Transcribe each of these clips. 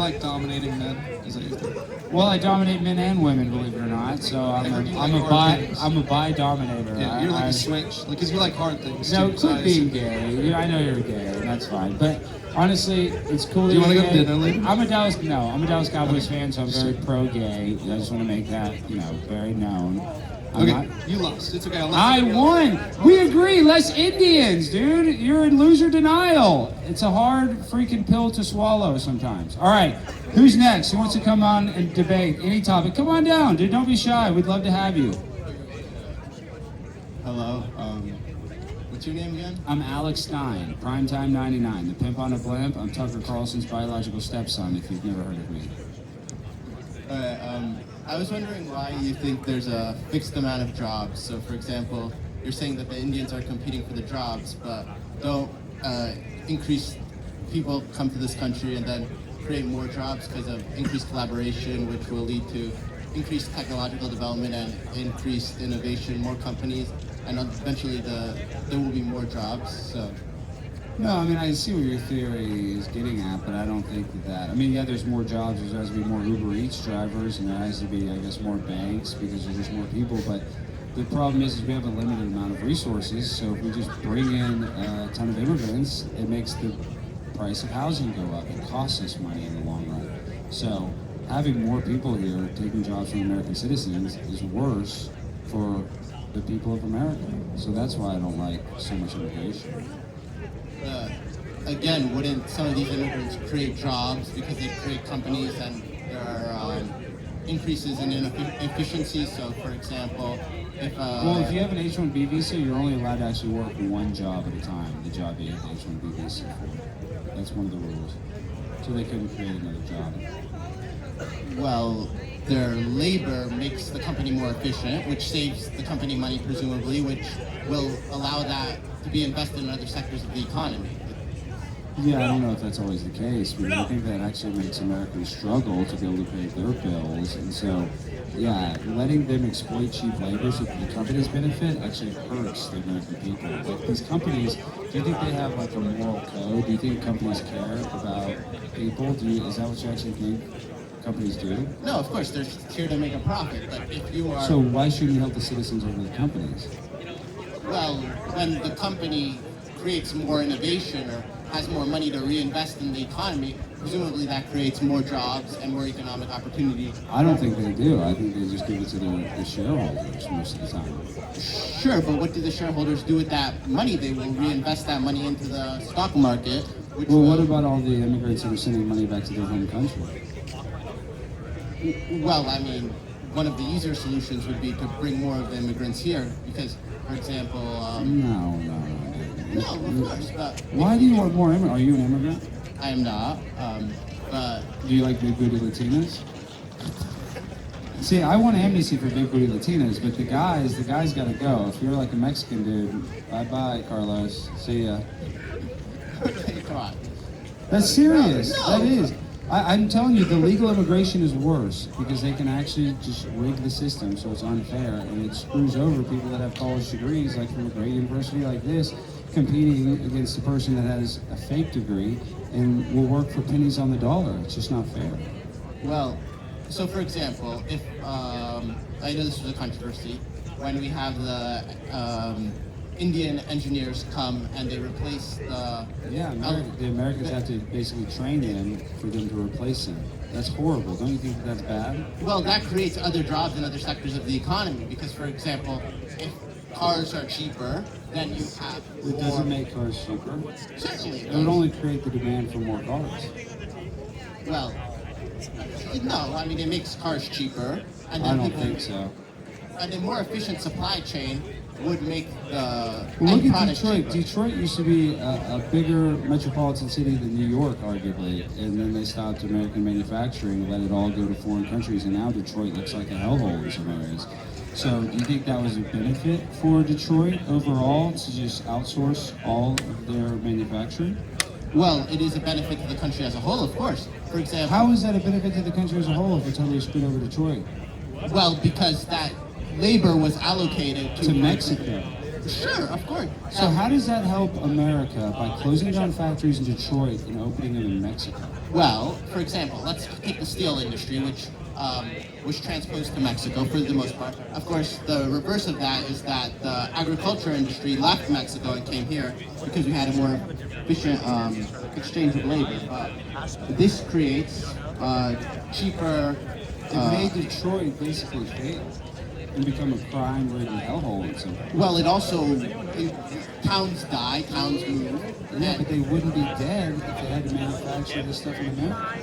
like dominating men? Is that your thing? Well, I dominate men and women, believe it or not. So I'm a bi dominator. Yeah, you're like a switch, because you like hard things. No, too, so quit being gay. I know you're gay, and that's fine. But honestly, it's cool. Do you want to go to dinner later? I'm a Dallas Cowboys fan, so I'm very pro-gay. I just want to make that, very known. Okay, you lost. It's okay. I won. We agree. Less Indians, dude. You're in loser denial. It's a hard freaking pill to swallow sometimes. All right, who's next? Who wants to come on and debate any topic? Come on down, dude. Don't be shy. We'd love to have you. Hello. What's your name again? I'm Alex Stein, Primetime 99, the pimp on a blimp. I'm Tucker Carlson's biological stepson, if you've never heard of me. I was wondering why you think there's a fixed amount of jobs. So, for example, you're saying that the Indians are competing for the jobs, but don't increase people come to this country and then create more jobs because of increased collaboration, which will lead to increased technological development and increased innovation, more companies, and eventually there will be more jobs. So. No, I mean, I see what your theory is getting at, but I don't think that. I mean, yeah, there's more jobs, there has to be more Uber Eats drivers, and there has to be, I guess, more banks because there's just more people, but the problem is we have a limited amount of resources, so if we just bring in a ton of immigrants, it makes the price of housing go up. It costs us money in the long run. So having more people here taking jobs from American citizens is worse for the people of America. So that's why I don't like so much immigration. Again, wouldn't some of these immigrants create jobs because they create companies and there are increases in efficiency? So, for example, if you have an H-1B visa, you're only allowed to actually work one job at a time, the job you have the H-1B visa for. That's one of the rules. So they couldn't create another job. Well, their labor makes the company more efficient, which saves the company money, presumably, which will allow that to be invested in other sectors of the economy. Yeah, I don't know if that's always the case, but I think that actually makes Americans struggle to be able to pay their bills. And so, yeah, letting them exploit cheap labor so that the companies benefit actually hurts the American people. Like these companies, do you think they have like a moral code? Do you think companies care about people? Is that what you actually think companies do? No, of course, they're here to make a profit, but if you are... So why shouldn't you help the citizens over the companies? Well, when the company creates more innovation or has more money to reinvest in the economy, presumably that creates more jobs and more economic opportunity. I don't think they do. I think they just give it to the shareholders most of the time. Sure, but what do the shareholders do with that money? They will reinvest that money into the stock market. What about all the immigrants that are sending money back to their home country? Well, I mean, one of the easier solutions would be to bring more of the immigrants here because, for example... No, of course, but... Why do you want more immigrants? Are you an immigrant? I am not, but... Do you like big booty Latinas? See, I want amnesty for big booty Latinas, but the guys gotta go. If you're like a Mexican dude, bye-bye, Carlos. See ya. Come on. That's serious. No. That is. I'm telling you, the legal immigration is worse because they can actually just rig the system so it's unfair and it screws over people that have college degrees, like from a great university like this, competing against a person that has a fake degree and will work for pennies on the dollar. It's just not fair. Well, so for example, if I know this was a controversy, when we have the Indian engineers come and they replace the... Yeah, the Americans have to basically train them for them to replace them. That's horrible. Don't you think that's bad? Well, that creates other jobs in other sectors of the economy because, for example, if cars are cheaper, then you have more... It doesn't make cars cheaper. Certainly. It would only create the demand for more cars. Well, no, I mean, it makes cars cheaper. And then I don't think so. And a more efficient supply chain would make the look at Detroit. Detroit. Detroit used to be a bigger metropolitan city than New York, arguably, and then they stopped American manufacturing and let it all go to foreign countries, and now Detroit looks like a hellhole in some areas. So do you think that was a benefit for Detroit overall to just outsource all of their manufacturing? Well, it is a benefit to the country as a whole, of course. For example... How is that a benefit to the country as a whole if we totally screwed over Detroit? Well, because that labor was allocated to Mexico. Sure, of course. So how does that help America by closing down factories in Detroit and opening them in Mexico? Well, for example, let's take the steel industry, which was transposed to Mexico for the most part. Of course, the reverse of that is that the agriculture industry left Mexico and came here because we had a more efficient exchange of labor. But this creates cheaper. It made Detroit basically fail and become a crime-ridden hellhole in some way. Well, it also towns die, towns move. Yeah, but they wouldn't be dead if they had to manufacture this stuff in America.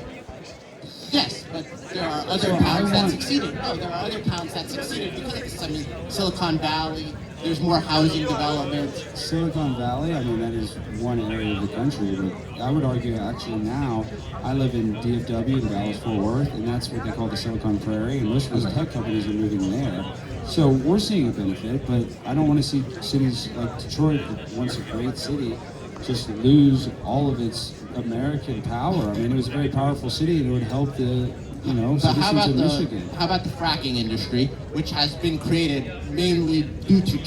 Yes, but there are other So towns I that want- succeeded. No, there are other towns that succeeded because of this. I mean, Silicon Valley, there's more housing development. Silicon Valley, I mean, that is one area of the country, but I would argue actually now, I live in DFW in Dallas-Fort Worth, and that's what they call the Silicon Prairie, and most of those tech companies are moving there. So we're seeing a benefit, but I don't want to see cities like Detroit, once a great city, just lose all of its American power. I mean, it was a very powerful city, and it would help the, But how citizens about of the Michigan. how about the fracking industry, which has been created mainly due to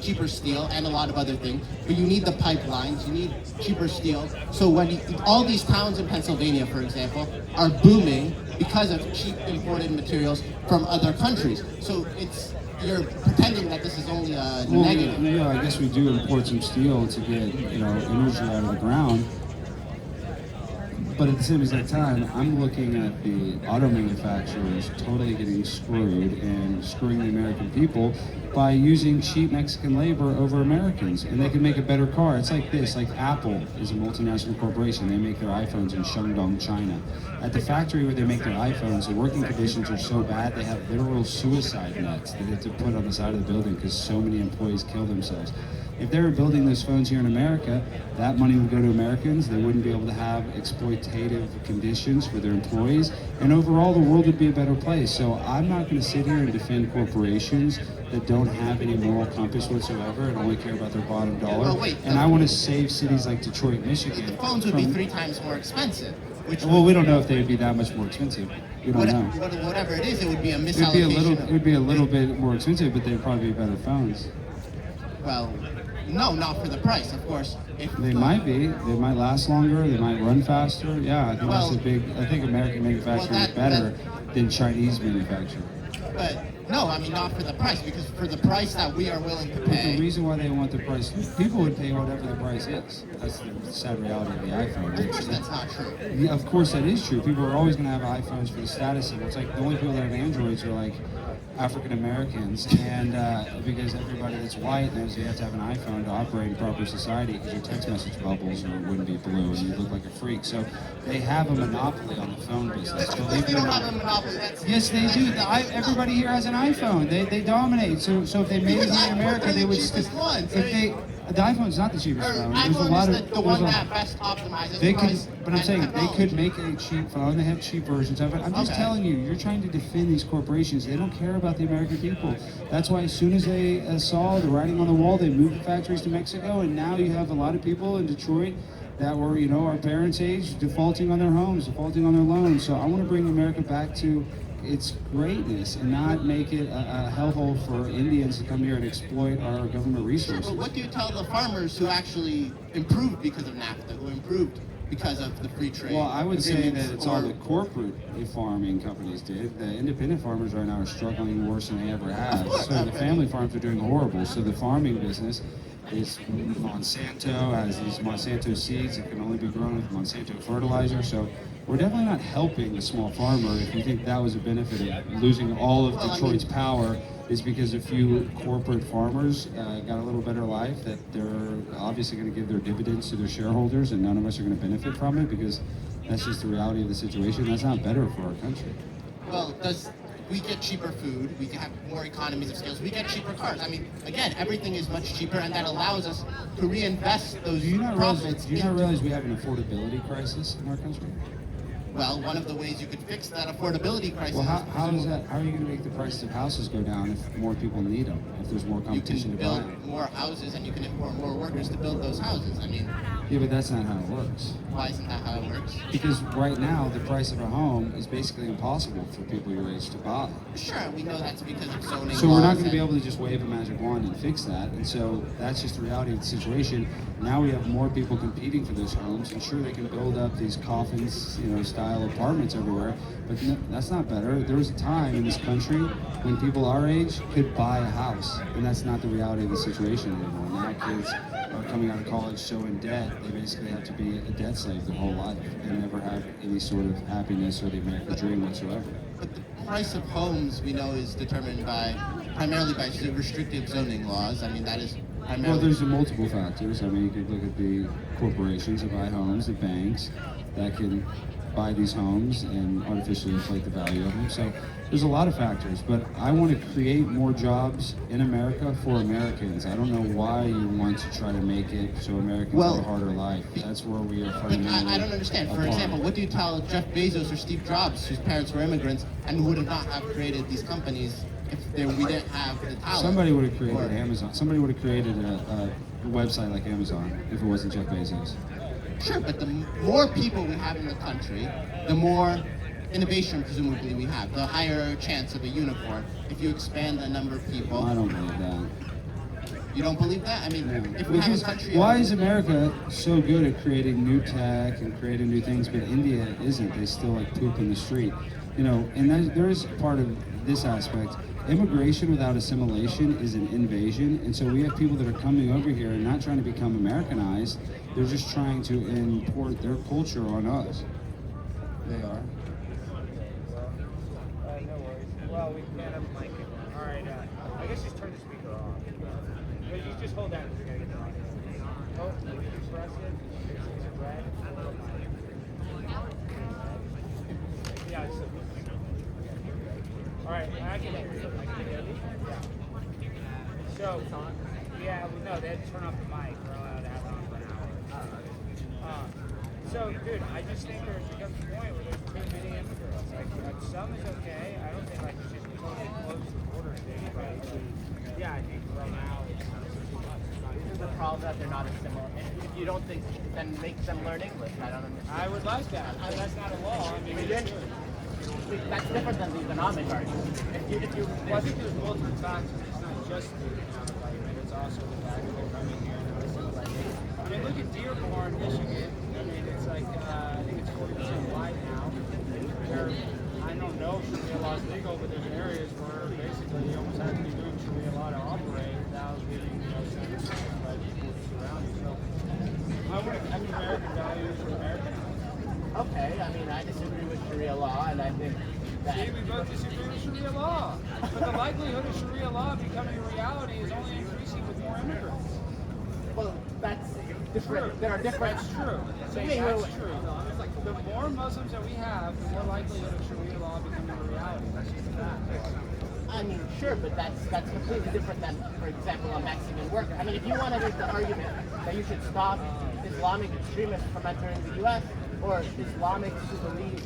cheaper steel and a lot of other things? But you need the pipelines, you need cheaper steel. So when all these towns in Pennsylvania, for example, are booming because of cheap imported materials from other countries. So you're pretending that this is only a Well, negative. yeah, I guess we do import some steel to get, energy out of the ground. But at the same exact time, I'm looking at the auto manufacturers totally getting screwed and screwing the American people by using cheap Mexican labor over Americans. And they can make a better car. It's like this, like Apple is a multinational corporation. They make their iPhones in Shandong, China. At the factory where they make their iPhones, the working conditions are so bad, they have literal suicide nets that they have to put on the side of the building because so many employees kill themselves. If they were building those phones here in America, that money would go to Americans. They wouldn't be able to have exploitative conditions for their employees, and overall the world would be a better place. So I'm not going to sit here and defend corporations that don't have any moral compass whatsoever and only care about their bottom dollar. Well, wait, and I want to save cities like Detroit, Michigan. The phones would be from- 3 times more expensive. Which Well, we don't know if they would be that much more expensive. We don't know. whatever it is, it would be a It misallocation. would be a little bit more expensive, but they'd probably be better phones. Well, no, not for the price, of course. If They might be. They might last longer. They might run faster. Yeah, I think Well- that's a big. I think American manufacturing Well, is better than Chinese manufacturing. But no, I mean not for the price, because for the price that we are willing to The pay. reason why they want the price, people would pay whatever the price is. That's the sad reality of the iPhone. Of course, that's not true. Yeah, of course that is true. People are always going to have iPhones for the status symbol. It's like the only people that have Androids are like African Americans, and because everybody that's white knows you have to have an iPhone to operate in proper society because your text message bubbles or it wouldn't be blue and you look like a freak. So they have a monopoly on the phone business. Believe We it or don't not. have a monopoly. That's Yes, they do. Everybody here has an iPhone. They dominate. So if they made it Because here in America, iPhones are they the would. cheapest ones. If they, the iPhone's not the cheapest Or phone. There's a iPhone lot is of the one there's a- that best optimizes They could, price but I'm and saying they could technology. make a cheap phone. They have cheap versions of it. I'm just Okay. telling you, you're trying to defend these corporations. They don't care about the American people. That's why as soon as they saw the writing on the wall, they moved the factories to Mexico, and now you have a lot of people in Detroit that were, our parents' age, defaulting on their homes, defaulting on their loans. So I want to bring America back to its greatness and not make it a hellhole for Indians to come here and exploit our government resources. But what do you tell the farmers who actually improved because of NAFTA, who improved because of the free trade? Well, I would say agreements, that it's or- all the corporate farming companies did. The independent farmers right now are struggling worse than they ever have. course. So the family farms are doing horrible. So the farming business is Monsanto has these Monsanto seeds that can only be grown with Monsanto fertilizer. So we're definitely not helping the small farmer. If you think that was a benefit of losing all of Well, I Detroit's mean- power, is because a few corporate farmers got a little better life, that they're obviously going to give their dividends to their shareholders, and none of us are going to benefit from it because that's just the reality of the situation. That's not better for our country. Well, we get cheaper food, we have more economies of scale, we get cheaper cars. I mean, again, everything is much cheaper, and that allows us to reinvest those Do you not profits. realize we have an affordability crisis in our country? Well, one of the ways you could fix that affordability crisis. Well, how is is that? How are you going to make the prices of houses go down if more people need them? If there's more You competition can to buy build them? more houses and you can import more workers to build those houses. I mean, Yeah, but that's not how it works. why isn't that how it works? Because right now, the price of a home is basically impossible for people your age to buy. Sure, we know that's because of zoning So we're not laws going to be and- able to just wave a magic wand and fix that. And so that's just the reality of the situation. Now we have more people competing for those homes, and sure, they can build up these coffins, style apartments everywhere, but that's not better. There was a time in this country when people our age could buy a house, and that's not the reality of the situation anymore. Now kids are coming out of college so in debt, they basically have to be a debt slave their whole life and never have any sort of happiness or the American dream whatsoever. But the price of homes, we know, is determined primarily by restrictive zoning laws. I mean, that is primarily... Well, there's multiple factors. I mean, you could look at the corporations that buy homes, the banks that can buy these homes and artificially inflate the value of them. So there's a lot of factors, but I want to create more jobs in America for Americans. I don't know why you want to try to make it so Americans have a harder life. That's where we are But fundamentally I don't understand. For apart. example, what do you tell Jeff Bezos or Steve Jobs, whose parents were immigrants and would not have created these companies if we didn't have the talent? Somebody would have created Or- Amazon. Somebody would have created a website like Amazon if it wasn't Jeff Bezos. Sure, but the more people we have in the country, the more innovation presumably we have, the higher chance of a unicorn. If you expand the number of people, I don't believe that. you don't believe that? I mean, if we have Because a country, why is America so good at creating new tech and creating new things, but India isn't? They still like poop in the street, And there is part of this aspect. Immigration without assimilation is an invasion, and so we have people that are coming over here and not trying to become Americanized. They're just trying to import their culture on us. They are. No worries. Well, we can have a mic. All right. I guess just turn the speaker off. You just hold that. We're gonna get the mic. Oh, you can press it. It's red. Yeah. All right. I can hear you. Yeah. So, no, they had to turn off the mic. We're allowed to have it on for an hour. So, dude, I just think there's becomes a point where there's too many immigrants. Like some is okay. I don't think we should totally close the border thing, but I think right now it's too much. This is the problem that they're not assimilated. If you don't think, then make them learn English. I don't understand. I would like that, but that's not a law. I mean, it's good. That's different than the economic argument. Well, I think there's multiple factors. It's not just the economic argument. It's also the fact that they're coming here and assimilating. I mean, look at Dearborn, Michigan. I mean, it's like, I think it's 40% white now. I don't know if Sharia law is legal, but there's areas where basically you almost have to be doing Sharia law to operate without getting, censorship by people surrounding you. So I want to keep American values for Americans. Okay, I mean, I disagree with Sharia law, and I think that... See, we both disagree with Sharia law. But the likelihood of Sharia law becoming a reality is only increasing with more immigrants. Well, that's different. True. There are different... That's true. So Wait, that's wait. true. The more Muslims that we have, the more likelihood of Sharia law becoming a reality. That's just a fact. I mean, sure, but that's completely different than, for example, a Mexican worker. I mean, if you want to make the argument that you should stop Islamic extremists from entering the U.S., or Islamics who believe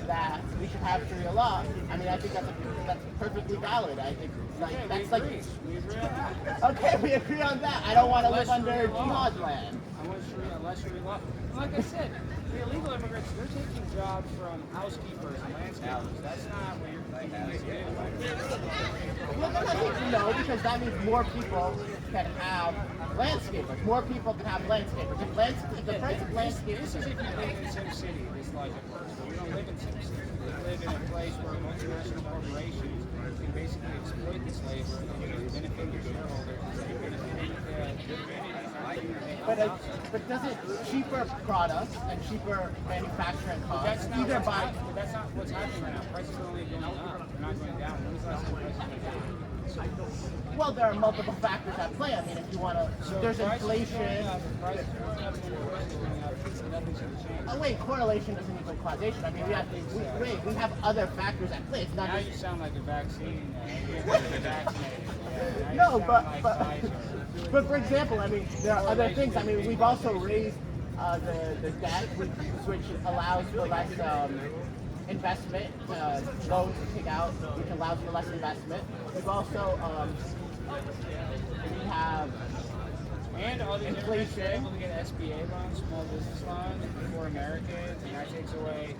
that we should have Sharia law, I mean, I think that's perfectly valid. I think that's like... We agree on that. Okay, we agree on that. I don't want to live Less under Sharia law. jihad land. I want less Sharia law. Like I said, the illegal immigrants, they're taking jobs from housekeepers and landscapers. That's not what you're thinking they do. Well, I think no, because that means more people can have landscapers. More people can have landscapers. If the price of landscapers... This is if you live in Sim City, this logic works. But we don't live in Sim City. We live in a place where multinational corporations can basically exploit this labor and you can benefit your shareholders instead of benefiting the community. But doesn't cheaper products and cheaper manufacturing costs either by... But that's not what's happening right now. Prices are only going up. They're not going down. When was the last time prices went down? Well, there are multiple factors at play. I mean, if you want to... There's prices are inflation... going up, prices are going up, and prices are going up. Nothing's going to change. Oh, wait, correlation doesn't equal causation. I mean, we have other factors at play. It's not Now just... you sound like a vaccine. You're vaccinated. Yeah. Now No, you but, sound but, like Pfizer. but for example, I mean, there are other things. I mean, we've also raised the debt, which allows for less investment, loans to take out, which allows for less investment. We've also We have And all these immigrants are inflation. able to get SBA loans, small business loans, for Americans, and that takes away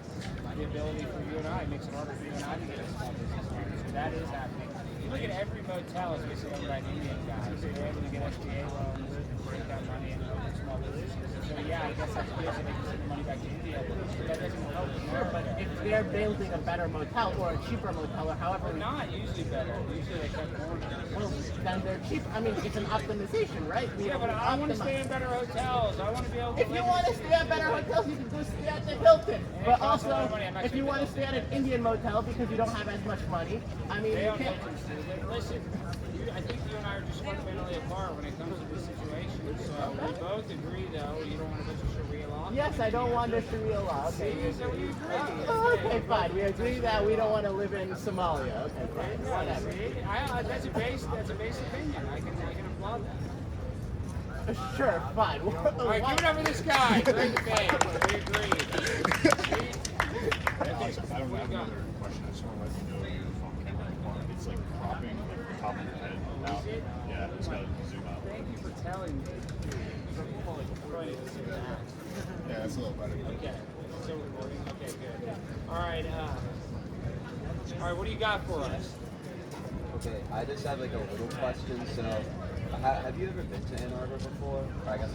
the ability for you and I. It makes it harder for you and I to get a small business loan. So that is happening. You look at every motel is basically owned by an Indian guy. So they're able to get SBA loans and break that money and open small businesses. So yeah, I guess that's good. So they can send the money back to India. But that doesn't help America. But if they're building a better motel or a cheaper motel or however, Not usually better. Usually they cut corners. well, then they're cheap. I mean, it's an optimization, right? We Yeah, but I want to optimize. stay in better hotels. I want to be able to If you live want to stay at better hotels, you can go stay at the Hilton. it But costs a lot also, of money. I'm not if you sure want to the stay at an Indian motel because you don't have as much money, I mean, They you don't can't. know Listen, I think you and I are just fundamentally apart when it comes to this situation. So we both agree, though, you don't want to put your Sharia law. Yes, I don't want the Sharia law. Okay. See, so we agree. Okay, fine. We agree that we don't want to live in Somalia. Okay, fine. Yeah, Whatever. see, that's a base opinion. I can applaud that. Sure, fine. All right, give it up for this guy. Great debate. We agree. See? I don't have another question. I just want to let you know that your phone camera, it's like cropping like the top of your head out. Yeah, it's got to zoom out. Thank you for telling me. Yeah, that's a little better. Okay. Still recording? Okay, good. All right, what do you got for us? Okay, I just have like a little question. So, have you ever been to Ann Arbor before? Or I guess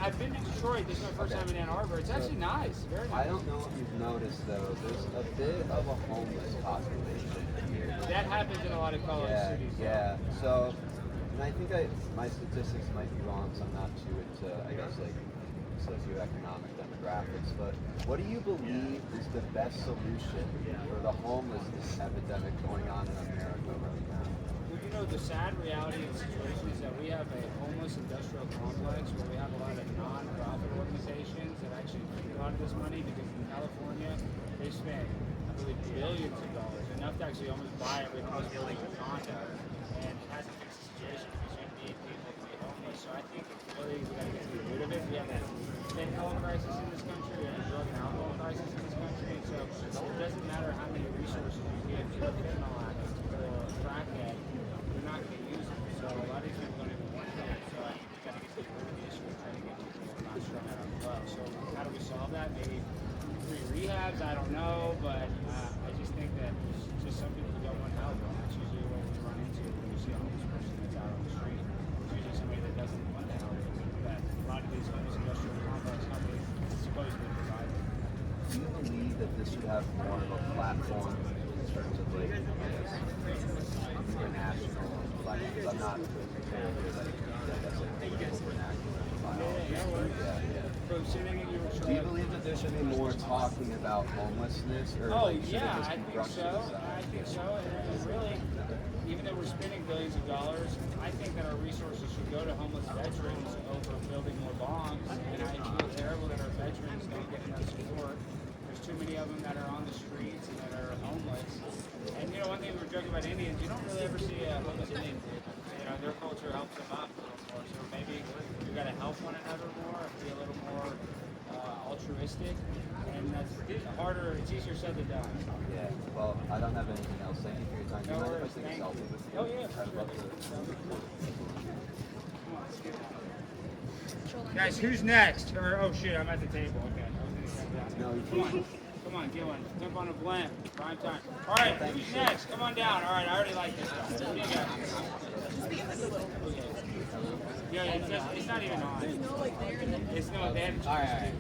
I've been to Detroit. This is my first time in Ann Arbor. It's actually nice. Very I nice. don't know if you've noticed though, there's a bit of a homeless population here. That happens in a lot of college Yeah, cities. yeah. So, and I think my statistics might be wrong, so I'm not too into, I guess, like socioeconomic demographics. But what do you believe is the best solution for the homelessness epidemic going on in America right now? Well, you know, the sad reality of the situation is that we have a homeless industrial complex where we have a lot of non-profit organizations that actually make a lot of this money because in California, they spend, I believe, billions of dollars, enough to actually almost buy every homeless building in condo. And it hasn't fixed the situation because you need people to be homeless. So I think it's really, we got to get rid of it. We have a fentanyl crisis in this country, we have a drug and alcohol crisis in this country. And so it doesn't matter how many resources you give to a fentanyl addict or a crackhead, you're not going to use them. So a lot of these people don't even want help. So I think we got to get rid of the issue of trying to get people not strung out on the low. So how do we solve that? Maybe free rehabs, I don't know, but I just think that there's just some people who don't want help, and that's usually what we run into when you see a homeless person that's out on the street. It's usually somebody that doesn't want the help, that a lot of these homeless industrial complex companies supposedly provide. Do you believe that this should have more of a platform in terms of like, I guess, international elections? I'm not terribly like, I guess, like political vernacular. From sitting in your Do you believe that there should be more talking about homelessness, or Oh, like, should yeah, it just I be think brushed so. aside? I think so. And really, even though we're spending billions of dollars, I think that our resources should go to homeless veterans over building more bonds. And I feel terrible that our veterans don't get enough support. There's too many of them that are on the streets and that are homeless. And you know, one thing we were joking about Indians, you don't really ever see a homeless Indian. You know, their culture helps them up a little more. So maybe we got to help one another more, be a little more altruistic. And that's harder. It's easier said than done. Yeah, well, I don't have anything else. Thank you for your time. Do you No mind if I worries, take a thank selfie you. with you? Oh, yeah, for I'd love to. Guys, who's next? Or oh shit, I'm at the table. Okay. I was gonna come down. No, you Come on. Come on, get one. Jump on a blimp. Prime time. All right, who's next? Come on down. All right, I already like this guy. What do you got? Yeah, it's not even on. It's no, they haven't. All right.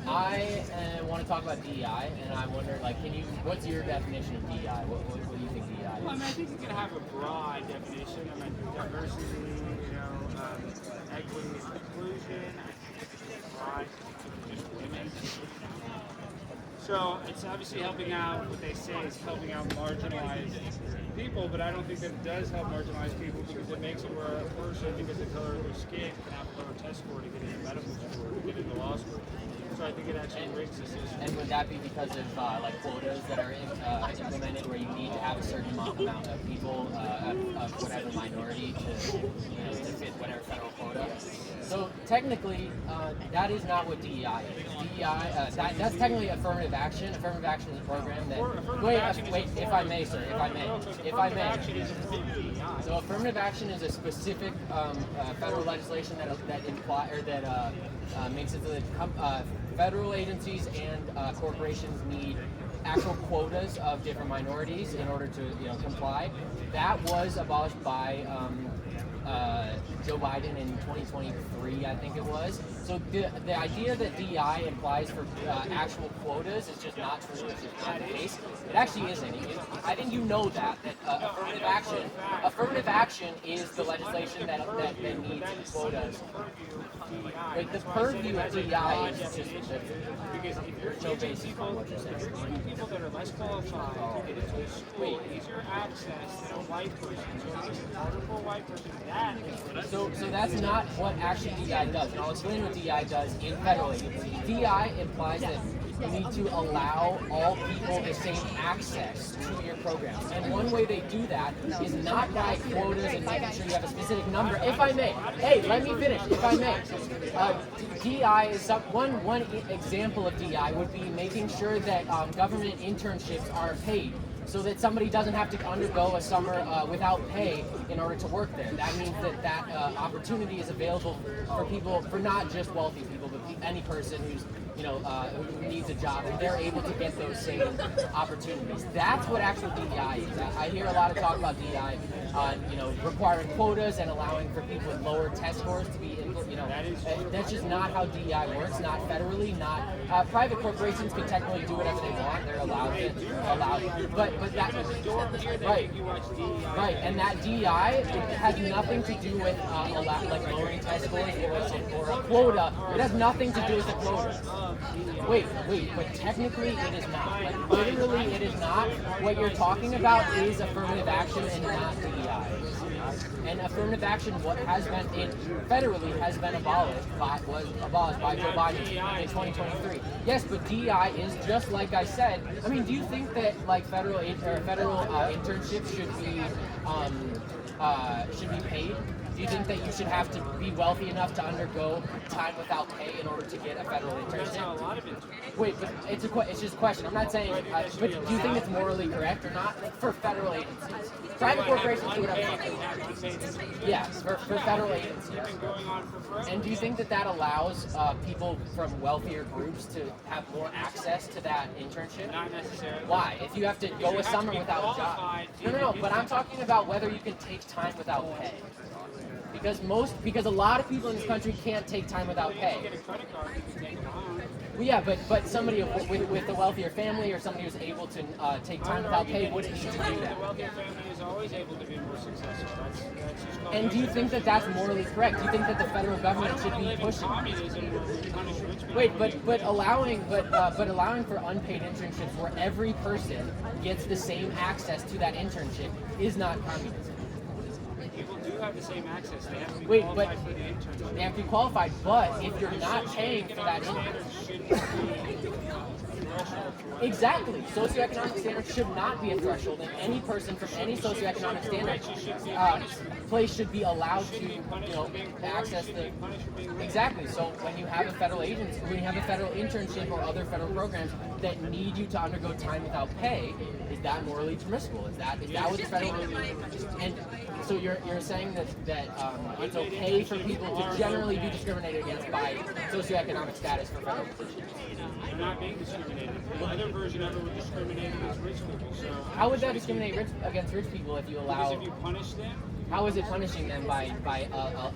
I want to talk about DEI, and I wonder, like, what's your definition of DEI? What do you think DEI Well, I is? mean, I think you can have a broad definition. I mean, diversity, equity, and inclusion. I think it's broad, just women. So it's obviously helping out, what they say is helping out marginalized people, but I don't think that it does help marginalized people because it makes it where a person, because of the color of their skin, can have a lower test score to get into medical school, to get into law school. So So I think it actually rigs the system. And would that be because of like quotas that are implemented, where you need to have a certain amount of people of whatever minority to fit whatever federal quota? So technically, that is not what DEI is. DEI, that's technically affirmative action. Affirmative action is a program that. Wait, if I may, sir, if I may. So affirmative action is a specific federal legislation that makes it so that federal agencies and corporations need actual quotas of different minorities in order to comply. That was abolished by Joe Biden in 2023, I think it was. So the idea that DEI implies for actual quotas is just not true. It's just not the case. It actually isn't. I think you know that affirmative action is the legislation that needs quotas. But the purview of DEI is just Because if you're no teaching basis people, on what you're saying. if you're teaching people that are less qualified to get into a school, easier access than a white person, so it makes it harder for a white person. That is So that's not what actually DEI does, and I'll explain what DEI does in federal agency. DEI implies that you need to allow all people the same access to your programs, and one way they do that is not by quotas and making sure you have a specific number. If I may, hey, let me finish. If I may, DEI is one example of DEI would be making sure that government internships are paid, so that somebody doesn't have to undergo a summer without pay in order to work there. That means that opportunity is available for people, for not just wealthy people, but any person who's who needs a job, and they're able to get those same opportunities. That's what actual DEI is. I hear a lot of talk about DEI on requiring quotas and allowing for people with lower test scores to be that's just not how DEI works. Not federally, not private corporations can technically do whatever they want. They're allowed, but that right, and that DEI has nothing to do with lowering test scores or a quota. It has nothing to do with the quota. Wait, but technically it is not. Like, literally it is not. What you're talking about is affirmative action and not DEI. And affirmative action, federally has been abolished by Joe Biden in 2023. Yes, but DEI is just like I said. I mean, do you think that like federal internships should be paid? Do you think that you should have to be wealthy enough to undergo time without pay in order to get a federal internship? Wait, but it's just a question. I'm not saying. But do you think it's morally correct or not for federal agencies? Private corporations do whatever they want. Yes, for federal agencies. And do you think that allows people from wealthier groups to have more access to that internship? Not necessarily. Why? If you have to go a summer without a job. No. But I'm talking about whether you can take time without pay. Because a lot of people in this country can't take time without pay. Get a credit card, you can take a loan. Well, yeah, but somebody with a wealthier family or somebody who's able to take time without pay wouldn't need to do that. The wealthier family is always able to be more successful. That's just called. And do you think that that's morally correct? Do you think that the federal government should be pushing? Communism where we punish rich people. Wait, but allowing for unpaid internships where every person gets the same access to that internship is not communism. People do have the same access. They have to be Wait, qualified for the internship. They have to be qualified, but if you're not paying for that exactly, socioeconomic standards should not be a threshold, and any person from any socioeconomic standard place should be allowed to access the exactly. So when you have a federal agency, when you have a federal internship or other federal programs that need you to undergo time without pay, is that morally permissible? Is that what the federal and so you're saying that it's okay for people to generally be discriminated against by socioeconomic status for federal positions? They're not being discriminated. The other version of it would discriminate against rich people. So how would that discriminate against rich people if you allow? Because if you punish them. How is it punishing them by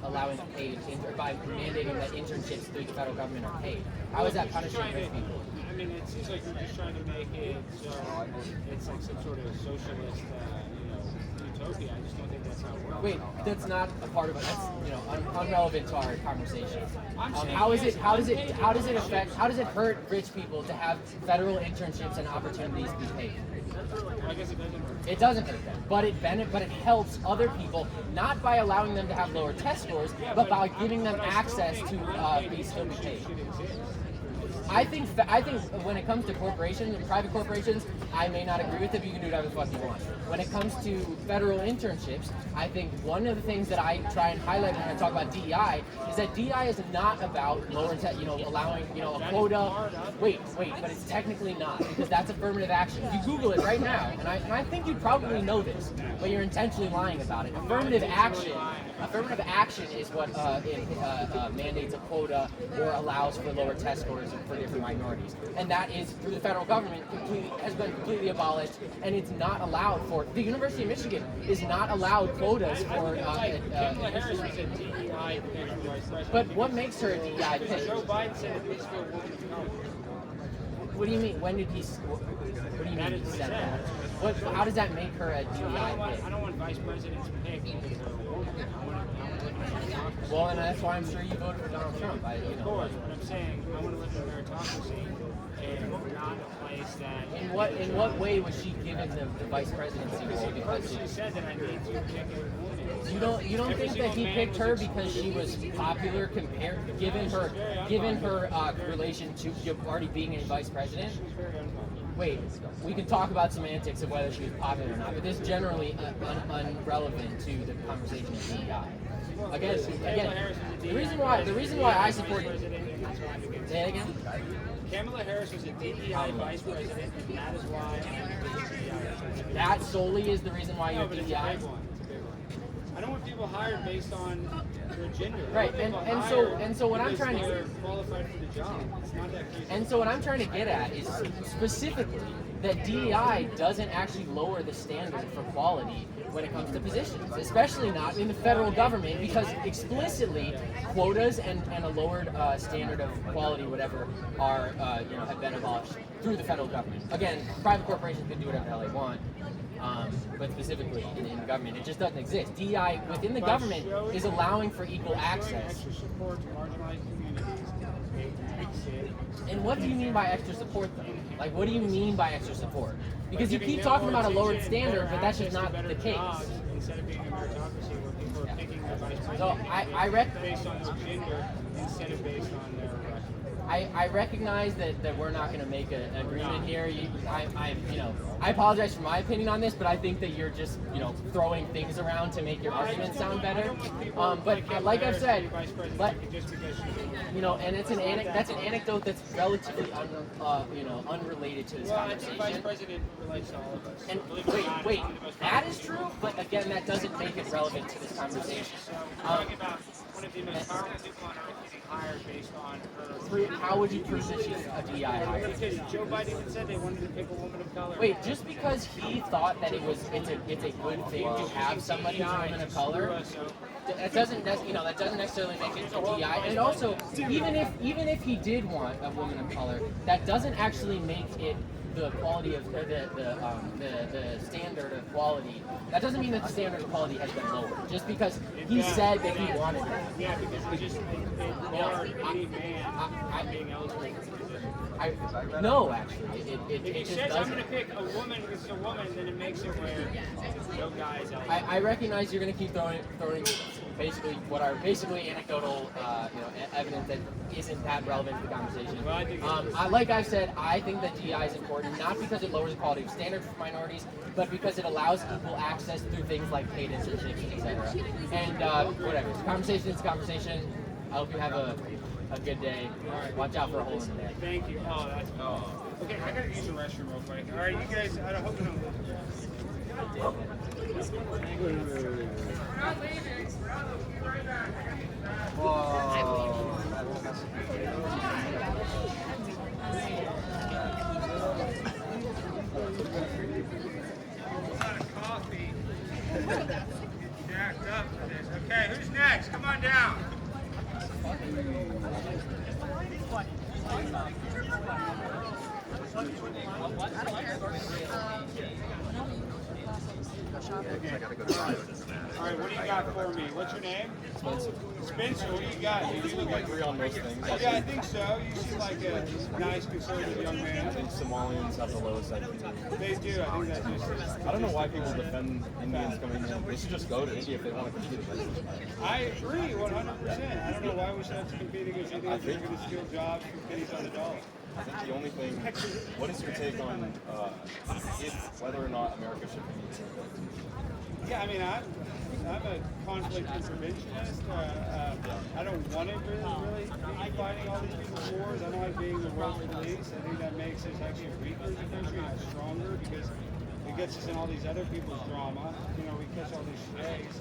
allowing paid or by mandating that internships through the federal government are paid? How is that punishing rich people? I mean, it seems like you're just trying to make it so it's like some sort of socialist, utopia. I just don't think that's how it works. Wait, that's not a part of it. That's unrelevant to our conversation. How does it hurt rich people to have federal internships and opportunities be paid? I guess it doesn't hurt. It doesn't hurt them, but it helps other people, not by allowing them to have lower test scores, but by giving them access to still be paid. I think when it comes to corporations and private corporations, I may not agree with it, but you can do whatever the fuck you want. When it comes to federal internships, I think one of the things that I try and highlight when I talk about DEI is that DEI is not about allowing, a quota. Wait, but it's technically not, because that's affirmative action. You Google it right now, and I think you probably know this, but you're intentionally lying about it. Affirmative action is what mandates a quota or allows for lower test scores for different minorities, and that is through the federal government has been completely abolished, and it's not allowed for. The University of Michigan is not allowed quotas for. But what makes her a DEI pick? Joe Biden said it is for a woman of color. What do you mean? When did he? What do you mean he said that? How does that make her a DEI pick? I don't want vice presidents pick because they're a woman. Well, and that's why I'm sure you voted for Donald Trump. Of course, but I'm saying I want to live in a meritocracy and not a place that. In what way was she given the vice presidency role? Because she said that I need to pick a woman. You don't think that he picked her because she was popular given her relation to already being a vice president? Wait, we can talk about semantics of whether she was popular or not, but this is generally unrelevant to the conversation of DEI. Again, the reason why I support it. Say it again. Kamala Harris was a DEI vice president, and that is why I'm a DEI. That solely is the reason why you're But it's a DEI. big one. It's a big one. I don't want people hired based on their gender. Right, and so what I'm trying to they're qualified for the job. It's not that crazy. And so what I'm trying to get at is specifically that DEI doesn't actually lower the standard for quality when it comes to positions, especially not in the federal government, because explicitly quotas and a lowered standard of quality, whatever, are have been abolished through the federal government. Again, private corporations can do whatever the hell they want. But specifically in government, it just doesn't exist. DEI within the government is allowing for equal access. Extra support to marginalized communities. It makes it. And what do you mean by extra support, though? Like, what do you mean by extra support? Because you keep talking about a lowered standard, but that's just not the case. Instead of being a meritocracy where people are picking their vice president So based on their gender instead of based on their record. I recognize that we're not going to make an agreement here. I apologize for my opinion on this, but I think that you're just throwing things around to make your argument sound better. But like I've said, and it's that's an anecdote that's relatively unrelated to this conversation. Vice president relates to all of us. And wait, that is true, but again, that doesn't make it relevant to this conversation. Talking about one of the most powerful people on earth getting hired based on her. How would you prove that she's a DEI hire? Because Joe Biden even said they wanted to pick a woman of color. Wait, just because he thought that it's a good thing to have somebody who's a woman of color, that doesn't necessarily make it a DEI. And also, even if he did want a woman of color, that doesn't actually make it the quality of the standard of quality. That doesn't mean that the standard of quality has been lowered. Just because he said that he wanted it. Yeah, because it just barred any man being eligible for the position. No, actually, it If he just says I'm doesn't. going to pick a woman because it's a woman, then it makes it where no guys eligible. I recognize you're going to keep throwing basically what are basically anecdotal evidence that isn't that relevant to the conversation. Well, I think like I've said, I think that DEI is important, not because it lowers the quality of standards for minorities, but because it allows equal access through things like paid internships, etc. And whatever. Conversation is conversation. I hope you have a good day. Watch out for a hole in there. Thank you. Oh, that's cool. Okay, I gotta use the restroom real quick. All right, you guys, I hope you don't coffee. Jacked up for this. Okay, who's next? Come on down. All right, what do you got for me? What's your name? Spencer. Spencer, what do you got? You look like agree on most things. Yeah, I think so. You seem like a nice, conservative young I man. think Somalians have the lowest IQ. They do. I think that just. I don't know why people defend Indians coming in. They should just go to India if they want to compete against us. I agree 100%. I don't know why we should have to compete against Indians who are going to steal jobs for pennies on the dollar. I think the only thing, what is your take on whether or not America should be Yeah, I mean, I'm a conflict interventionist. I don't want to really be fighting all these people's wars. I don't like being the world police. I think that makes us actually weaker as a country, not stronger, because it gets us in all these other people's drama. You know, we catch all these strays.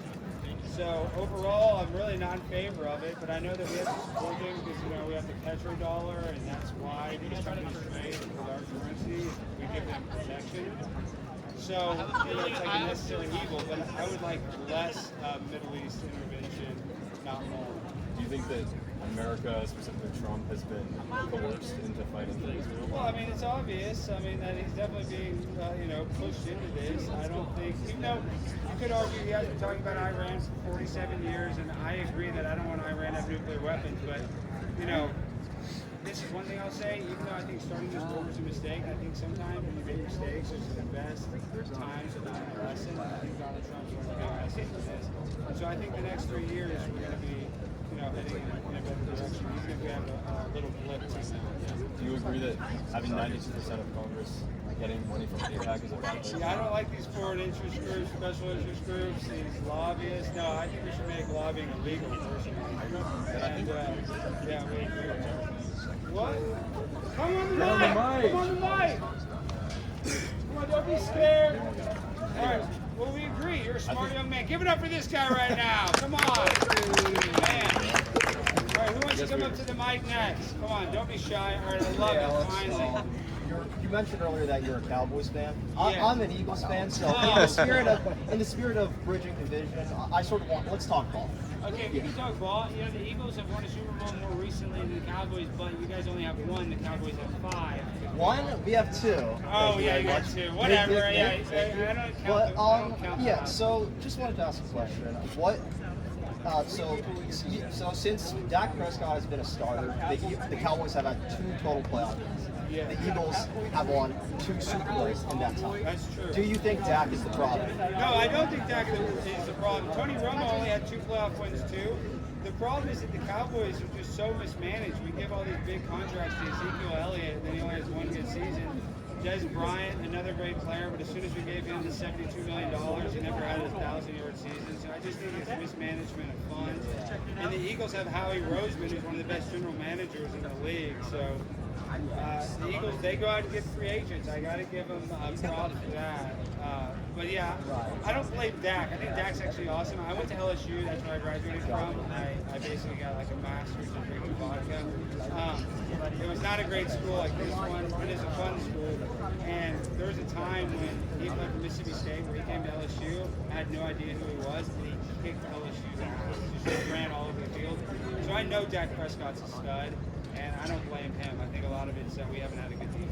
So overall, I'm really not in favor of it, but I know that we have to support them because, you know, we have the petrodollar, and that's why these countries trade with our currency. We give them protection. So, you know, it's like a necessary evil, but I would like less Middle East intervention, not more. Do you think that America, specifically Trump, has been coerced into fighting for Israel? Well, I mean, it's obvious. I mean, that he's definitely being, you know, pushed into this. I don't think, even though you could argue, you guys been talking about Iran for 47 years, and I agree that I don't want Iran to have nuclear weapons, but, you know, this is one thing I'll say, even though I think starting this war was a mistake, I think sometimes when you make mistakes, it's the best times to learn a lesson. I think Donald Trump's learned a good lesson from this. And so I think the next 3 years we're going to be, you know, heading in a better direction, even if we have a little blip right now. Do you agree that having 92% of Congress getting money from AIPAC is a bad thing? Yeah, I don't like these foreign interest groups, special interest groups, these lobbyists. No, I think we should make lobbying illegal personally. And yeah, we agree with that. What? Come on the mic! Come on the mic! Come on, don't be scared. All right, well, we agree. You're a smart young man. Give it up for this guy right now. Come on. Man. All right, who wants to come up to the mic next? Come on, don't be shy. All right, I love it. Finally. You mentioned earlier that you're a Cowboys fan. Yeah. I'm an Eagles fan, so in the spirit of bridging division, I sort of want. Let's talk ball. Okay, we can talk ball. You know, the Eagles have won a Super Bowl more recently than the Cowboys, but you guys only have one. The Cowboys have 5. One, we have 2. Oh, yeah, you got 2. Whatever. Yeah, I don't count But them. I don't count yeah. them. So just wanted to ask a question. What? So since Dak Prescott has been a starter, the Cowboys have had 2 total playoff wins. Yeah. The Eagles have won 2 Super Bowls in that time. That's true. Do you think Dak is the problem? No, I don't think Dak is the problem. Tony Romo only had 2 playoff wins too. The problem is that the Cowboys are just so mismanaged. We give all these big contracts to Ezekiel Elliott, and then he only has 1 good season. Des Bryant, another great player, but as soon as we gave him the $72 million, he never had a 1,000-yard season. So I just think it's mismanagement of funds. And the Eagles have Howie Roseman, who's one of the best general managers in the league. So the Eagles, they go out and get free agents. I got to give them props for that. But yeah, I don't blame Dak. I think Dak's actually awesome. I went to LSU. That's where I graduated from. I basically got like a master's in drinking vodka. It was not a great school like this one, but it's a fun school. And there was a time when he played for Mississippi State where he came to LSU. I had no idea who he was, and he kicked LSU's ass. Just ran all over the field. So I know Dak Prescott's a stud, and I don't blame him. I think a lot of it's that we haven't had a good defense.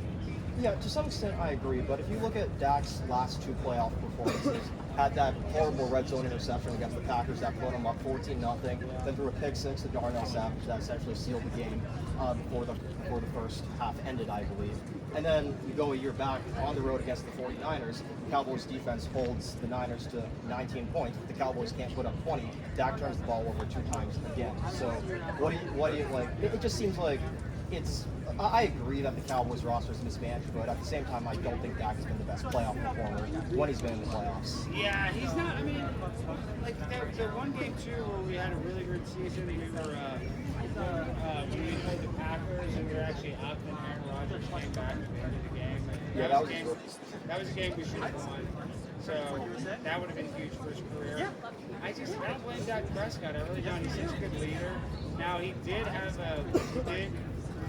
Yeah, to some extent I agree, but if you look at Dak's last 2 playoff performances, had that horrible red zone interception against the Packers that put him up 14-0, then threw a pick 6 to Darnell Savage that essentially sealed the game before the first half ended, I believe. And then you go a year back on the road against the 49ers, the Cowboys defense holds the Niners to 19 points, but the Cowboys can't put up 20. Dak turns the ball over 2 times again. So what do you like? It just seems like I agree that the Cowboys roster is mismanaged, but at the same time, I don't think Dak has been the best playoff performer when he's been in the playoffs. Yeah, he's not. I mean, like the 1 game too where we had a really good season. We were when we played the Packers and we were actually up, and Aaron Rodgers came back at the end of the game. Yeah, that was his rookie season. That was a game we should have won. So that would have been huge for his career. I don't blame Dak Prescott. I really don't. He's such a good leader. Now he did have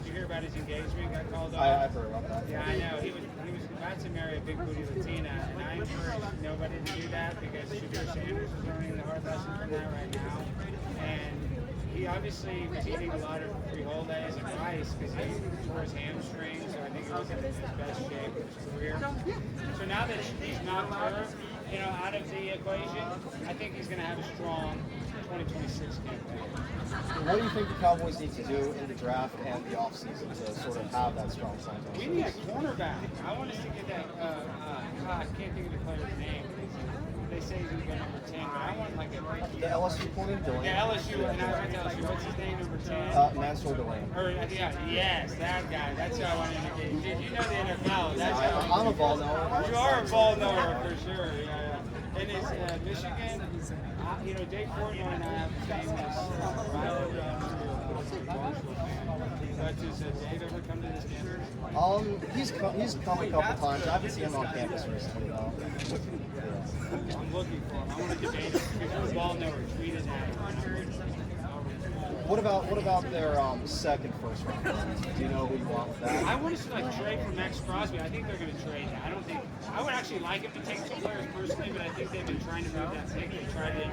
did you hear about his engagement? Got called off. I've heard about that. Yeah, I know. He was about to marry a big booty Latina, and I encourage nobody to do that because Shakira Sanders is learning the hard lesson from that right now. And he obviously was eating a lot of frijoles and rice because he tore his hamstring, so I think he wasn't in his best shape of his career. So now that he's knocked her, out of the equation, I think he's going to have a strong 2026 campaign. What do you think the Cowboys need to do in the draft and the offseason to sort of have that strong sign? We need a cornerback. I want us to get that. I can't think of the player's name. They say he's going to go number 10, but I want like a. The LSU corner, Delane. Yeah, LSU. And I went to LSU. What's his name? Number 10. Mansour Delane. Or yes, that guy. That's who I want to indicate. Dude, you know the NFL. That's how I'm a ball knower. You are a ball knower for sure. Yeah. And it's Michigan. Dave Portnoy and I have the same rival. But does Dave ever come to this campus? He's come a couple times. I haven't seen him on campus recently though. I'm looking for him. I want to debate him because you're a ball knower. Tweet his name. What about their second first round? Do you know who you want with that? I want us to trade for Max Crosby. I think they're going to trade that. I would actually like him to take some players personally, but I think they've been trying to move that pick. They tried to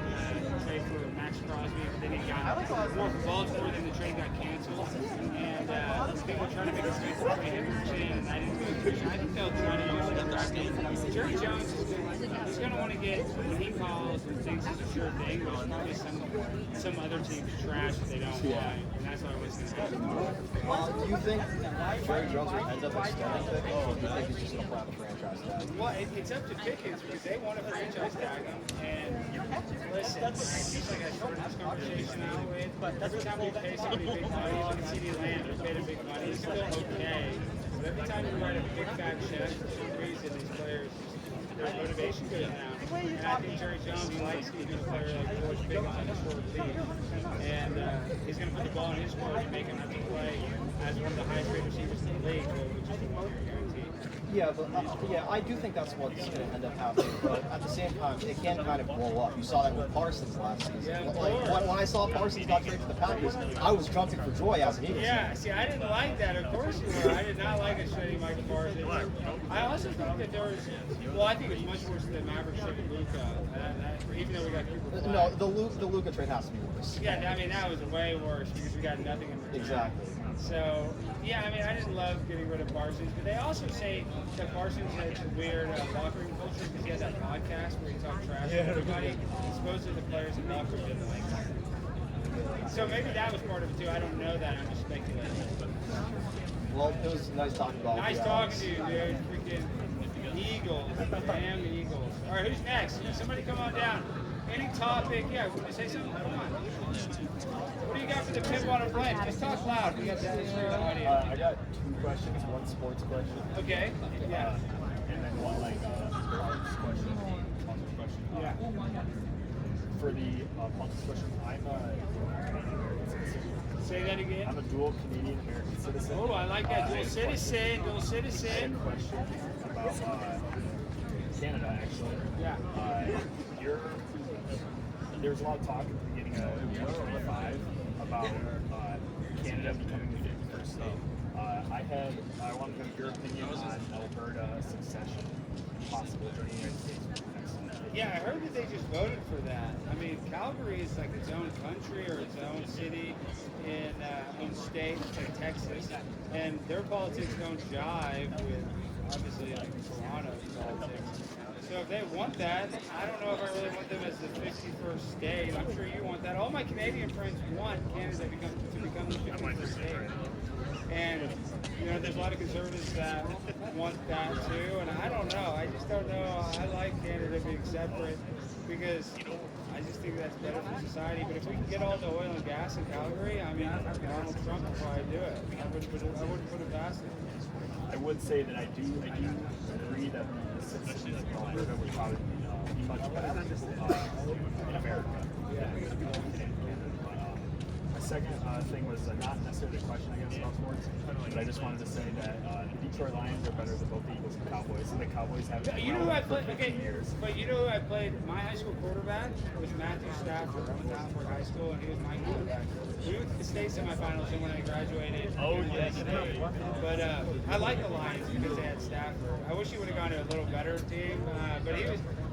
trade for Max Crosby, but then he got more for Baltimore, then the trade got canceled. And people are trying to make a trade for Henderson, and I didn't go through. I think they'll try to use it in draft day. Jerry Jones is going to want to get when he calls and thinks it's a sure thing, but it's probably some other team's trash that they don't want. And that's what I was going to say. Do you think Jerry Jones will end up extending Pickens, or do you think he's just going to play on the franchise tag? Well, it's up to Pickens because they want to franchise tag him. And listen, it seems like I started this conversation out with, but every time we pay somebody big money, look at CD Lamb, they're paid a big money. It's still okay. But every time you write a big fat check, for some reason, these players, their motivation goes down. And I think Jerry Jones likes keeping a player like George Pickens on the short lead. And he's going to put the ball in his court and make him have to play as one of the highest rated receivers in the league, which is guaranteed. Yeah, but I do think that's what's going to end up happening. But at the same time, it can kind of blow up. You saw that with Parsons last season. Yeah, when I saw Parsons got traded to the Packers, I was jumping for joy as an Eagles fan. Yeah, see, I didn't like that. Of course you were. I did not like it trading Michael Parsons. I also think that there was, I think it's much worse than Mavericks trading Luka. Even though we got Cooper Flag. No, the Luka trade has to be worse. Yeah, I mean, that was way worse because we got nothing in return. Exactly. So, yeah, I mean, I didn't love getting rid of Parsons, but they also say that Parsons has a weird locker room culture because he has that podcast where he talks trash to everybody. Supposedly the players in the locker room didn't like that. So maybe that was part of it too. I don't know that. I'm just speculating. Well, it was nice talking about Nice you, talking Alex. to you, dude. Freaking Eagles. Damn the Eagles. All right, who's next? Somebody come on down. Any topic? Yeah, want to say something? Come on. What do you got for the pimp on a plane? Just talk loud. We got that audio. I got two questions, one sports question. Okay. Yeah. And then one politics question. Politics question. Yeah. For the politics question, I'm a Canadian American citizen. Say that again. I'm a dual Canadian American citizen. Oh, I like that. Dual I citizen. Dual have a citizen. question about Canada, actually. Yeah. There's a lot of talk at the beginning of 2025 about Canada becoming the 51st state. I want to know your opinion on Alberta secession, possible joining the United States for the next 50 Yeah, I heard that they just voted for that. I mean, Calgary is like its own country or its own city in own state, it's like Texas, and their politics don't jive with obviously like Toronto's politics. So if they want that, I don't know if I really want them as the 51st state. I'm sure you want that. All my Canadian friends want Canada to become the 51st state. And, there's a lot of conservatives that want that too. And I don't know. I just don't know. I like Canada being separate because I just think that's better for society. But if we can get all the oil and gas in Calgary, I mean, Donald Trump would probably do it. I wouldn't put it past him. I would say that I do agree that the citizens of Alberta would probably be much better in America than the people in Canada. My second thing was not necessarily a question, I guess, about sports, but I just wanted to say that the Detroit Lions are better than both the Eagles and Cowboys, and the Cowboys have been You know who I played? for 15 years. But you know who I played? My high school quarterback was Matthew Stafford. I went to Alfred High School, and he was my quarterback. We went to the state semifinals, and when I graduated, But I like the Lions because they had Stafford. I wish he would have gone to a little better team,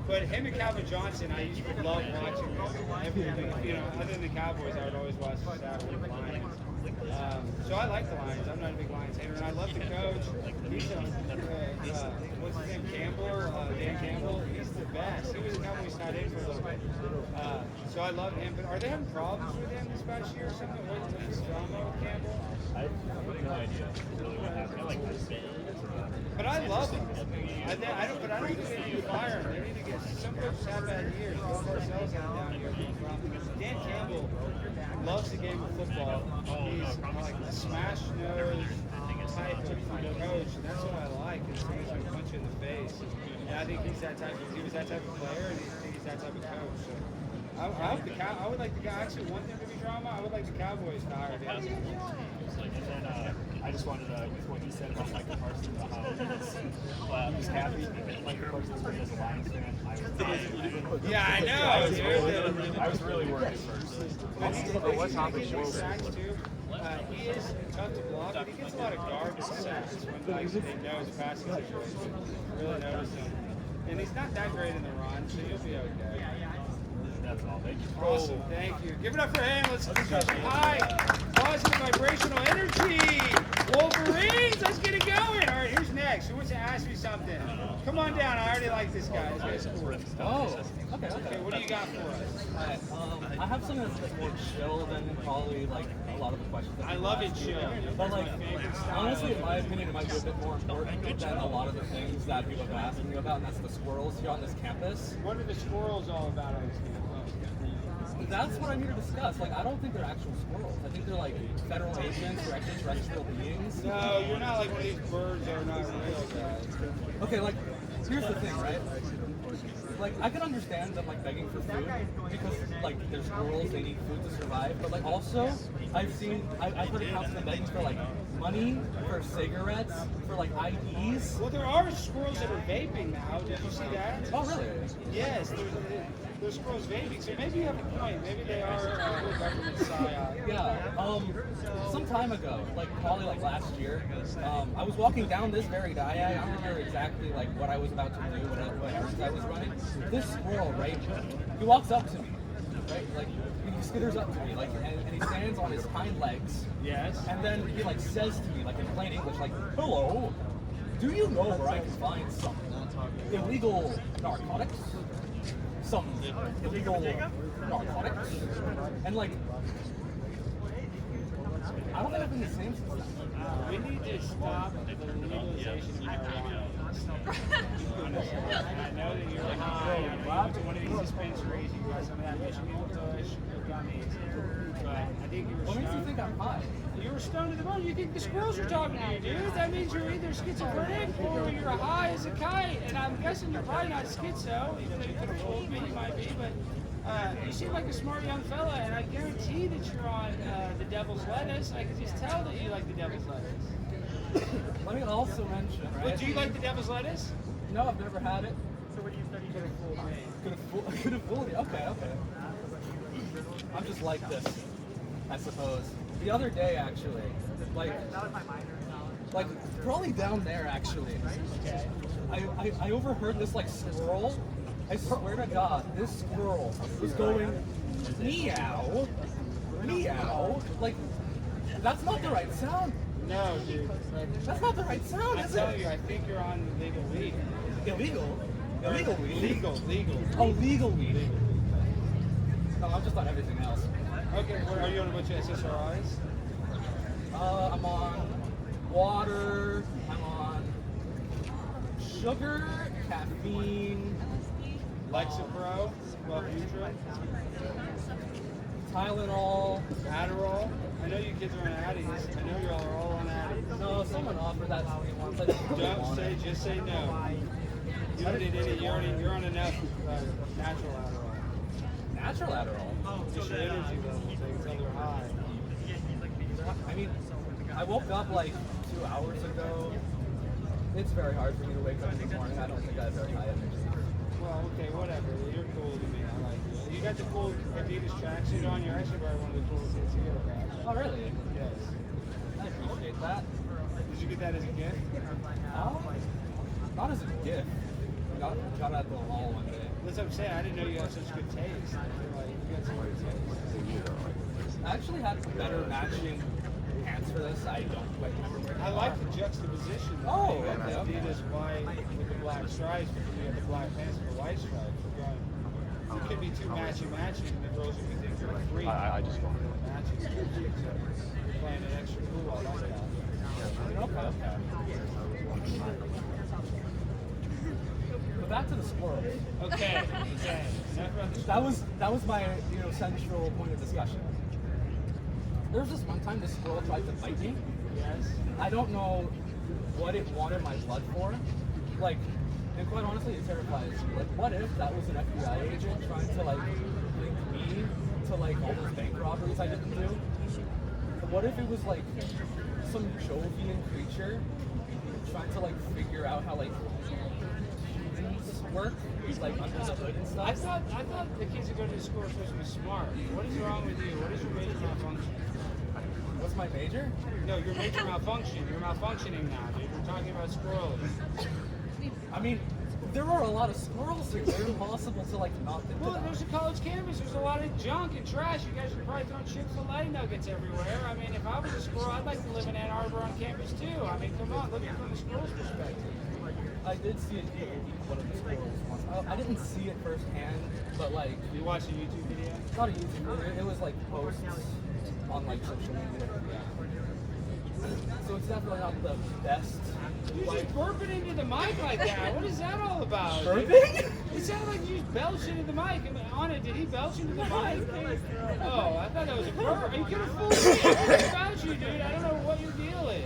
but him and Calvin Johnson, I used to love watching them. Everything, other than the Cowboys, I would always watch Stafford and the Lions. So I like the Lions. I'm not a big Lions hater, and I love the coach. He's what's his name, Campbell, Dan Campbell. He's the best. He was a Cowboys tight end for a little bit. So I love him. But are they having problems with him this past year or something? What's this drama with Campbell? I have no idea really what happened. Like this. But I love him. I don't think they need to fire him. They need to get some coaches have bad years. Both ourselves have down here. Dan Campbell loves the game of football. He's like a smash nose type of coach, and that's what I like. Is somebody's gonna punch you in the face. And I think he's that type. He was that type of player, and I think he's that type of coach. So I hope I would like the guy. Actually, want there to be drama. I would like the Cowboys to hire Dan. And then I just wanted to, with what you said about Michael Parsons, how I'm just happy that Michael Parsons was as a Lions fan. Yeah, I know, dude. I was really worried at first. What topic he is tough to block, but he gets a lot of garbage sacks when like they know his passing situation. Really notice him. And he's not that great in the run, so you'll be okay. That's all. Thank you. Awesome, thank you. Give it up for him. Let's high, positive vibrational energy. Wolverines, let's get it going. All right, who's next? Who wants to ask me something? Come on down. I already like this guy. This guy's cool. Oh, okay. Okay, what do you got for us? Alright, I have something that's like more chill than probably like a lot of the questions. That I love it chill. But like, honestly, in my opinion, it might be a bit more important than a lot of the things that people have been asking me about, and that's the squirrels here on this campus. What are the squirrels all about on this campus? That's what I'm here to discuss. Like, I don't think they're actual squirrels. I think they're like federal agents or extraterrestrial beings. No, you're not like one of these birds that are not real, guys. Okay, like, here's the thing, right? Like, I can understand them like begging for food because like they're squirrels, they need food to survive. But like also, I've heard accounts of them begging for like money, for cigarettes, for like IDs. Well, there are squirrels that are vaping now. Did you see that? Oh, really? Yes, there's squirrels vaping. So maybe you have a point. Maybe they are government psyop. Yeah. Some time ago, like probably like last year, I was walking down this very diag. I don't remember exactly like what I was about to do, what errands I was running. This squirrel, right? He walks up to me, right? Like he skitters up to me, like, and he stands on his hind legs. Yes. And then he like says to me, like in plain English, like, "Hello, do you know where I can find some illegal narcotics? Some illegal narcotics?" And like, I don't think I've been the same since then. We need to stop the legalization of marijuana. I know that you're like, to one of these dispensaries, you got some of that Michigan Kush, gummies, but I think you were What makes you stoned. think I'm high? You were stoned to the bone. You think the squirrels are talking to you, dude? That means you're either schizophrenic or you're high as a kite. And I'm guessing you're probably not schizo, even though you could have fooled me, you might be, but you seem like a smart young fella, and I guarantee that you're on the devil's lettuce. I can just tell that you like the devil's lettuce. Let me also mention, right? But do you like the devil's lettuce? No, I've never had it. So what do you study? Could have fooled me. Could have fooled you. Okay. I'm just like this, I suppose. The other day, actually, like probably down there, actually. Okay. I overheard this like squirrel. I swear to God, this squirrel was going meow, meow. Like, that's not the right sound. No, dude. That's not the right sound, I is tell it? you, I think you're on legal weed. Illegal? Illegal weed? Legal. Oh, legal weed. No, I'm just on everything else. Okay, are you on a bunch of SSRIs? I'm on water, I'm on sugar, caffeine, Lexapro, Wellbutrin, Tylenol. Adderall. I know you kids are on Addies. I know you all are all on Addies. No, someone offered that to me once. I didn't really Don't want say, it. just say no. You don't need any, you're on enough natural Adderall. Natural Adderall. Just your energy levels, so you can tell they're high. I mean, I woke up like 2 hours ago. It's very hard for me to wake up in the morning. I don't think I have very high energy. Well, okay, whatever. You're cool to me. I like you. You got the cool Adidas tracksuit on. You're actually wearing one of the coolest kids here. Oh, really? Yes. I appreciate that. Did you get that as a gift? Not as a gift. Got it at the mall one day. That's what I'm saying. I didn't know you had such good taste. I feel like you got some good taste. I actually had better matching pants for this. I don't quite remember where they I are. like the juxtaposition. Oh, You got okay, the okay. Adidas white with the black stripes because we have the black pants and the white stripes. We're going, it could be too matchy and the girls would be thinking you're a freak. I just don't. Matching, so you're playing it extra cool. I like that. Okay. But back to the squirrels. Okay. Enough about the That was my central point of discussion. There was this one time this squirrel tried to bite me. Yes. I don't know what it wanted my blood for. Like, and quite honestly, it terrifies me. Like, what if that was an FBI agent trying to like link me to like all those bank robberies I didn't do? What if it was like some Jovian creature trying to like figure out how like humans work, like under the hood and stuff? I thought the kids that go to the school are supposed to be smart. What is wrong with you? What is your major malfunction? What's my major? No, your major malfunction. You're malfunctioning now, dude. We're talking about squirrels. I mean, there are a lot of squirrels here. They're impossible to like knock into Well, that. there's a college campus. There's a lot of junk and trash. You guys are probably throwing Chick-fil-A nuggets everywhere. I mean, if I was a squirrel, I'd like to live in Ann Arbor on campus too. I mean, come on, look at it from the squirrel's perspective. I did see it eat one of the squirrels once. I didn't see it firsthand, but like, You watched a YouTube video? not a YouTube video. It was like posts on like social media. So it's definitely not the best. You Like, just burping into the mic like that. What is that all about? burping? It sounded like you just belched into the mic. I mean, Anna, did he belch into the mic? Oh, I thought that was a burp. You could have fooled me. What about you, dude? I don't know what your deal is.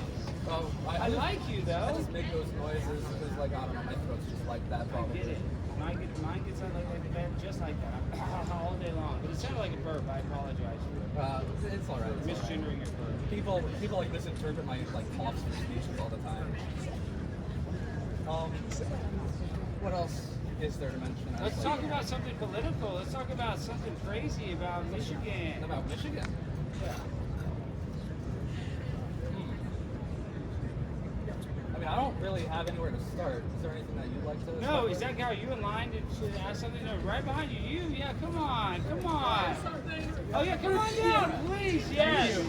I like you, I though. just make those noises because like, I don't know, my throat's just like that I probably. get it. Mine gets on like the bed just like that all day long. But it sounded like a burp. I apologize for it. It's alright. Misgendering your burp. People like misinterpret my like coughs for speeches all the time. What else is there to mention? Let's talk about something political. Let's talk about something crazy about Michigan. About Michigan. Yeah. I mean, I don't really have anywhere to start. Is there anything that you'd like to? No, start is with? that guy? Are you in line to ask something? No, right behind you. Yeah, come on. Oh yeah, come on down, please. Yes.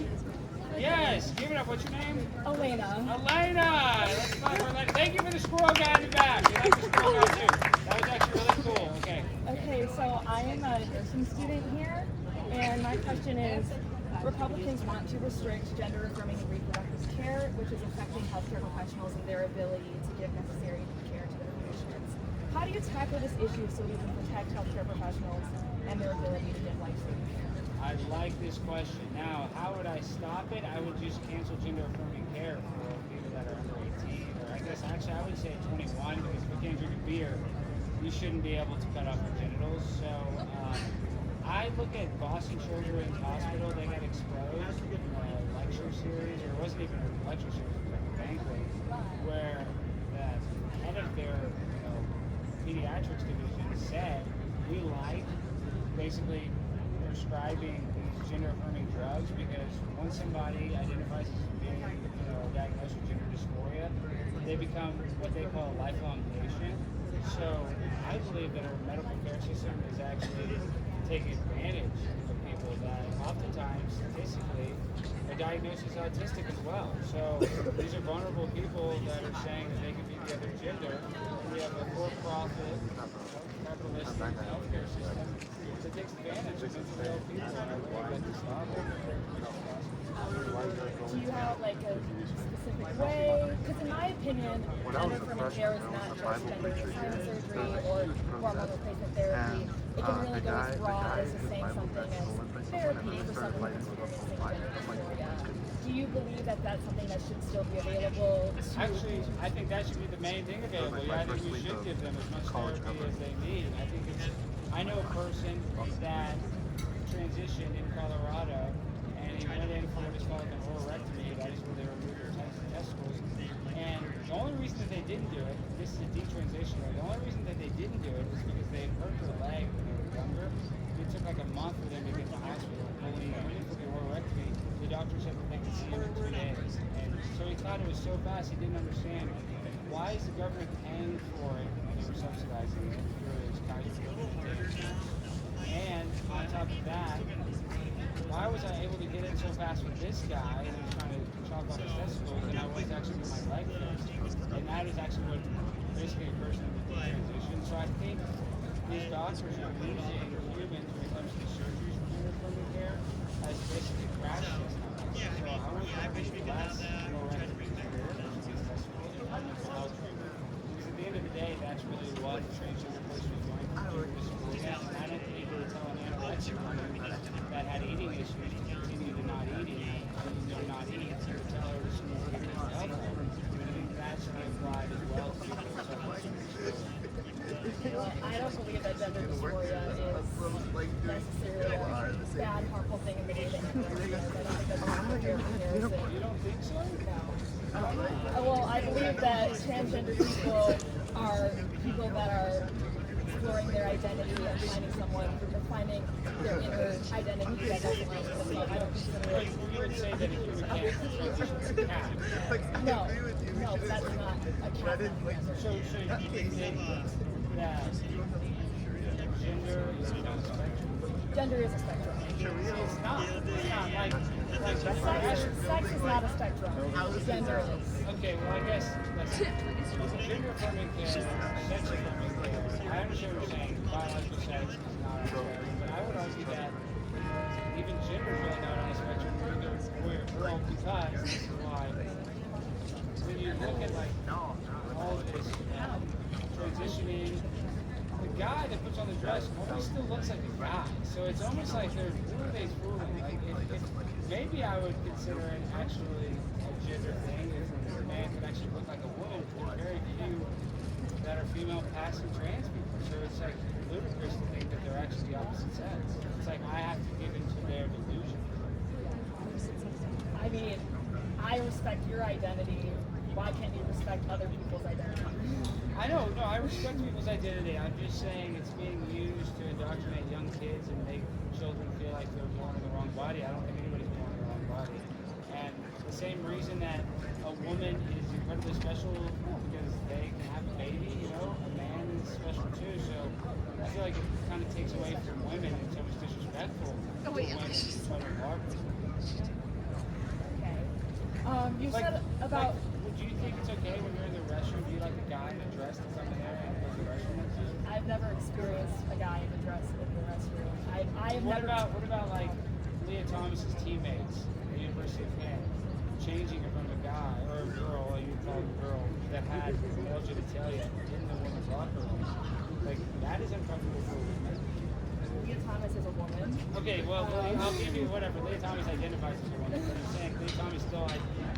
Yes. Give it up. What's your name? Elena. Elena. Let's talk for Elena. Thank you for the squirrel guy in the back. We like the squirrel guy too. That was actually really cool. Okay. Okay, so I am a nursing student here, and my question is, Republicans want to restrict gender-affirming and reproductive care, which is affecting healthcare professionals and their ability to give necessary care to their patients. How do you tackle this issue so we can protect healthcare professionals and their ability to give life-saving care? I like this question. Now, how would I stop it? I would just cancel gender-affirming care for people that are under 18, or I guess actually I would say 21, because if you can't drink a beer, you shouldn't be able to cut off your genitals. So I look at Boston Children's Hospital. They got exposed in a lecture series, or it wasn't even a lecture series, it was like a banquet, where the head of their pediatrics division said, we like basically prescribing these gender-affirming drugs because once somebody identifies as being diagnosed with gender dysphoria, they become what they call a lifelong patient. So I believe that our medical care system is actually taking advantage of people that oftentimes, statistically, are diagnosed as autistic as well. So these are vulnerable people that are saying that they can be the other gender. We have a for-profit, capitalistic healthcare system that takes advantage of mental health people, and I believe that to stop it. Do you have like a specific way? Because in my opinion, gender-affirming care is not just gender reassignment surgery or hormone replacement therapy. It can really go as broad as just saying something as therapy for someone who's experiencing gender dysphoria. Do you believe that that's something that should still be available to Actually, I think that should be the main thing available. Yeah, I think we should give them as much therapy as they need. I know a person that transitioned in Colorado, and he went in for what is called an oropectomy. That is where they remove your testicles. And the only reason that they didn't do it, this is a detransition, the only reason that they didn't do it was because they had hurt their leg when they were younger. It took like a month for them to get to the hospital. When he went in for the oropectomy, the doctor said that they could see him in 2 days. And so he thought it was so fast, he didn't understand. Why is the government paying for it when they were subsidizing it through his cognitive limitations? And on top of that, why was I able to get in so fast with this guy and I'm trying to chop off his testicles and I was actually with my leg fixed? And that is actually what basically a person with the transition. So I think these doctors are using humans when it comes to surgeries for gender-affirming care as basically crash tests. So I want to less more record because at the end of the day, that's really what a transgender person is going to do. And I don't think they tell an anorexic woman that had eating issues to continue to not eating, and not eating, to tell her that she needs to get mental health help. I think that should be applied as well to people with Well, I don't believe that gender dysphoria is necessarily a bad, harmful thing in the way that everyone is. I don't think that's a fair comparison. You don't think so? No. Well, I believe that transgender people are people that are exploring their identity and finding someone, or finding their inner identity that doesn't like them. I don't consider it. You would say that if you were cancer, it's a cat. No, that's not a cat. So you think that gender is not a spectrum? Gender is a spectrum. It's not. It's not like Sex is not a spectrum. Gender is. Okay, well I guess that's gender affirming care, sex affirming care. I understand what you're saying. Biological sex is not on the spectrum, but I would argue that even gender is really not on the spectrum. We're either boy or girl because this is why when you look at like all of this transitioning, the guy that puts on the dress always still looks like a guy. So it's almost like they're always fooling. Like if maybe I would consider it actually a gender thing if a man could actually look like a woman. There's very few that are female passing trans people. So it's like ludicrous to think that they're actually the opposite sex. It's like I have to give into their delusion. I mean, I respect your identity. Why can't you respect other people's identity? I know, no, I respect people's identity. I'm just saying it's being used to indoctrinate young kids and make children feel like they're born in the wrong body. I don't think anybody's born in the wrong body. And the same reason that a woman is incredibly special because they can have a baby, you know, a man is special too. So I feel like it kind of takes away from women and it's almost disrespectful to women to try to embark. Okay. You said about. Do you think it's okay when you're in the restroom, do you like a guy in a dress that's on there and go to the restroom? I've never experienced a guy in a dress in the restroom. I have what never. What about like Leah Thomas's teammates at the University of Penn, changing it from a guy or a girl, you call it a girl, that had male genitalia in the women's locker room? Like that is uncomfortable for women. Leah Thomas is a woman. Okay, well, I'll give you whatever. Leah Thomas identifies as a woman. But I'm saying Leah Thomas still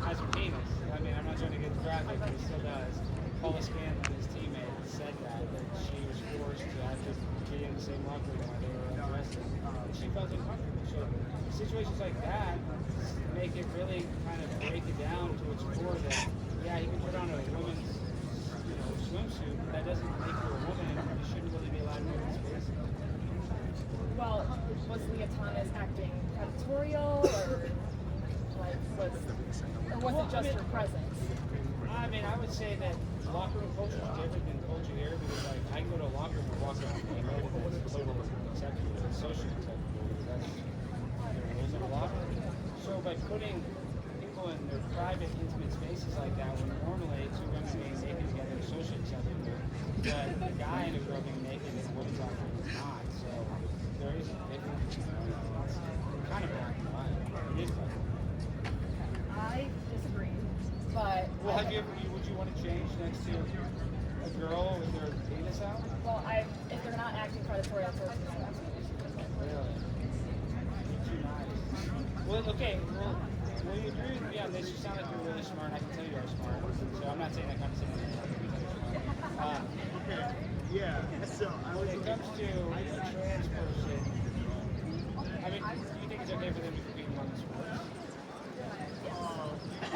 has a penis. I mean, I'm not trying to get graphic, but he still does. Paula Scanlon, his teammate, said that she was forced to have to be in the same locker room while they were undressing. And she felt uncomfortable. So situations like that make it really kind of break it down to its core that, yeah, you can put on a woman's swimsuit, but that doesn't make you a woman, and you shouldn't really be allowed to go in space. Well, was Leah Thomas acting predatorial, or was it just her presence? I mean, I would say that locker room culture is different than culture here because, like, I can go to a locker room and walk around naked, and it's totally acceptable. It's socially acceptable because that's the rules of a locker room. So by putting people in their private, intimate spaces like that, when normally two women being naked together is socially acceptable, but a guy and a girl being naked in a women's locker room is not. So there is a difference. It's kind of black and white. It is black and white. I disagree, but. Well, would you want to change next to a girl with their penis out? Well, if they're not acting predatorial towards me, that's an issue. Really? You're too nice. Well, okay. Well, you agree with me on this. You sound like you're really smart. I can tell you are smart. So I'm not saying that condescending. Yeah. So when it comes to a trans person, I mean, do you think it's okay for them to compete in women's sports?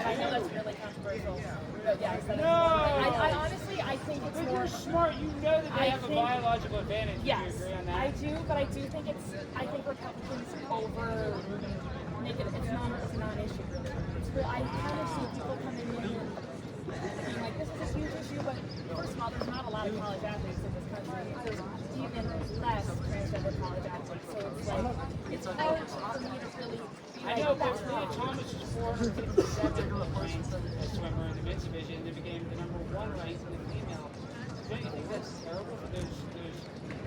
I know that's really controversial, but yeah, No! I honestly, I think it's But more. you're smart. You know that they have a biological advantage. Yes, Do you agree on that? I do, but I do think I think Republicans make it. It's not an issue really. I kind of see people coming in being like, this is a huge issue, but first of all, there's not a lot of college athletes in this country. There's even less transgender college athletes, so it's like it's hard for me to really. I know, but Leah Thomas was 457 ranked as swimmer in the men's division and then became the #1 ranked in the female don't you think that's terrible? There's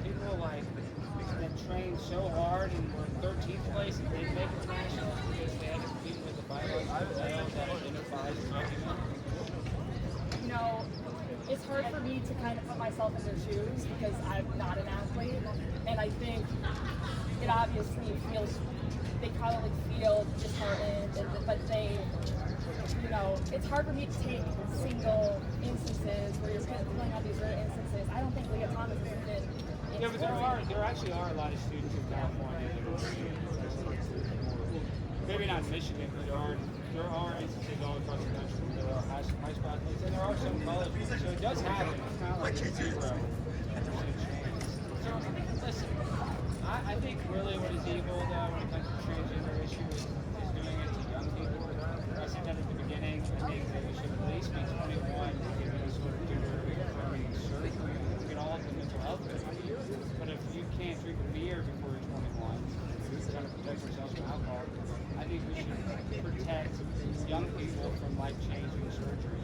people like that train so hard and were 13th place and didn't make it to nationals because they had to compete with a biological male that identifies as recognized. You know, it's hard for me to kind of put myself in their shoes because I'm not an athlete, and I think it obviously feels, they probably feel disheartened, but they, you know, it's hard for me to take single instances where you're pulling out these rare instances. I don't think Leah Thomas has been. Yeah, but there actually are a lot of students in California that are maybe not in Michigan, but there are instances all across the country where there are high school athletes, and there are some colleges, so it does happen. It's not like it's 0% chance. So, listen, I think really what is evil, though, when it comes to the transgender issue is doing it to young people. I said that at the beginning. I think that we should at least be 21 to give any sort of gender-affirming surgery. We can all have mental health issues. But if you can't drink a beer before you're 21, we're trying to protect ourselves from alcohol. I think we should protect young people from life-changing surgery.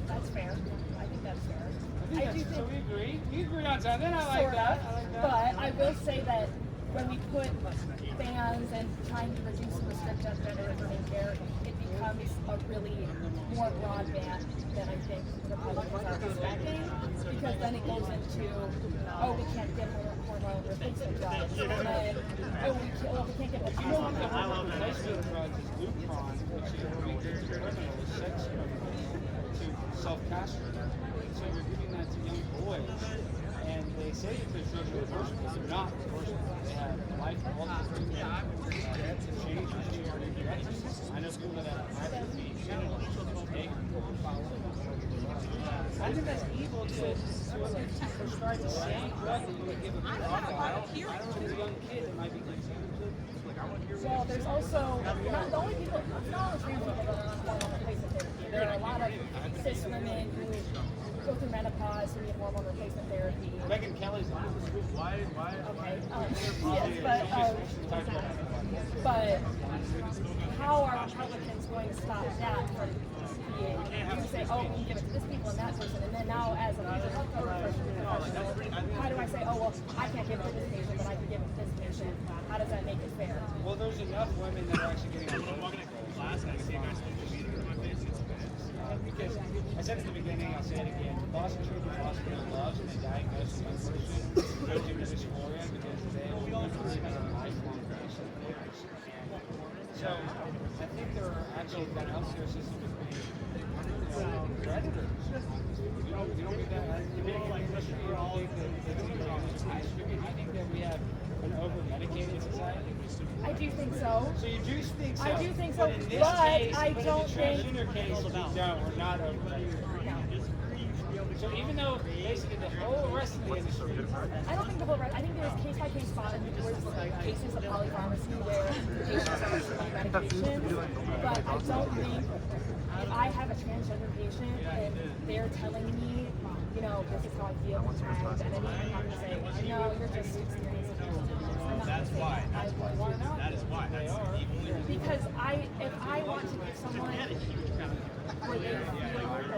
That's fair. I think that's fair. I do think. So we agree. We agree on something. I like that. I like that. But I will say that when we put bans and trying to reduce and restrict gender-affirming care, it becomes a really more broad ban than I think Republicans are expecting, because then it goes into, oh, we can't get hormone replacement drugs, and then, oh, we can't get You know, one of the hormone replacement drugs is Lupron, which is what makes it criminal, is sex criminals, to self-castrate. So you're giving that to young boys, and they say that they're social reversible. They're not reversible. They have life-altering changes to your reproductive system. I know people that have atrophy, I think that's evil to prescribe the same drug that you would give a pedophile to a young kid that might be confused. Well, there's also not the only people, it's not only trans people that are on hormone replacement therapy. There are a lot of cis women who go through menopause who need hormone replacement therapy. Megan Kelly's on it. Why? Okay. Yes, but how are Republicans going to stop that from being? You say, oh, we can give it to this people and that person, and then now as a health professional, how do I say, oh, well, I can't give it to this patient, but I can give it to this patient? How does that make it fair? Well, there's enough women that are actually getting class. Because I said at the beginning, I'll say it again. Boston Children's Hospital loves when they diagnose a young person with gender dysphoria because they believe in a lifelong patient. So I think there are actually that healthcare system is being predators. You don't get that. You don't think that I think that we have an over-medicated society. I do think so. So you do think so? I do think so, But in this but case, I but don't in the think. transgender case, we don't. We're not over-medicated. So even though basically the whole rest of the industry, I don't think the whole. I think there's case by case spot, and there's cases of polypharmacy where patients are receiving medication, but I don't think if I have a transgender patient and they're telling me, you know, this is how I feel with my identity, I'm not going to say, no, you're just experiencing transgender. I'm not going to say that. I really want to know. That is why. they are. Because if I want to give someone where they feel that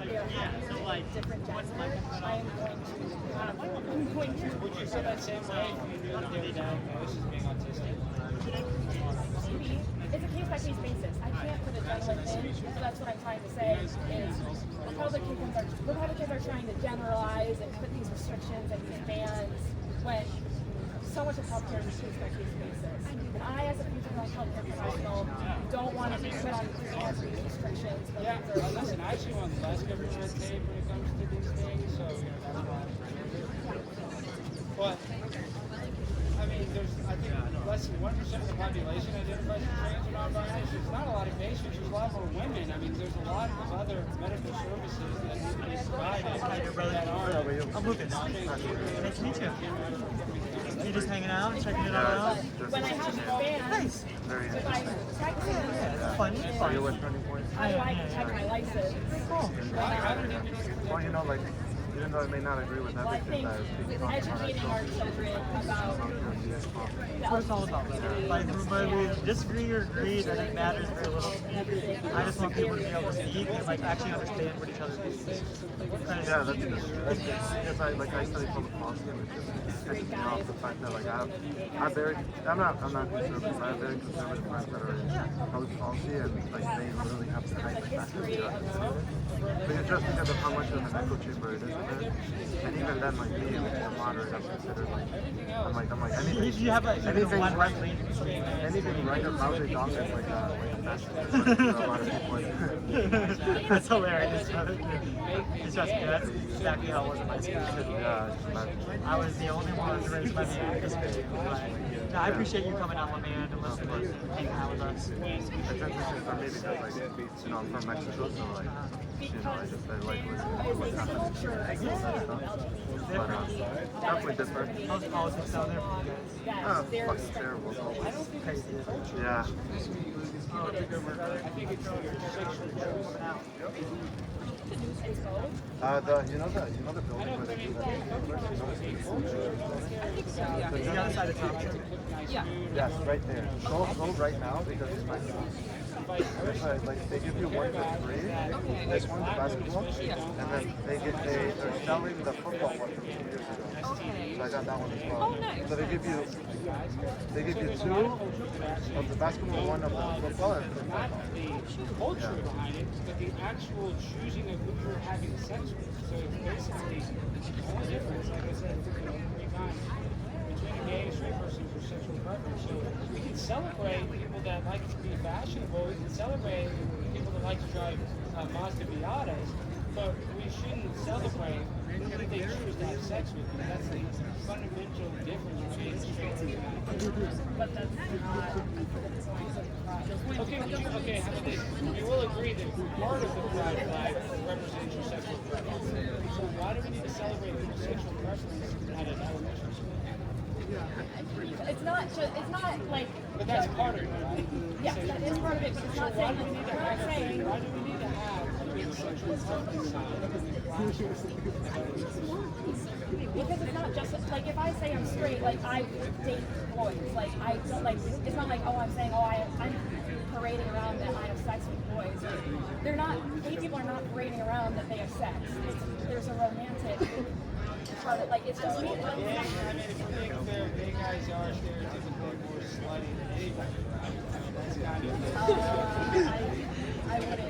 they're happier in a different gender, I'm going to. Would you feel that same way if you knew that they were diagnosed as being autistic? Maybe. It's a case-by-case basis. I can't put a general thing, so that's what I'm trying to say is Republicans are trying to generalize and put these restrictions and these bans when so much of healthcare is a case-by-case basis. And I, as a future healthcare professional, don't want to be put on these restrictions. Yeah, listen, I actually want less government red tape when it comes to these things, so that's why. But, I mean, I think less than 1% of the population identifies as trans or non-binary. There's not a lot of patients, there's a lot more women. I mean, there's a lot of other medical services that need to be provided that aren't. I'm Lucas. Nice to meet you. You just hanging out, checking it all out? When I have these bans, if I'm practicing It's fun. how do I protect my license? Cool. I don't need to Well, you know, like, even though I may not agree with Well, I everything think that is being talked about, I educating still our think children about That's what it's all about. Like, whether we disagree or agree, that it matters very little to me. I just want people to be able to speak and like actually understand what each other thinks. yeah, that's true. Because I study public policy, and it just pisses me off the fact that like I'm not conservative. I have very conservative friends that are in public policy, and like they literally have to hide the fact that they are conservative. Because just because of how much of an echo chamber it is in there, and even then, like me, the moderate, I'm considered like I'm like anything. You have like anything one right, right lean. anything right about the dog is like a fascist. Like, a lot of people like. That's hilarious. It's just good. That's exactly how it was in my school. Yeah, it's mad. I was the only one raised by me in this grade. No, I appreciate you coming out, my man, and listening and hanging out with us. It's interesting for me because like I'm from Mexico, so like I like listening to what's happening in Mexico and that stuff. But definitely different. How's politics out there for you guys? Fucking terrible. Crazy. Yeah. The building where they do that. The other side of town. Yeah. Yes, right there. Go right now because it's my school. Like they give you 1 for free. This one's basketball, and then they're selling the football one from 2 years ago. Okay. So I got that one as well. Oh, nice. So they give you 2 of the basketball, 1 of the football, and the Not the culture behind it, but the actual choosing of who you're having sex with. So it's basically the only difference, like I said, 3 times, between a gay and straight person for sexual preference. So we can celebrate people that like to be fashionable, we can celebrate people that like to drive Mazda Miatas, but we shouldn't celebrate who they choose to have sex with. And that's the fundamental difference between straight and gay. But that's not. Okay, how about this? We will agree that part of the pride flag represents your sexual preference. So why do we need to celebrate people's sexual preference at an elementary school? It's not like. But that's part of it, right? Yes, that is part of it, but it's not saying. Why do we need to have a big sexual preference sign? Because it's not just like if I say I'm straight, like I date boys, like I don't like. It's not like I'm saying I'm parading around that I have sex with boys. Like, they're not. Gay people are not parading around that they have sex. There's a romantic part of like it's just me. Yeah, I mean, if you think the gay guys are stereotypically more slutty than anybody, right? I mean, that's kind of. I wouldn't.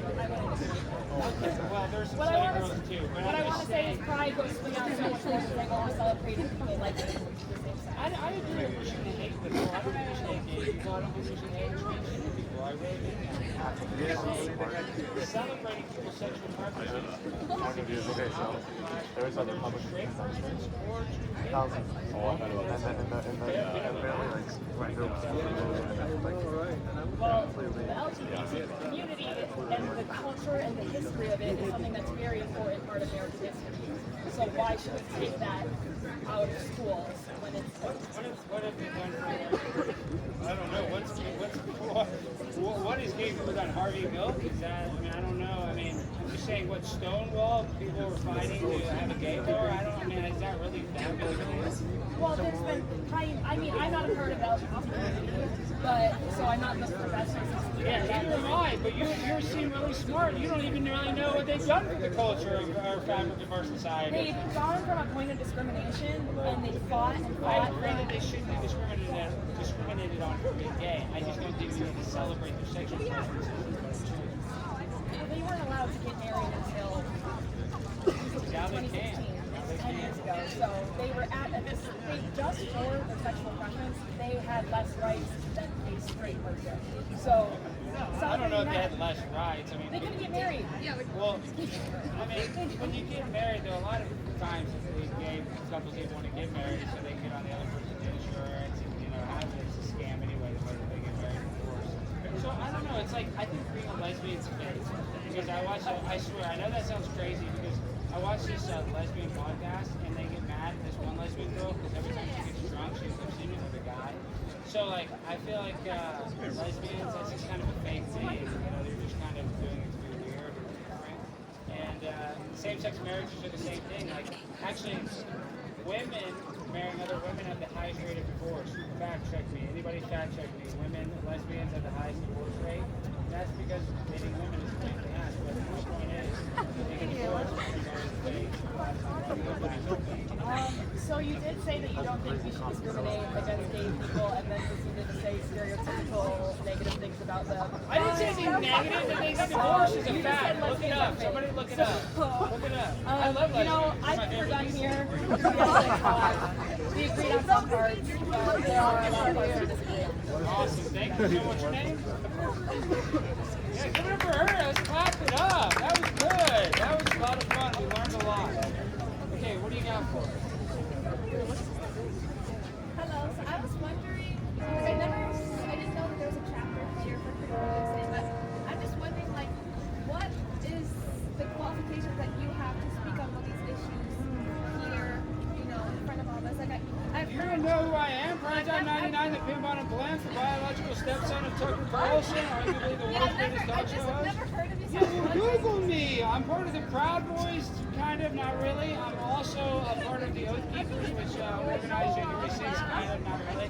Well, there's some What slutty girls too. But what I I'm want just to say saying, is pride goes beyond so much more than we're celebrating people like this. I agree we shouldn't hate people. I don't think we should hate gay people. I don't think we should hate transgender people. I really mean that. Celebrating people's sexual preferences. Okay, so there's a Republican Straight persons or thousands, and then apparently like there was Well, the LGBT community and the culture and the history of it is something that's very important part of American history. So why should we take that out of schools when it's what have we done for, I don't know, what is gay people done? Harvey Milk? Is that, I mean, I don't know. I mean, I'm just saying what Stonewall, people were fighting to have a gay bar? I mean, is that really that big of a deal? well, there's been I mean, I'm not a part of the LGBT community, but so I'm not the professor. Yeah, neither am I, but you seem really smart. You don't even really know what they've done for the culture of our fabric of our society. They've gone from a point of discrimination and they fought and I fought. agree that they shouldn't be discriminated on for being gay. I just don't think we need to celebrate their sexual preferences. They weren't allowed to get married until Now they 2016, can. 10 years ago. So they were they just for their sexual preference, they had less rights than a straight person. So I don't know if they had less rights. I mean, they couldn't get married. well, I mean, when you get married, there are a lot of times these gay couples even want to get married so they can get on the other person's insurance and, have it's a scam anyway, the way that they get married before. So I don't know, it's like, I think being a lesbian's fake. Because I swear, I know that sounds crazy because I watch this lesbian podcast and they get mad at this one lesbian girl because every time she gets drunk, she's sleeping with a guy. So like, I feel like lesbians, that's just kind of a fake thing. They're just kind of doing it to be weird or different. And same-sex marriages are the same thing. Like, actually, women marrying other women have the highest rate of divorce. Fact check me. Anybody fact check me? Women, lesbians have the highest divorce rate. And that's because dating women is the main thing. But the point is, they get divorced So you did say that you don't think we should discriminate against gay people, and then proceeded to say stereotypical negative things about them. I didn't say anything negative. That they get divorced is a fact. Look it up. Somebody look it up. Look it up. I love lesbians. I think we're done here. We agreed on some parts, but there are a lot of parts we disagree on. Awesome. Thank you. So what's your name? Yeah, give it up for her. Let's clap it up. That was good. That was a lot of fun. We learned a lot. Okay, what do you got for us? Hello. So I was wondering, I didn't know that there was a chapter here for critical thinking, but I'm just wondering, like, what is the qualifications that you have to speak on all these issues here, in front of all of us? Like, I've You heard. don't know who I am? Primetime 99, the Pin Bottom Blend, the biological stepson of Tucker Carlson, arguably the world's greatest talk show host. Never heard of you. Yeah, well, Google me. I'm part of the Proud Boys, kind of, not really. I'm also a part of the Oath Keepers, which organized January 6th, kind of, not really.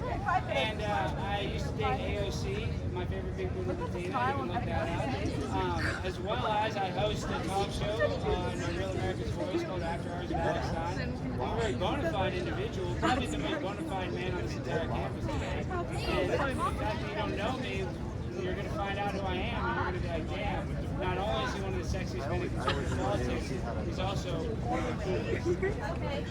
And I used to date AOC, my favorite big booty Latina. You can look that up. As well as I host a talk show on Real America's Voice called After Hours with Alex Stein. I'm a very bona fide individual, probably the most bona fide man on this entire campus today. And the fact that you don't know me, you're going to find out who I am, and you're going to be like, damn, not only is he one of the sexiest men in conservative politics, he's also one of the coolest. Okay.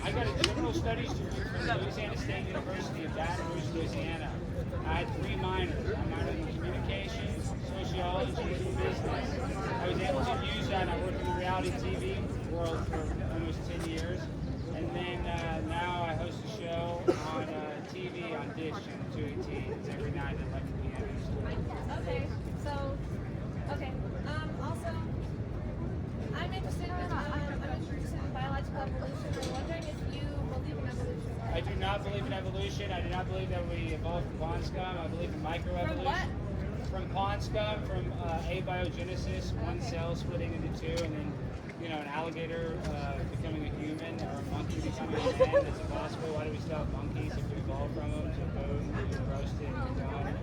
I got a criminal studies degree from Louisiana State University of Baton Rouge, Louisiana. I had 3 minors. I minored in communications, sociology, and business. I was able to use that, and I worked in the reality TV world for almost 10 years. And then now I host a show on TV on Dish Channel 218. It's every night at 11 p.m. Okay. So, okay. Also, I'm interested in biological evolution. I'm wondering if you believe in evolution. I do not believe in evolution. I do not believe that we evolved from pond scum. I believe in microevolution. From what? From pond scum, from abiogenesis, one cell splitting into 2, and then an alligator becoming a human or a monkey becoming a man. That's impossible. Why do we still have monkeys if we evolved from them to boom, roasted, and done?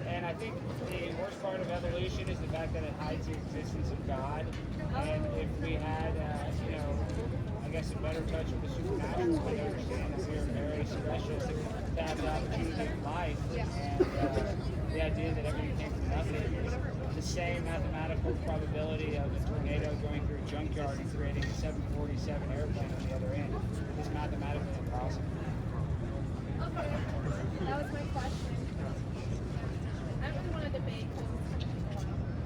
And I think the worst part of evolution is the fact that it hides the existence of God. And if we had, I guess a better touch with the supernatural, we'd understand that we are very special to have the opportunity of life. And the idea that everything came from nothing is the same mathematical probability of a tornado going through a junkyard and creating a 747 airplane on the other end. It's mathematically impossible. Okay. That was my question. I really want to debate.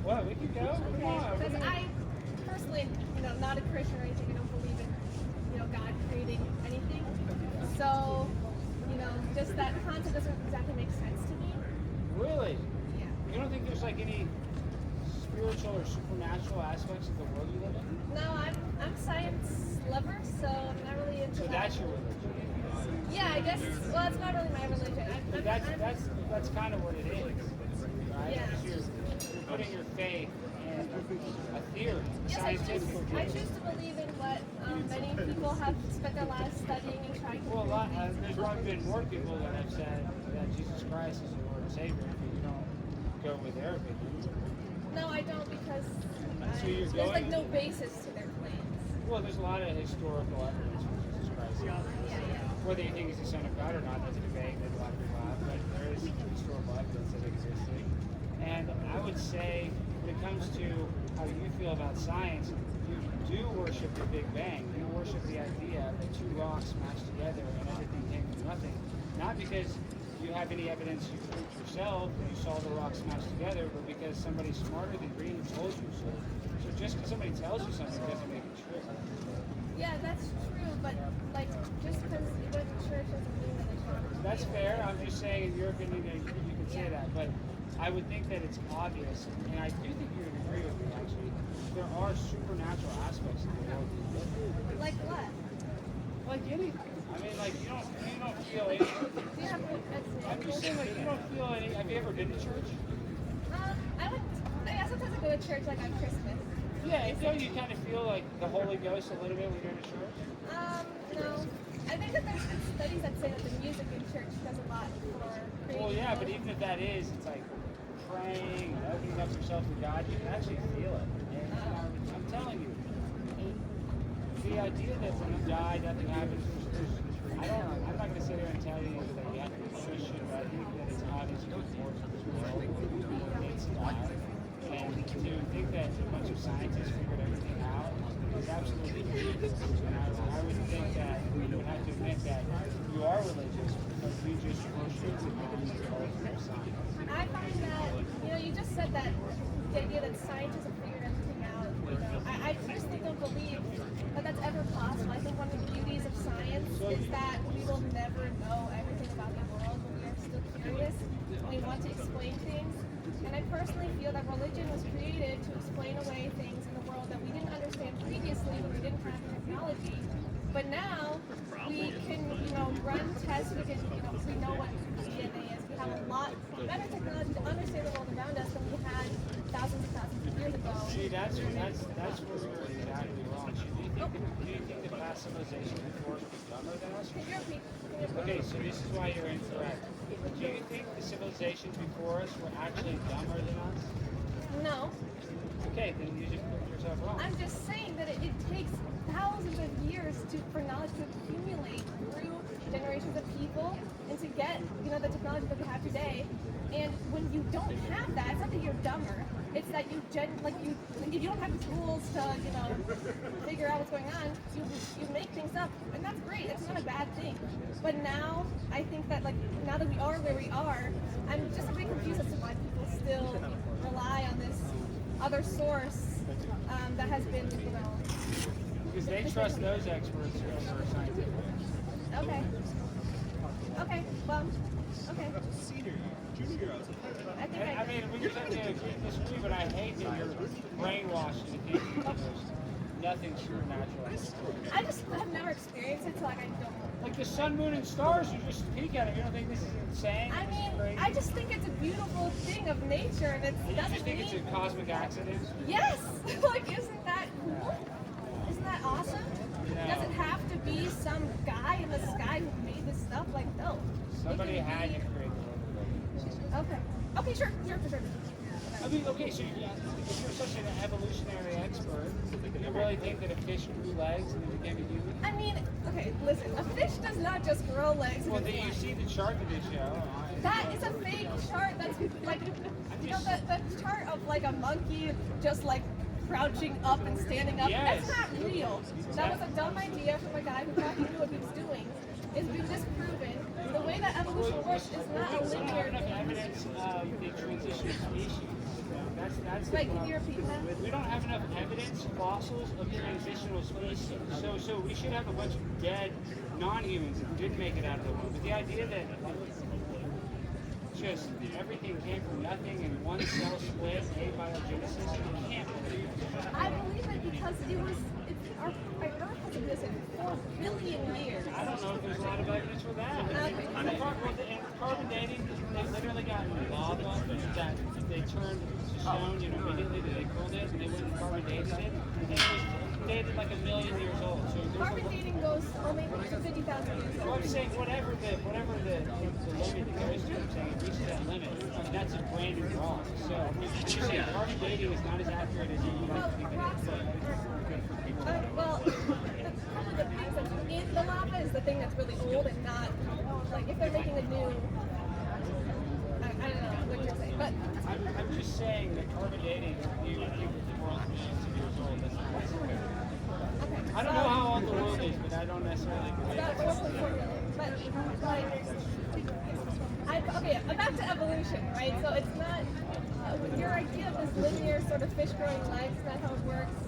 Well, we can go. Come on. Because I personally, not a Christian or anything. I don't believe in, God creating anything. So, just that concept doesn't exactly make sense to me. Really? Yeah. You don't think there's like any spiritual or supernatural aspects of the world you live in? No, I'm science lover, so I'm not really into So that. that's your religion. Yeah, I guess. Well, it's not really my religion. That's kind of what it is, right? Yeah. Because you're putting your faith in a theory, Yes, scientific I theory. choose to believe in what many people have spent their lives studying and trying to Well, prove. there's probably been more people that have said that Jesus Christ is your Lord and Savior if you don't go with their opinion. No, I don't because So you're there's like going- no basis to their claims. Well, there's a lot of historical evidence for Jesus Christ. Yeah. Whether you think he's the Son of God or not, that's a debate that a lot of people have, but there is historical evidence that existed. And I would say, when it comes to how you feel about science, you do worship the Big Bang. You worship the idea that 2 rocks smashed together and everything came from nothing. Not because you have any evidence you proved yourself, and you saw the rocks smashed together, but because somebody smarter than you told you so. So just because somebody tells you something doesn't make it true. Yeah, that's true, but like just because you went to church doesn't mean that it's wrong. That's fair. I'm just saying, in your opinion, you can say that. But I would think that it's obvious, and I do think you would agree with me, actually. There are supernatural aspects of the world we live in. Like what? Like anything. I I mean, like you don't feel any. I'm just saying, like you don't feel any. Have you ever been to church? Sometimes I go to church like on Christmas. Yeah, don't you kind of feel like the Holy Ghost a little bit when you're in church? No. I think that there's been studies that say that the music in church does a lot for creating. Well, yeah, but even if that is, it's like praying, and opening up yourself to God, you can actually feel it. And I'm telling you, the idea that when you die, nothing happens. I'm not going to sit here and tell you that you have to be Christian, but I think that it's obviously important to this world. It's not. And to think that a bunch of scientists figured everything out is absolutely ridiculous. And I would think that we would have to admit that you are religious because we just worship the science. I find that, you just said that the idea that scientists have figured everything out, I personally don't believe that that's ever possible. I think one of the beauties of science is that we will never know everything about the world, but we are still curious and we want to explain things. And I personally feel that religion was created to explain away things in the world that we didn't understand previously when we didn't have technology. But now we can, run tests. We can, we know what DNA is. We have a lot better technology to understand the world around us than we had thousands of years ago. See, that's where you're exactly wrong. Do you think the past civilization before us was dumber than us? Okay, so this is why you're incorrect. Do you think the civilizations before us were actually dumber than us? No. Okay, then you just proved yourself wrong. I'm just saying that it takes thousands of years for knowledge to accumulate through generations of people and to get, the technology that we have today. And when you don't have that, it's not that you're dumber. It's that you if you don't have the tools to, figure out what's going on, you make things up, and that's great. It's not a bad thing. But now, I think that now that we are where we are, I'm just a bit confused as to why people still rely on this other source that has been, Because they trust those experts who are scientific. Okay. Okay. Well. Okay. I mean, we just have to disagree, but I hate that you're brainwashed into thinking that there's nothing supernatural. I just have never experienced it, so I don't. Like the sun, moon, and stars, you just peek at it. You don't think this is insane? I mean, I just think it's a beautiful thing of nature, and it doesn't You think it's a cosmic accident? Yes. Isn't that cool? Isn't that awesome? No. Does it have to be some guy in the sky who made this stuff? No. Somebody had to create the world. Okay. Okay, sure. I mean, okay, so if you're such an evolutionary expert, you really think that a fish grew legs and it became a human? I mean, okay, listen, a fish does not just grow legs. Well, then you see the chart that they show. That is a fake chart. That's the chart of a monkey just crouching up and standing up. Yes. That's not real. That was a dumb idea from a guy who thought he knew what he was doing. It's been disproven. The way that evolution works is not a linear. We don't have enough evidence of the transition of species. That's Wait, can you repeat that? We don't have enough evidence, fossils of transitional species. So we should have a bunch of dead non-humans who didn't make it out of the womb. But the idea that just everything came from nothing and one cell split, abiogenesis, you can't believe it. I believe it because our Earth has existed for 4 billion years. I don't know if there's a lot of evidence for that. In carbon dating, they literally got lava that they turned to stone, immediately they cooled it and they went and carbon dated it. And it was dated 1 million years old. So carbon dating goes only to 50,000 years old. I'm saying whatever the limit it goes to, I'm saying it reaches that limit. I mean, that's a brand new rock. So I'm just saying carbon dating is not as accurate as you would like to think it is. Well, probably the things that's in the lava is the thing that's really old and not if they're making a new. I don't know what you're saying, but I'm just saying that carbon dating, you the world's millions of years old. That's not necessary. Okay. I don't know how old the world is, but I don't necessarily believe about 4.4 million. But okay, back to evolution, right? So it's not your idea of this linear sort of fish growing legs. That's how it works.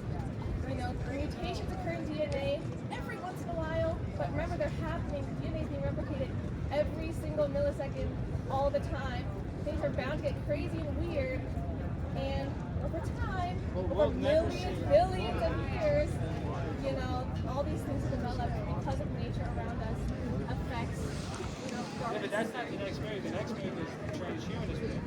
Mutations occur in DNA every once in a while, but remember they're happening. DNA is being replicated every single millisecond, all the time. Things are bound to get crazy and weird, and over time, over millions, billions of years, you know, all these things develop because of nature around us affects, you know, Yeah, but that's not the next move. The next move is transhumanism.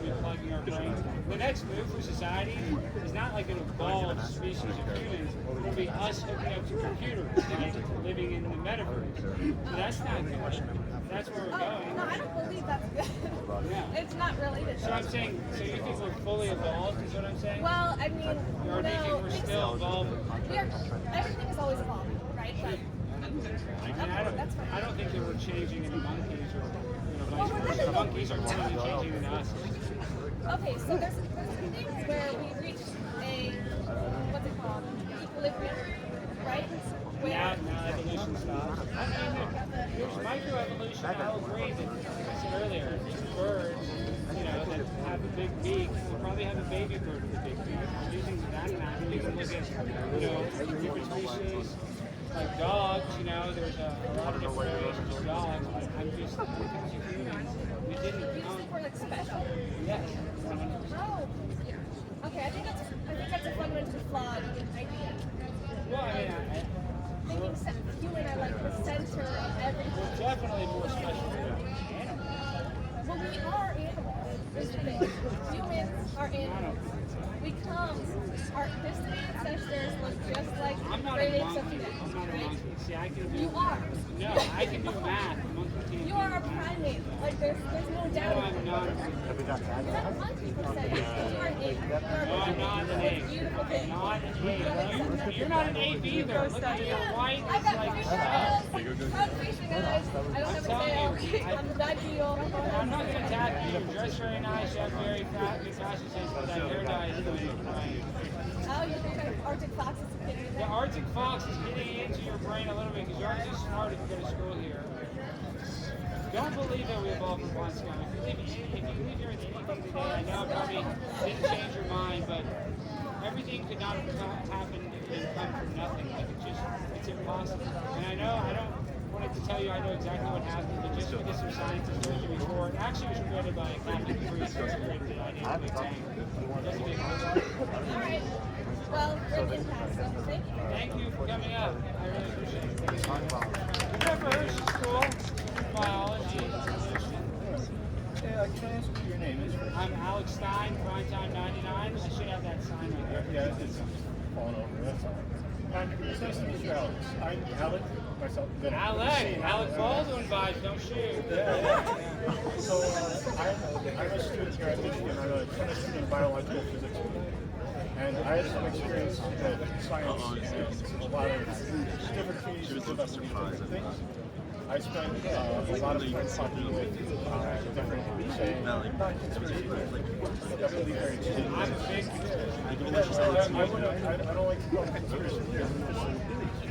We're plugging our brains. The next move for society is not like an evolved species of humans. It'll be us hooking up to computers, like living in the metaverse. So that's not good. That's where we're going. No, I don't believe that's good. Yeah. It's not related. So I'm saying, so you think we're fully evolved, is what I'm saying? Well, I mean, Or do you think we're still evolving? Everything is always evolving, right? But, that's fine. I don't think that we're changing into monkeys or vice versa. The monkeys are changing into us. Okay, so there's things where we reach a, what's it called, equilibrium, right? Where Now evolution stops. I mean, there's microevolution. I'll agree that, like I said earlier, these birds, you know, that have a big beak, will probably have a baby bird with a big beak. Using that analogy, you can look at, you know, different species. Like dogs, you know, there's a lot of different variations of dogs, but I'm just, when it comes to humans, we didn't you think we're like special? Yes. Oh. Okay, I think that's a fundamentally flawed idea. Well, I mean, Thinking human are like the center of everything. we're definitely more special than animals. Well, we are animals. Is the thing. Humans are animals. We come. Our history ancestors look just like I'm not a critics of monkey. today. I'm not a Right? monkey. See, I can do. You are. No, I can do math. A monkey can't You do are a math. primate. Like there's no No, doubt. I'm not. You're not a monkey per se. You are an ape. You're a No, I'm not an ape. beautiful thing. Not an ape. You're not an ape either. Look at you. You're white. I It's got like fishing stuff. eyes. I'm fishing eyes. I don't have a tail. I'm that deal. I'm not going to attack you. You dress very nice. You have very good fashion sense, but that hair dye is going right. Oh, you think an Arctic fox is getting in The there? Arctic fox is getting into your brain a little bit because you're too smart if you go to school here. Don't believe that we evolved from one scum. If you leave here with anything today, I know it probably didn't change your mind, but everything could not have happened and come from nothing. Like it's impossible. And I know I don't want to tell you I know exactly what happened, but just because some scientists looked at the report, actually it was created by a Catholic priest who created the idea of Big Bang. It doesn't make much sense. All right. Well, brilliant, Pastor. Thank you. Thank you for coming up. I really appreciate it. Preparation school, biology, evolution. Can I ask what your name is? I'm Alex Stein, Primetime 99. I should have that sign right there. Yeah, it's falling over. That's all right. It's nice to meet you, Alex. I'm Alec, myself. Alec Baldwin vibes, don't shoot. Yeah. So I'm a student here at Michigan. I'm a chemistry and biological physics. And I have some experience with science and a lot of different communities that live up different things. I spent a lot of time talking with different, say, not conspiracy theories, but definitely very interesting. I'm a big I don't like to call it conspiracy theories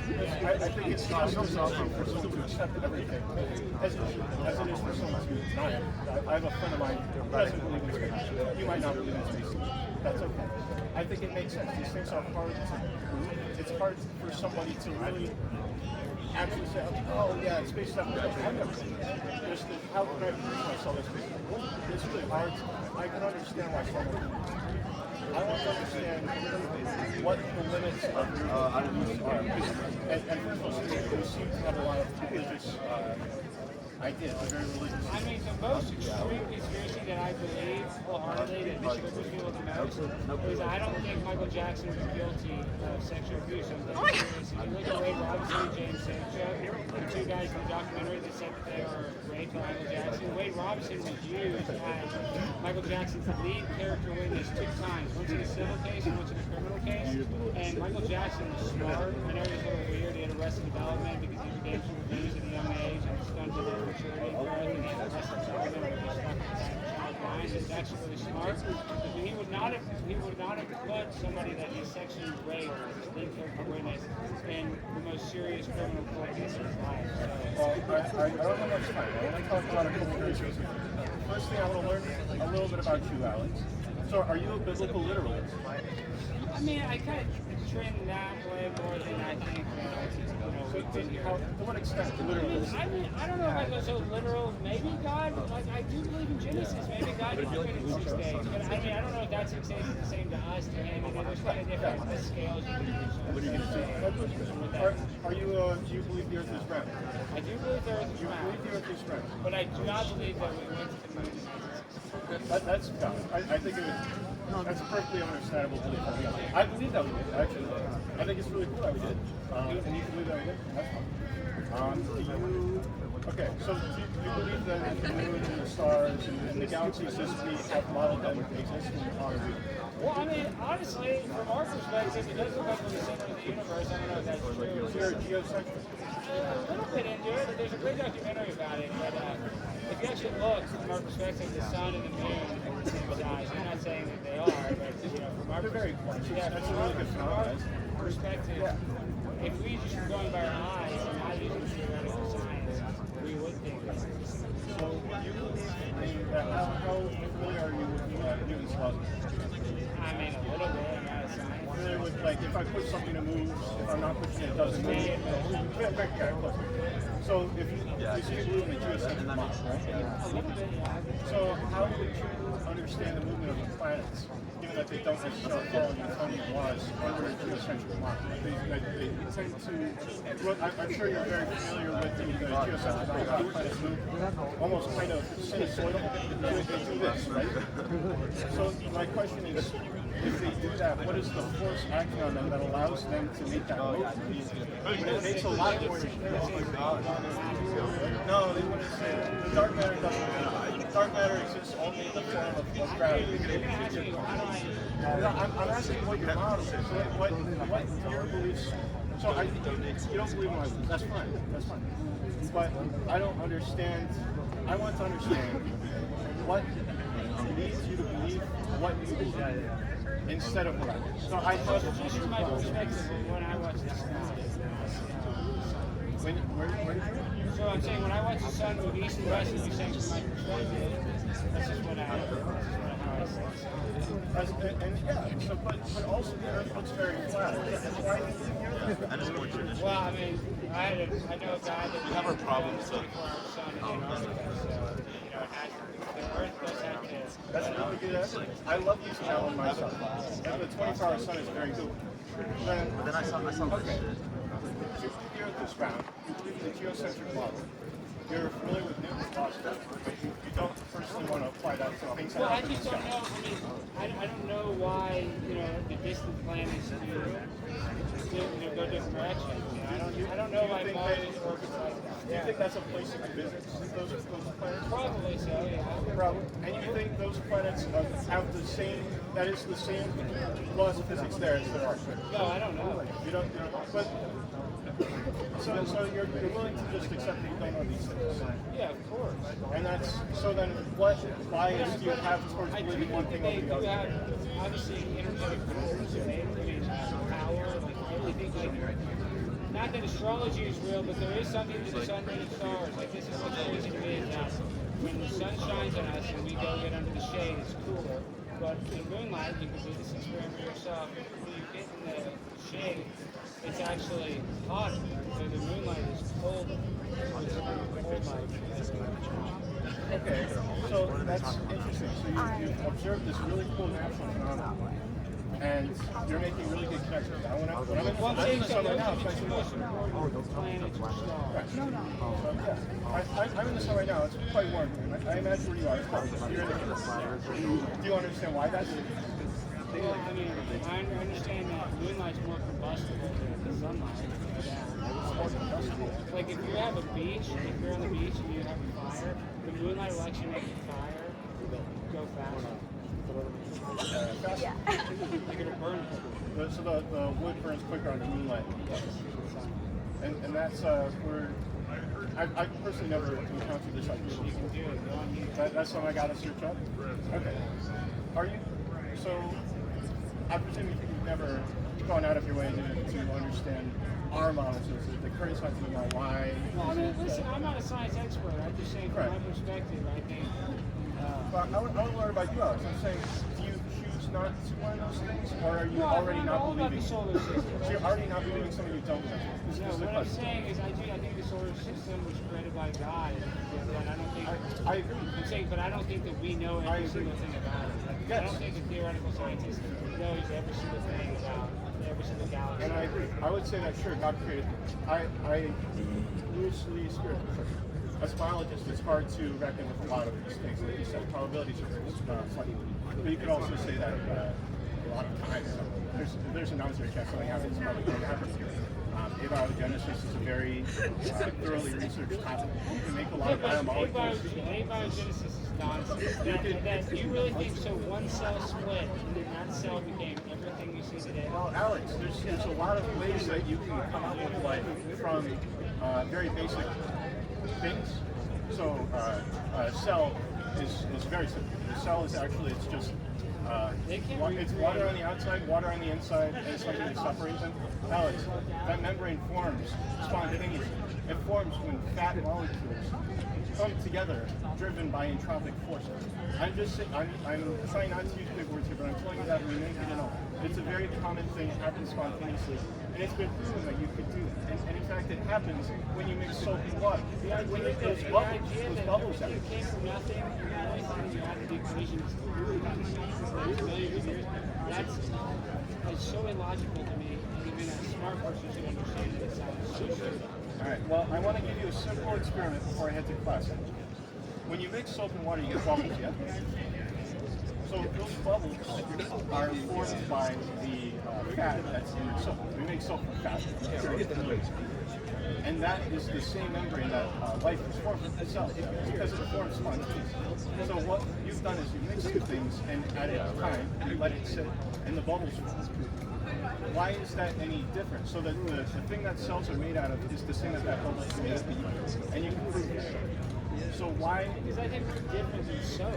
because I think it's just so easy for someone to accept everything as it is for someone to deny it. I have a friend of mine who doesn't believe in space. You might not believe in space. That's okay. I think it makes sense. These things are hard to prove. It's hard for somebody to really actually say, oh yeah, space stuff. I've never seen it. Just how can I prove myself as space? It's really hard. I can understand why someone. I want to understand what the limits of your beliefs are. And first of all, you seem to have a lot of religious ideas. They're very religious. I mean, the most extreme conspiracy that I believe wholeheartedly that triggers people the most is I don't think Michael Jackson was guilty of sexual abuse. If you look at Wade Robinson and James Sanchez, the two guys in the documentary that said that they were raped by Michael Jackson, Wade Robinson was used as Michael Jackson's lead character witness 2 times, once in a civil case and once in a criminal case. And Michael Jackson was smart. I know he was a little weird. He had Arrested Development because he began to abuse at a young age and stunted his maturity growth, and he had Arrested Development where he stuck his child mind. It's actually really smart. But he would not have put somebody that he sexually raped as his lead character witness in the most serious criminal court case of his life. Well, I don't have much time. I want to talk about a couple of very specific things. First thing I want to learn a little bit about you, Alex. So, are you a biblical literalist? I mean, I kind of trend that way more than I think. To what extent literalist? I don't know if I go so literal. Maybe God, like I do believe in Genesis. Maybe God created in 6 days. But I mean, I don't know if that 6 days is the same to us, to him. And there's kind of different scales you can use. What are you going to say? Do you believe the Earth is round? I do believe the Earth is You round, believe the Earth is round? but I do not believe that we went to the moon. That's I think that's a perfectly understandable belief. I believe that we did, actually. I think it's really cool that we did. And you can believe that we did. That's fine. Okay, so do you believe that the moon and the stars and the galaxies as we have modeled them exist in our view? Well, I mean, honestly, from our perspective, it does look like we're the center of the universe. I don't know if that's true. So you're a geocentric? A little bit into it. There's a great documentary about it. But if you actually look from our perspective, the sun and the moon are the same size. I'm not saying that they are, but from our They're very close. yeah, That's from a really good from our phenomenon. perspective, if we just were going by our eyes and not using theoretical science, we would think that. So you believe that how familiar are you with Newton's laws? I mean, a little bit. I'm not a science. Familiar with, like, if I push something to move, if I'm not pushing it, it doesn't move. Yeah, close. So if you see believe in the geocentric model, right? A little bit, yeah. So how would you understand the movement of the planets, given that they don't necessarily follow Newtonian laws under a geocentric model? They tend to, well, I'm sure you're very familiar with the geocentric model, how planets move, almost kind of sinusoidal. They do this, right? So my question is, if they do that, what is the force acting on them that allows them to make that movement? It makes a lot more sense. No, they wouldn't say that. The dark matter doesn't. Dark matter exists only in the form of gravity. I'm asking what your model is. What your beliefs. So you don't believe in my beliefs. That's fine. That's fine. But I don't understand. I want to understand what leads you to believe what you believe instead of what I believe. So I thought This is my perspective when I watch the sun. where did you? So I'm saying when I watch the sun move east and west, and you're saying from my perspective, this is what I how I see it. And yeah, so but also the Earth looks very flat. Why do you think the Earth is Well, I mean, I know a guy that have our problems, so- 24-hour sun in Antarctica, so it has the Earth does have this. That's really good evidence. I love these challenge myself. The 24-hour sun is very good. But then I saw okay. So the Earth is round. You believe the geocentric model. You're familiar with Newton's laws, but you don't personally want to apply that to things that Well, I happen in just the don't know. sky. I mean, I don't know why the distant planets do go different directions. I don't know why Mars orbits like that. Do you think that's a place you could visit? Those planets? Probably so, yeah. Probably. And you think those planets have the same, that is the same laws of physics there as there are? No, I don't know. You don't, but, so you're willing to just accept that you don't know these things? Yeah, of course. And that's, so then what bias do you have towards I do believing one think thing that over they the do other? have, obviously, energetic forces, and they power. Like, I really think, not that astrology is real, but there is something to the sun, moon, and stars. Like, this is what's crazy to me is that when the sun shines on us and we go get under the shade, it's cooler. But in moonlight, you can do this experiment yourself. When you get in the shade, it's actually hotter. So the moonlight is colder. It's cold light. Okay, so that's interesting. So you've observed this really cool natural phenomenon, and you're making really good connections. When I'm in Well, I'm the saying sun right now, those are the two most important planets or stars. So, yeah, I'm in the sun right now. It's quite warm. I imagine where you are. It's probably you're in the, do you understand why that's? Well, I mean, I understand that moonlight's more combustible than the sunlight. Yeah. Like if you have a beach, if you're on the beach and you have a fire, the moonlight will actually make the fire go faster. Yeah. Like it'll burn. So the wood burns quicker on the moonlight. And that's where I personally never encountered this idea. You can do it. Go on YouTube. That's something I gotta search up? Okay. Are you, so I presume you've never gone out of your way to understand our models, the current scientific model, why? Well, I mean, listen, I'm not a science expert. I'm just saying from my perspective, I think. But I want to learn about you, Alex. I'm saying, do you choose not to one of those things, or are you No, already I'm not all about believing? the solar system. So you're already not believing something you don't know. This No, is the what I'm question. saying is I think the solar system was created by God, and I don't think. I agree. I'm saying, but I don't think that we know I every agree. single thing about it. I Yes. don't think a theoretical scientist knows every single thing about every single galaxy. And I agree. I would say that sure, God created things. I loosely spirit. As a biologist, it's hard to reckon with a lot of these things. Like you said, probabilities are very slightly. But you could also say that a lot of times there's a non-zero chance something happens. It's probably going to happen. Abiogenesis is a very thoroughly researched topic. You can make a lot of biomolecules. Abiogenesis is nonsense. You really think so? One cell split, and then that cell became everything you see today. Well, Alex, there's a lot of ways that you can come up with life from very basic things. So a cell is very simple. The cell is actually it's just it's water on the outside, water on the inside, and something that separates them. Alex, that membrane forms spontaneously. It forms when fat molecules come together, driven by entropic forces. I'm trying not to use big words here, but I'm telling you that we make it know. It's a very common thing. It happens spontaneously, and it's been proven that you could do it. And in fact, it happens when you mix soap and water. When those bubbles out. You came from nothing, and the only thing you had to do equations millions of years. That's so illogical to me, and even a smart person should understand it. It sounds so stupid. All right, well, I want to give you a simple experiment before I head to class. When you mix soap and water, you get bubbles, yeah? So those bubbles are formed by the fat that's in your soap. We make soap from fat, and that is the same membrane that life is formed from itself, because it forms spontaneously. So what you've done is you mix two things, and at a time, you let it sit, and the bubbles form. Why is that any different? So that the thing that cells are made out of is the same as that bubble is made of, and you can prove it. So why? Because I think it's different than soap.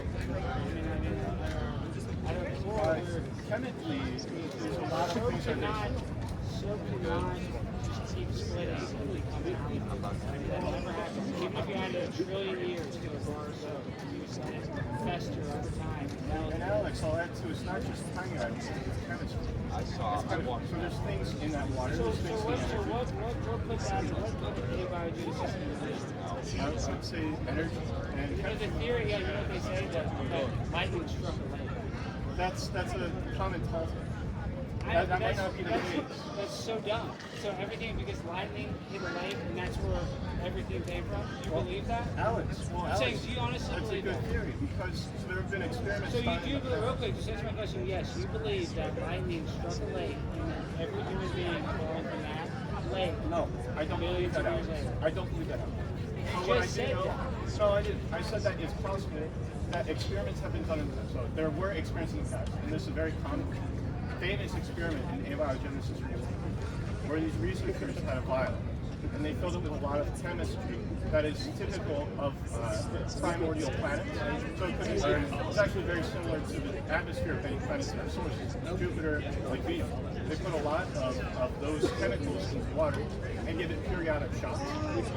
I don't know. Chemically, there's a lot of things that Soap cannot just keep splitting and become out. That'll never happen. Even if you had a trillion years to a bar of soap, you just let it fester over time. And Alex, I'll add to it's not just tiny items, it's chemistry. So there's things in that water. So what put that, what put abiogenesis in the list? I would say energy and You know the theory, yeah, you know what they say, that lightning struck a lake. that's a common fault. That might not be the case. That's so dumb. So everything, because lightning hit a lake, and that's where everything came from? Do you believe that? Alex, I'm saying, do you honestly that's a believe good that? theory, because there have been experiments So you done do in the believe, real quick, just answer my question, yes, you believe that lightning struck a lake, and that every human being born from that lake? No, I don't believe Millions that. of years later. I don't believe that. You just said that. No, I didn't. I said that it's possible that experiments have been done in the past. So there were experiments in the past, and this is a very common, famous experiment in abiogenesis where these researchers had a vial, and they filled it with a lot of chemistry that is typical of primordial planets. So it could be it's actually very similar to the atmosphere of many planets in our solar system, Jupiter, like Venus. They put a lot of those chemicals into water and give it periodic shocks.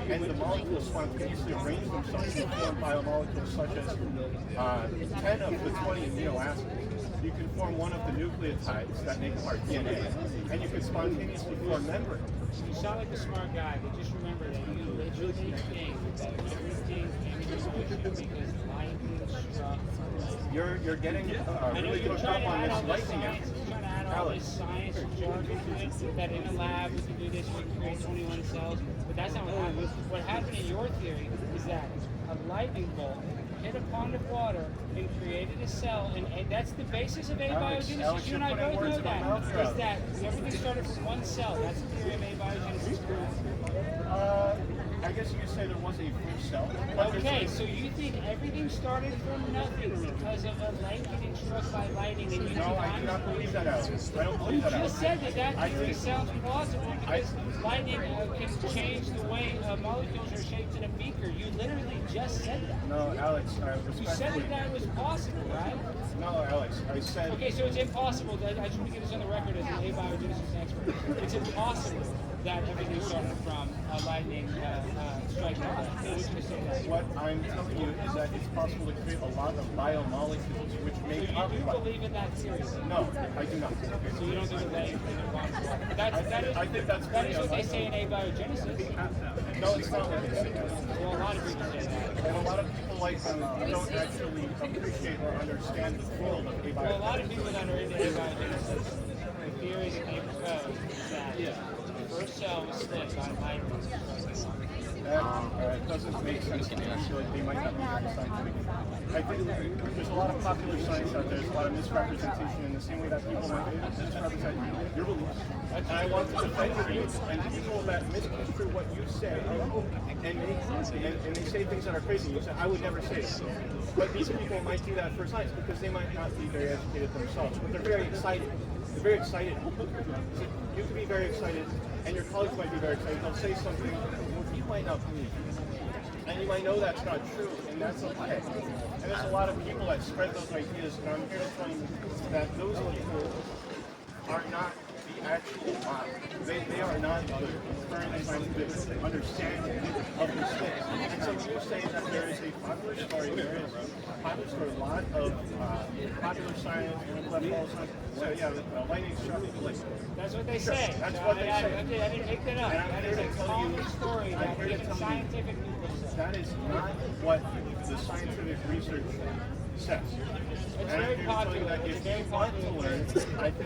And the molecules spontaneously arrange themselves to form biomolecules such as 10 of the 20 amino acids. You can form one of the nucleotides that make our DNA, and you can spontaneously form membranes. You sound like a smart guy, but just remember that you literally think that everything came into motion because lightning struck a lake. You're getting really hooked up on this lightning You're trying to add all this science jargon to it, that in a lab we can do this, we can create 21 cells, but that's not what happened. What happened in your theory is that a lightning bolt hit a pond of water and created a cell, and that's the basis of abiogenesis. Alex, You and I you're putting both words know in my that. mouth here. Is that everything started from one cell. That's the theory of abiogenesis. I guess you could say there was a first cell. Okay, so you think everything started from nothing because of a light getting struck by lightning, and you No, I do not believe that, Alex. I don't believe that, You Alex. just said that theory sounds plausible because lightning can change the way molecules are shaped in a beaker. You literally just said that. No, Alex, I You said respectfully. that was possible, right? No, Alex, I said. Okay, so it's impossible. I just want to get this on the record as an abiogenesis expert. It's impossible that everything started from a lightning strike. Would you say that? What I'm telling you is that it's possible to create a lot of biomolecules which make So up. you do believe in that seriously? No, I do not. So you don't think that anything involves water? I think that's that is pretty what they unlikely. say in abiogenesis. No, it's not what they say. Well, a lot of people say that. And a lot of people like don't actually appreciate or understand the field of abiogenesis. Well, a lot of people that are into abiogenesis, the theory that they propose is that the first cell was split by mitosis. That doesn't make sense to me. I feel like they might not be very scientific. I think there's a lot of popular science out there. There's a lot of misrepresentation in the same way that people might misrepresent your beliefs. And I want to defend your beliefs and people that misconstrue what you say and they say things that are crazy. You say, I would never say it. But these people might do that for science because they might not be very educated themselves, but they're very excited. They're very excited. So you can be very excited, and your colleagues might be very excited. They'll say something you might not believe. And you might know that's not true, and that's okay. And there's a lot of people that spread those ideas, and I'm here to tell you that those people are not the actual model. They are not the current scientific understanding of these things. And so when you say that there is a popular story, there is a popular story, a lot of popular science, intellectual science. So yeah, lightning struck the place. That's what they Sure, say. that's what they say. Okay, I didn't make that up. And I'm That here is to a tell common you, story I'm that here to even tell you, scientific people say. that is not what the scientific research says. It's And I'm very here to tell you popular. that It's if very you want to popular. learn,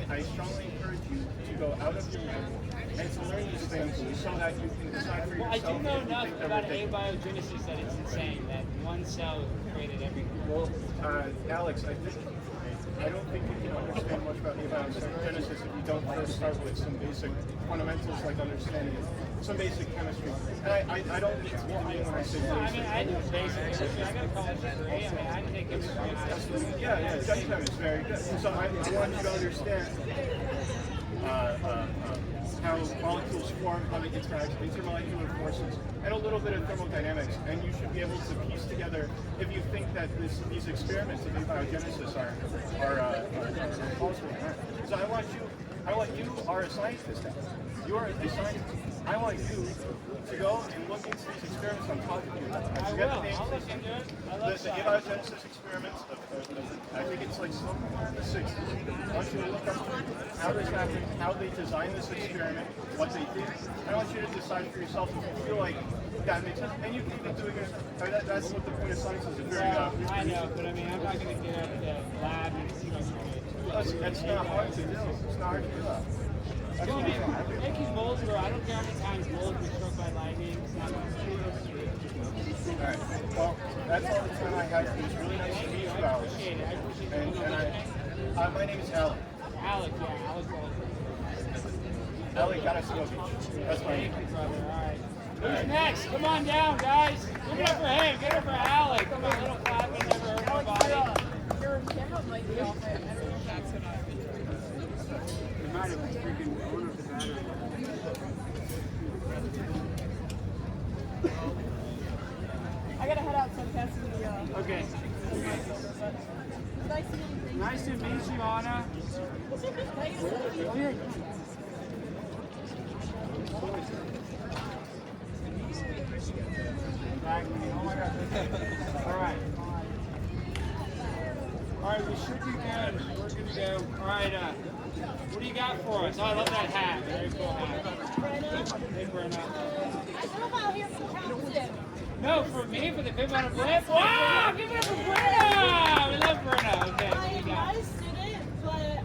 I strongly encourage you to go out of your way and to learn these things so that you can decide for Well, I yourself do know if you enough think they're about ridiculous. abiogenesis that it's insane that one cell created everything. Well, Alex, I don't think you can understand much about abiogenesis if you don't first start with some basic fundamentals like understanding some basic chemistry. And I don't mean when I say Well, I basic. mean, I do basic chemistry. I got a college degree. I mean, I take chemistry in high school. Yeah, Gen Chem is very good. So I want you to understand how molecules form, how they interact, intermolecular forces, and a little bit of thermodynamics. And you should be able to piece together, if you think that these experiments of abiogenesis are plausible. Because I want you are a scientist now. You are a scientist. I want you to go and look into these experiments I'm talking to you about. I will. I'll look into it. I love The science. abiogenesis experiments, I think it's like somewhere in the 60s. I want you to look up how this happened, how they designed this experiment, what they did. I want you to decide for yourself if you feel like that makes sense. And you can even do it yourself. I mean, that's what the point of science is. It's very, Well, I know, but I mean, I'm not going to get out of the lab and see what you do. that's not hard to do. It's not hard to do that. Well, I mean, making molds, bro. I don't care how many times molds were struck by lightning. It's not going to All right. Well, that's all the time I have. It was really nice to meet you, I Alex. appreciate it. I appreciate And, it. and my name is Alec. Alec, yeah, Alec Walker. Alec Garasimovic. That's my name. Thank you, brother. All right. Who's next? Come on down, guys. Give it up for him. Give it up for Alec. Come on, little clapping never hurt nobody. Your camera might be off. I don't know if that's gonna. You might have freaking owner of the battery. I gotta head out so I can't see the. Okay. Nice to meet you. Nice to meet you, Anna. Nice to meet you. Back to me. Oh my God. All right. All right, we should be good. We're good to go. All right, what do you got for us? Oh, I love that hat. Very cool hat. Hey, Brenna. I drove out here from Townsend. No, for me, for the Pip on a Blip. Wow, give it up for Brenna. We love Brenna. Okay, what do you I'm got? not a student, but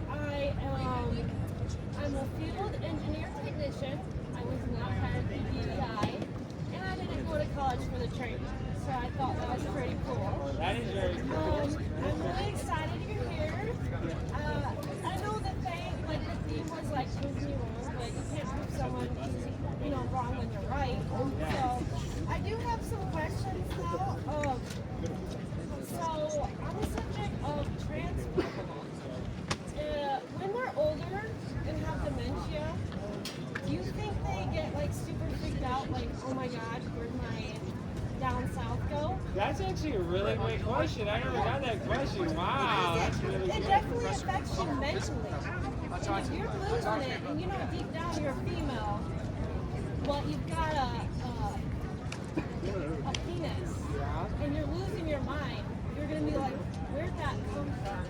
I'm a field engineer technician. I was not part of PPI, and I didn't go to college for the training, so I thought that was pretty cool. That is very cool. I'm really excited you're here. I know that the theme was like prove me wrong, but you can't prove someone, wrong when you're right. So I do have some questions now. So on the subject of trans people, when they're older and have dementia, do you think they get like super freaked out, like, oh my God, where'd my down south go? That's actually a really great question. I never got that question. Wow, that's really It good. definitely affects you mentally. if you're losing it and you know deep down you're female, but you've got a penis and you're losing your mind, you're gonna be like, where'd that come from?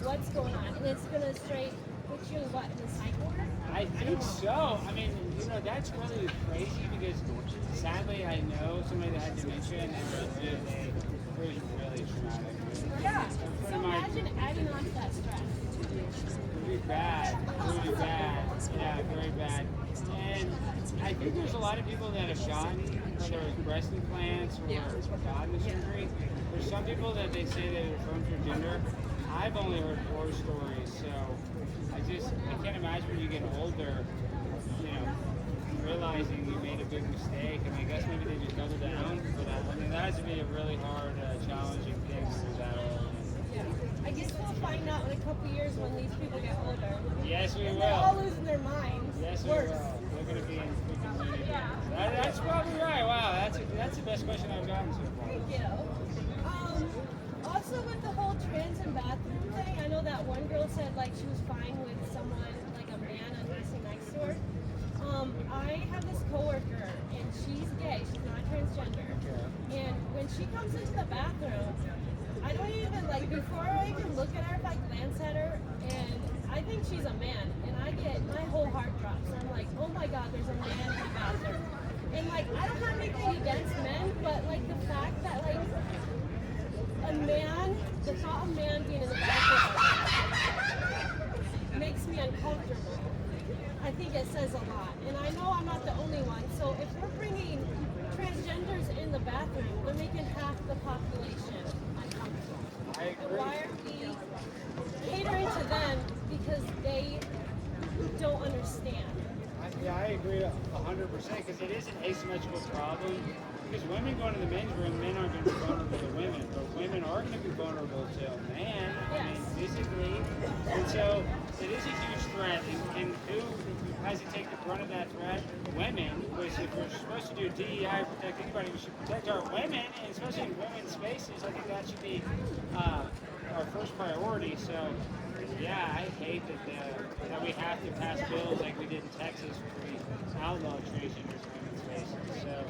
What's going on? And it's gonna straight put you in what, in the psych ward? I think so. I mean, you know, that's really crazy because sadly I know somebody that had dementia and it was really traumatic. Yeah. So imagine adding on to that stress. Really bad. Really bad. Yeah, very bad. And I think there's a lot of people that have gotten, whether it was breast implants or gotten the surgery. There's some people that they say they affirm their gender. I've only heard horror stories, so I can't imagine when you get older, you know, realizing you made a big mistake. I mean, I guess maybe they just double down, but I mean, that has to be a really hard, challenging thing when you're that old. Yeah. I guess we'll find out in a couple years when these people get older. Yes, we will. They're all losing their minds. Yes, we Worse. will. We're going to be in freaking unity. That's probably right. Wow, that's the best question I've gotten so far. Thank you. Also with the whole trans and bathroom thing, I know that one girl said like she was fine with someone, like a man undressing next to her. I have this coworker and she's gay, she's not transgender. And when she comes into the bathroom, I don't even before I even look at her, if I glance at her and I think she's a man and my whole heart drops. I'm like, oh my God, there's a man in the bathroom. And I don't have anything against men, but the fact that the thought of man being in the bathroom makes me uncomfortable. I think it says a lot. And I know I'm not the only one. So if we're bringing transgenders in the bathroom, they're making half the population uncomfortable. I agree. Why are we catering to them because they don't understand? I agree 100% because it is an asymmetrical problem. Because women go into the men's room, men aren't going to be vulnerable to women, but women are going to be vulnerable to a man, physically. And so it is a huge threat. And who has to take the brunt of that threat? Women. Which if we're supposed to do DEI protect anybody, we should protect our women, and especially in women's spaces. I think that should be our first priority. So, yeah, I hate that we have to pass bills like we did in Texas where we outlawed transgenders in women's spaces. So.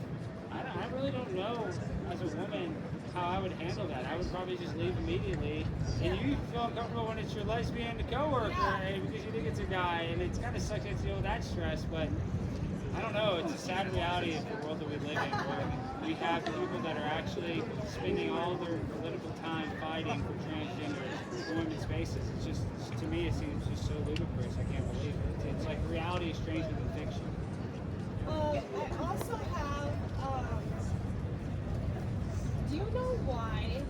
I really don't know as a woman how I would handle that. I would probably just leave immediately. And you feel uncomfortable when it's your lesbian coworker because you think it's a guy, and it's kind of sucks to deal with that stress. But I don't know. It's a sad reality of the world that we live in, where we have people that are actually spending all their political time fighting for transgenders in women's spaces. It's just, to me, it seems just so ludicrous. I can't believe it. It's like reality is stranger than fiction. I also have, do you know why?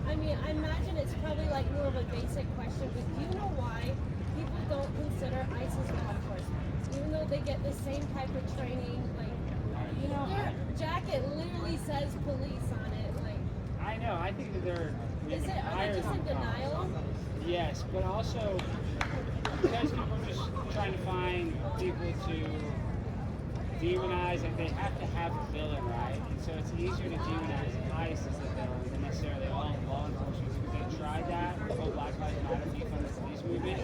I mean, I imagine it's probably more of a basic question, but do you know why people don't consider ICE as law enforcement? Even though they get the same type of training, their jacket literally says police on it. I know, I think that are they just in denial? Yes, but also because people are just trying to find people to demonize, they have to have a villain, right? And so it's easier to demonize ICE as the villain than necessarily all law enforcement, because they tried that with the whole Black Lives Matter defund the police movement,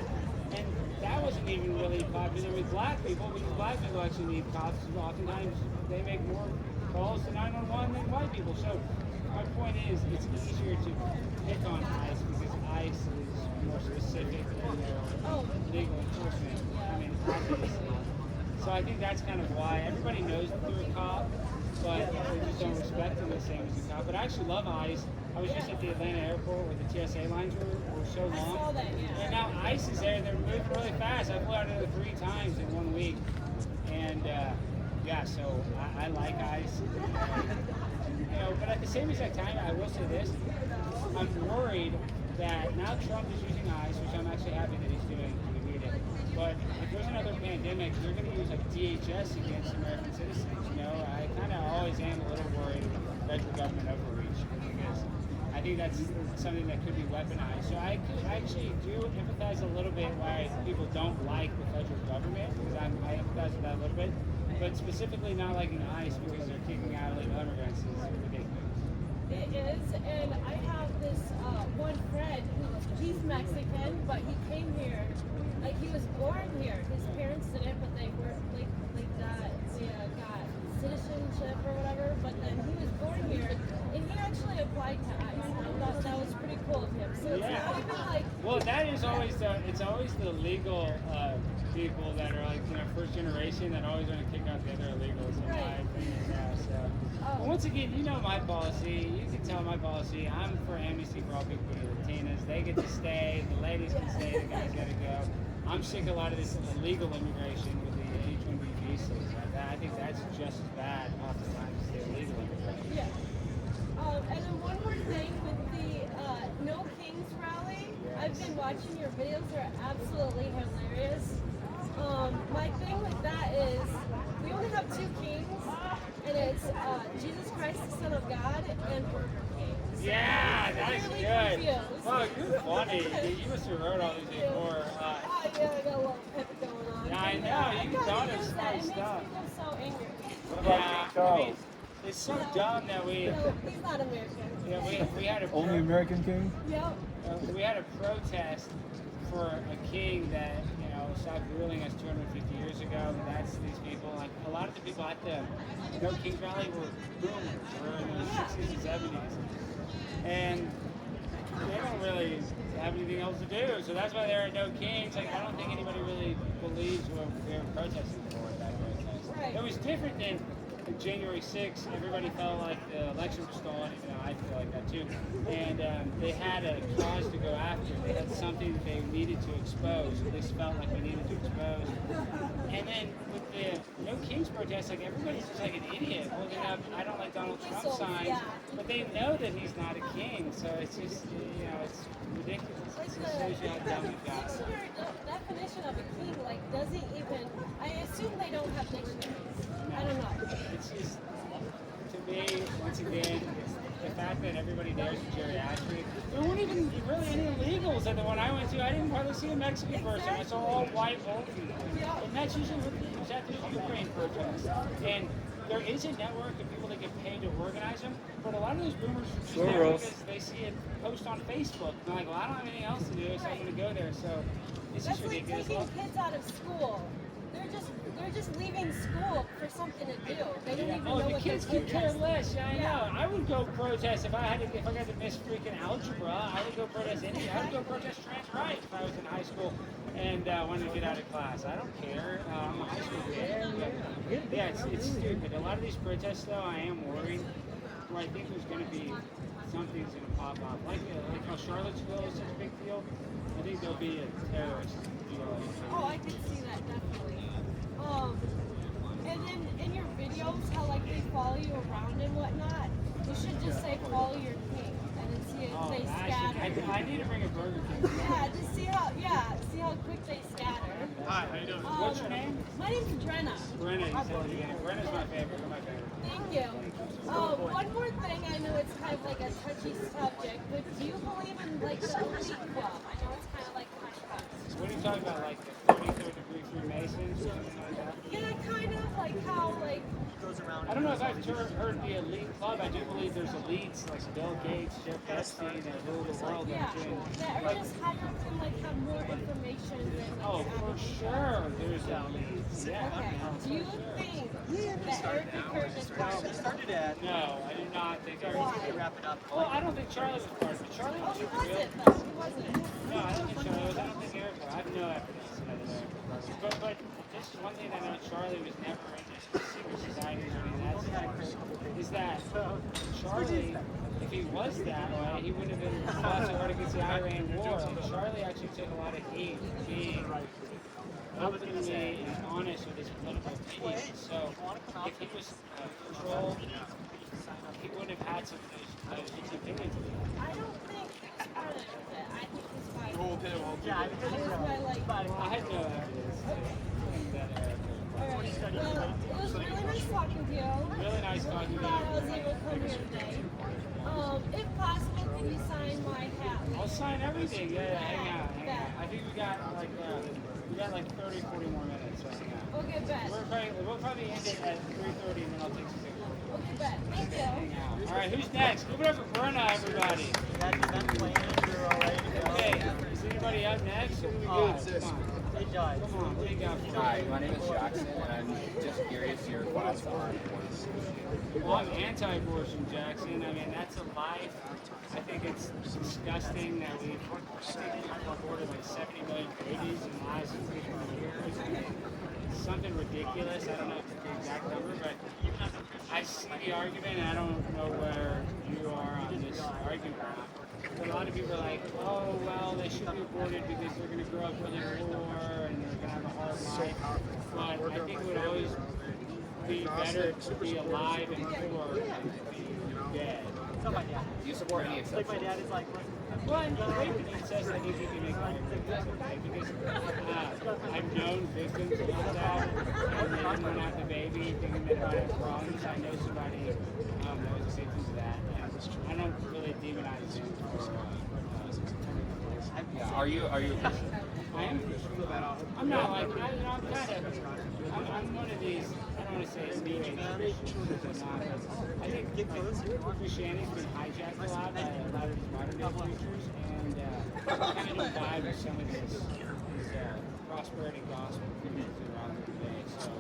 and that wasn't even really popular with black people, because black people actually need cops. Oftentimes they make more calls to 911 than white people. So my point is, it's easier to pick on ICE because ICE is more specific in their legal enforcement. I mean, obviously. So I think that's kind of why everybody knows that they're a cop, but they just don't respect them the same as a cop. But I actually love ICE. I was just at the Atlanta airport where the TSA lines were so long. I saw that, yeah. And now ICE is there, and they're moving really fast. I flew out of there 3 times in 1 week. And so I like ICE. But at the same exact time, I will say this, I'm worried that now Trump is using ICE, which I'm actually happy that he's doing. But if there's another pandemic, they're going to use DHS against American citizens. I kind of always am a little worried about federal government overreach because I think that's something that could be weaponized. So I actually do empathize a little bit why people don't like the federal government, because I empathize with that a little bit. But specifically not liking ICE because they're kicking out illegal immigrants is ridiculous. It is, and I have this one friend he's Mexican, but he came here, like he was born here. His parents didn't, but they were like that. They got citizenship or whatever. But then he was born here, and he actually applied to ICE. And I thought that was pretty cool of him. So it's not even like. Well, that is always it's always the legal people that are like first generation that always want to kick out the other illegals in my opinion. Yeah, so. But once again, you know my policy. You can tell my policy. I'm for amnesty for all people who are Latinas. They get to stay. The ladies can stay. The guys got to go. I'm sick of a lot of this illegal immigration with the H-1B visas. I think that's just as bad oftentimes as the illegal immigration. Yeah. And then one more thing with the No Kings rally. I've been watching your videos. They're absolutely hilarious. My thing with that is we only have two kings, and it's Jesus Christ, the Son of God, and Burger King. So Yeah, that's really good. confused. Oh, you're funny. You must have wrote all these before. Yeah, I got a little pep going on. Yeah, I know. You thought of smart stuff. It makes me feel so angry. Yeah, I mean, it's so dumb that we. No, he's not American. Yeah, we had a Only American king? Yep. we had a protest for a king that stopped ruling us 250 years ago. And that's these people. Like a lot of the people at the No Kings rally were boomers. Were in the 60s and 70s, and they don't really have anything else to do. So that's why there are no kings. Like I don't think anybody really believes what they were protesting for at that protest. Right. It was different than January 6th. Everybody felt like the election was stolen. Even though I feel like that too. And they had a cause to go after. They had something that they needed to expose. At least felt like we needed to expose. And then with the No Kings protest, like everybody's just like an idiot holding up "I don't like Donald Trump" signs, but they know that he's not a king. So it's just it's ridiculous. It just shows you how dumb we've got. Dictionary definition of a king, like, doesn't even. I assume they don't have dictionaries. I don't know. It's just, to me, once again, it's the fact that everybody there is geriatric. There weren't even really any illegals at the one I went to. I didn't hardly see a Mexican person. I saw all white old people. And that's usually what was at the Ukraine protests. And there is a network of people that get paid to organize them, but a lot of those boomers are just there because they see a post on Facebook. And they're like, well, I don't have anything else to do, so I'm going to go there. So it's just That's like ridiculous. taking kids out of school. They're just leaving school for something to do. They don't even know the what kids they're could care protesting. less. Yeah, I know. I would go protest if I got to miss freaking algebra. I would go protest anything. I would go protest trans rights if I was in high school and wanted to get out of class. I don't care. I'm a high school kid. Yeah, it's stupid. A lot of these protests, though, I am worried. Where I think there's going to be something's going to pop up, like how Charlottesville is such a big deal. I think there'll be a terrorist deal. Oh, I can see that definitely. And then in your videos, how like they follow you around and whatnot, you should just say follow your king and then see if they scatter. I need to bring a Burger King. Yeah, just see how quick they scatter. Hi, how you doing? What's your name? My name's Brenna. Brenna, you said it again. Brenna's my favorite. You're my favorite. Thank you. One more thing, I know it's kind of like a touchy subject, but do you believe in like the elite club? I know it's kind of like hush-hush. What are you talking about, like the 33rd degree Freemasons or something like that? Yeah, kind of like how like. I don't know if I've heard the elite club. I do believe there's elites like Bill Gates, Jeff Epstein, and rule the world. Yeah, that are just higher and like have more information than like. Oh, for sure, there's elites. Yeah. Okay. Do you think that Eric Curtis is part of it? No, I do not think. Why? Well, I don't think Charlie was part of it. Charlie Oh, was he super real. wasn't though. He wasn't. No, I don't think Charlie was. I don't think Eric was. I have no evidence that Eric was. But this is one thing I know Charlie was never into secret societies or anything. Is that Charlie, if he was that way, he wouldn't have been fought so hard against the Iran war. And Charlie actually took a lot of heat being openly and honest with his political opinions. So if he was controlled, he wouldn't have had some of those opinions. I don't think he's part of it. I think he's fine. Yeah, I I had no evidence that Eric was. Alright, well, it was really nice talking to you. Really nice talking to Glad I was you. able to come here today. If possible, can you sign my hat? I'll sign everything. Yeah, hang out. I think we got like 30, 40 more minutes. We'll get back. We'll probably end it at 3:30 and then I'll take some pictures. We'll get back. Thank you. All right, who's next? Give it up for Brenna, everybody. Okay, is anybody up next? Or we good? Come on. Hey, John. Come on, what do you got for me? Hi, my name is Jackson, and I'm just curious your thoughts on abortion. Well, I'm anti-abortion, Jackson. I mean, that's a life. I think it's disgusting that we've aborted like 70 million babies in the last 20 years. It's something ridiculous. I don't know the exact number, but I see the argument, and I don't know where you are on this argument. But a lot of people are like, oh, well, they should be aborted because they're going to grow up really poor and they're going to have a hard life. But I think it would always be better to be alive and poor than to be dead. So my dad. Do you support any exceptions? Like my dad is like, Well, in the rape and incest, I think you can make arguments that's okay because I've known victims of that, and they didn't want to have the baby, thinking they might have problems. I know somebody that was a victim of that, and I don't really demonize him for Yeah. Are you a Christian? I am Christian. I'm not like, I'm kind of, I'm one of these, I don't want to say it's new age Christians, I think Christianity's been hijacked a lot by a lot of these modern day preachers, and kind of don't vibe with some of this prosperity gospel preachers around today. So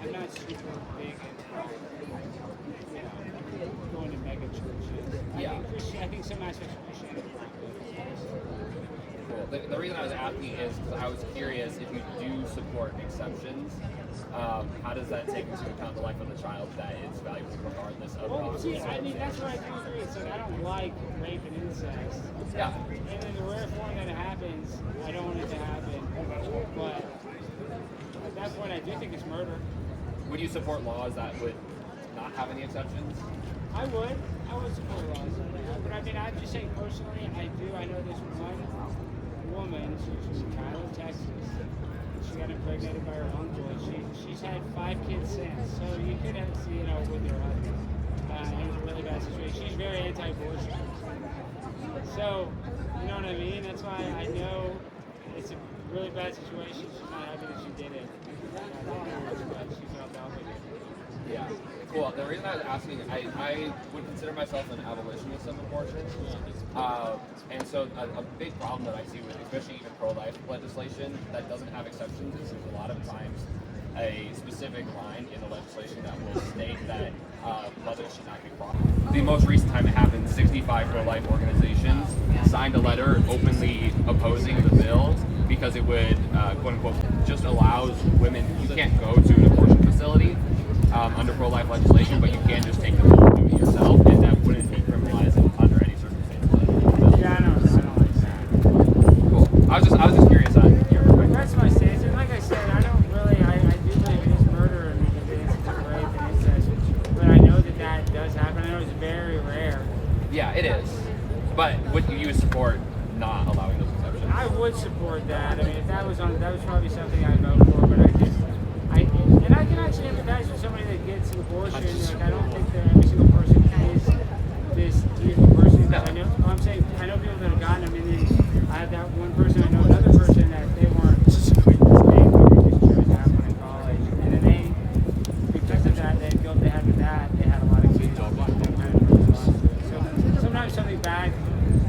I'm not super big into going to mega churches. I think some aspects of Christianity are not good. Cool. The reason I was asking is because I was curious if you do support exceptions, how does that take into account the life of the child that is valuable regardless of Well, see, I mean, that's what I do agree. It's like I don't like rape and incest. Yeah. And in the rare form that it happens, I don't want it to happen. But at that point, I do think it's murder. Would you support laws that would not have any exceptions? I would support laws like that. But I mean, I'm just saying personally, I do. I know this one woman, she's from Tyler, Texas. She got impregnated by her uncle, and she's had 5 kids since. So you could have, with her husband. It was a really bad situation. She's very anti-abortion. So, you know what I mean? That's why I know it's a really bad situation. She's not happy that she did it. She felt obligated. Yeah. Cool. The reason I was asking, I would consider myself an abolitionist of abortion. And so a big problem that I see with, especially even pro-life legislation that doesn't have exceptions, is there's a lot of times a specific line in the legislation that will state that mothers should not be crossed. The most recent time it happened, 65 pro-life organizations signed a letter openly opposing the bill because it would, quote unquote, just allows women, you can't go to an abortion facility under pro-life legislation, but you can just take the pill and do it yourself, and that wouldn't be criminalized under any circumstances. Yeah, I don't like that. Cool. I was just curious on your perspective. That's my stance. And like I said, I don't really, I do believe it is murder and the instance of rape and incest, but I know that does happen. I know it's very rare. Yeah, it is. But would you support not allowing those exceptions? I would support that. I mean, if that was probably something I'd vote for, but and I can actually empathize with somebody that gets an abortion. Like, I don't think that every single person is this evil person. No. I'm saying, I know people that have gotten them, and then I have that one person, I know another person that they weren't with this thing, but they just chose to have one in college. And then because of that, they guilt they had with that, they had a lot of kids on one thing, kind of losses. So sometimes something bad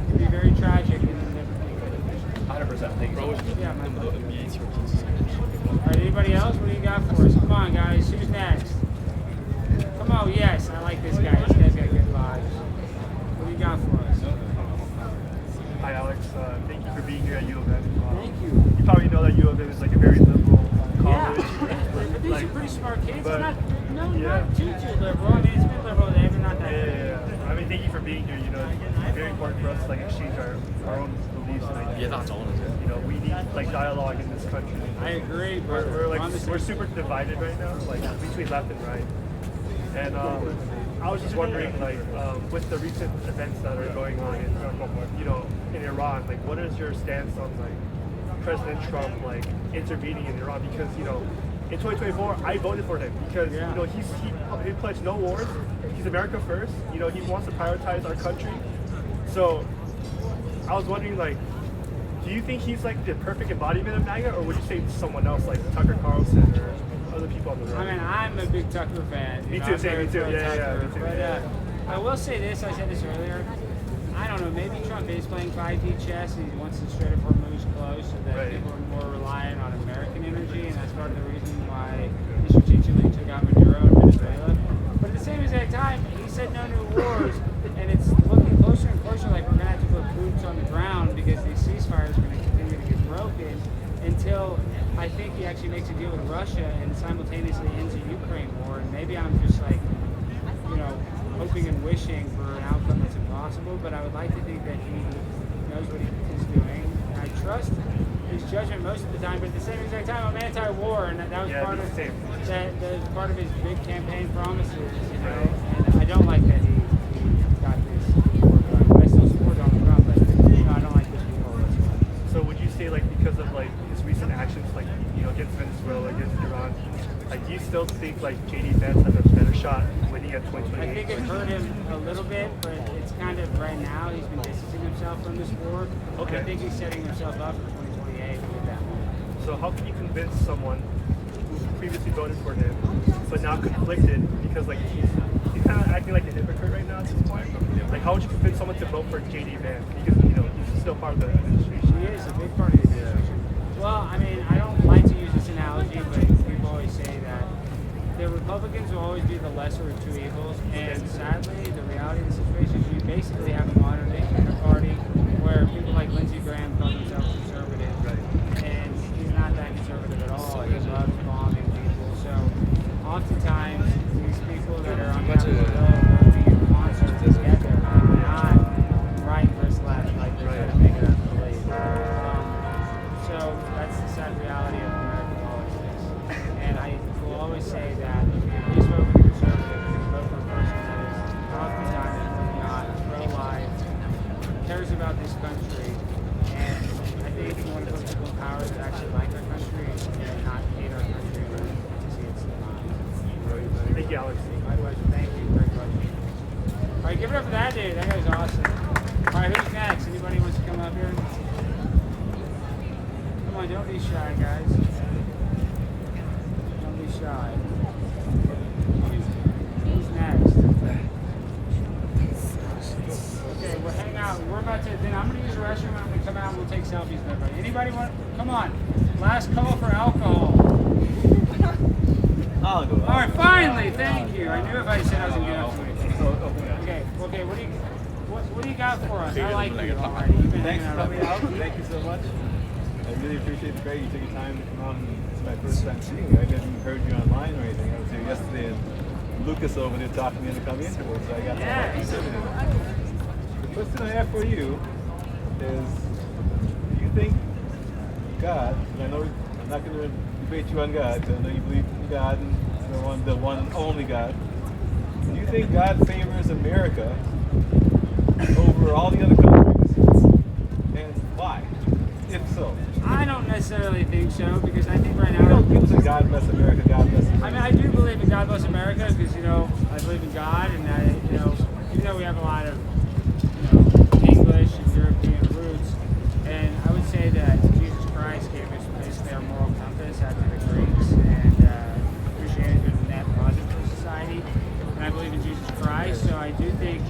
can be very tragic, and then never think of it. 100%. Thank you. Yeah, my fault. All right, anybody else? What do you got for us? Come on, guys. Who's next? Come on, yes. I like this guy. This guy's got good vibes. What do you got for us? Hi, Alex. Thank you for being here at U of M. Thank you. You probably know that U of M is like a very liberal college. Yeah. These are pretty smart kids. But, not too liberal. I mean, it's been liberal today, but not that Yeah. I mean, thank you for being here. It's very important for us to like exchange our own beliefs and ideas. Yeah, that's all. We need like dialogue in this country. I agree, but we're super divided right now, like between left and right. And I was just wondering, like, with the recent events that are going on in Iran, like, what is your stance on like President Trump like intervening in Iran? Because in 2024, I voted for him because he pledged no wars. He's America first. He wants to prioritize our country. So I was wondering, like, Do you think he's like the perfect embodiment of MAGA, or would you say someone else like Tucker Carlson or other people on the road? I mean, I'm a big Tucker fan. Me You know, too, I'm same, very me too. pro Yeah, Tucker, me too. But I will say this, I said this earlier. I don't know, maybe Trump is playing 5D chess and he wants to straight up moves close so that people are more reliant on American energy, and that's part of the reason why he strategically took out Maduro in Venezuela. But at the same exact time, he said no new wars, and it's looking closer and closer like we're going to have to put boots on the ground because these ceasefires are going to continue to get broken until I think he actually makes a deal with Russia and simultaneously ends a Ukraine war. And maybe I'm just like, you know, hoping and wishing for an outcome that's impossible, but I would like to think that he knows what he is doing. And I trust his judgment most of the time, but at the same exact time, I'm anti-war, and that was part of that was part of his big campaign promises, you know. And I don't like that he got this war done. I still support Donald Trump, but you know, I don't like this war. So would you say like because of like his recent actions, like against Venezuela, against Iran, like do you still think like JD Vance has a better shot winning at 2028? I think it hurt him a little bit, but it's kind of right now he's been distancing himself from this war. Okay. I think he's setting himself up for 2028 with that one. So how can you convince someone who previously voted for him, but now conflicted because like he's kind of acting like a hypocrite right now at this point? Like how would you convince someone to vote for JD Vance because he's still part of the administration? He is a big part of the administration. Well, I mean, I don't like to use this analogy, but people always say that the Republicans will always be the lesser of two evils, and sadly, the reality of the situation is you basically have a modern day party where people like Lindsey Graham call themselves conservative, and he's not that conservative at all. He loves bombing people. So oftentimes, these people that are on Capitol Hill working in concert together are not right versus left, like they're trying to make it up to believe. So that's the sad reality of American politics. And I will always say that please vote for the conservative, because vote for a person that is oftentimes not pro-life, cares about this country, and I think if you want to put people in power that actually like our country and not hate our country, but to see its demise. Thank you, Alex. My pleasure. Thank you. Great question. All right, give it up for that dude. That guy's awesome. All right, who's next? Anybody wants to come up here? Come on, don't be shy, guys. Don't be shy. Who's next? Okay, we'll hang out. We're about to, then I'm going to use the restroom. I'm going to come out and we'll take selfies with everybody. Anybody want, come on. Last call for alcohol. I'll go. All right, finally, thank you. I knew if I said I was going to get up to it. Okay, what do you got for us? I like you already. Thanks for coming out. Thank you so much. I really appreciate the Greg. You took your time to come out, and it's my first time seeing you. I didn't heard you online or anything. I was here yesterday, and Lucas over there talked me into coming into it, so I got to The question I have for you is, do you think God, and I know I'm not going to debate you on God, because I know you believe in God and the one and only God. Do you think God favors America over all the other countries? And why? If so? I don't necessarily think so, because I think right now... People say God bless America, God bless America. I mean, I do believe in God bless America, because, I believe in God, and even though we have a lot of, English and European roots, and I would say that Jesus Christ gave us basically our moral compass after the Greeks, and Christianity was a net positive for society, and I believe in Jesus Christ, so I do think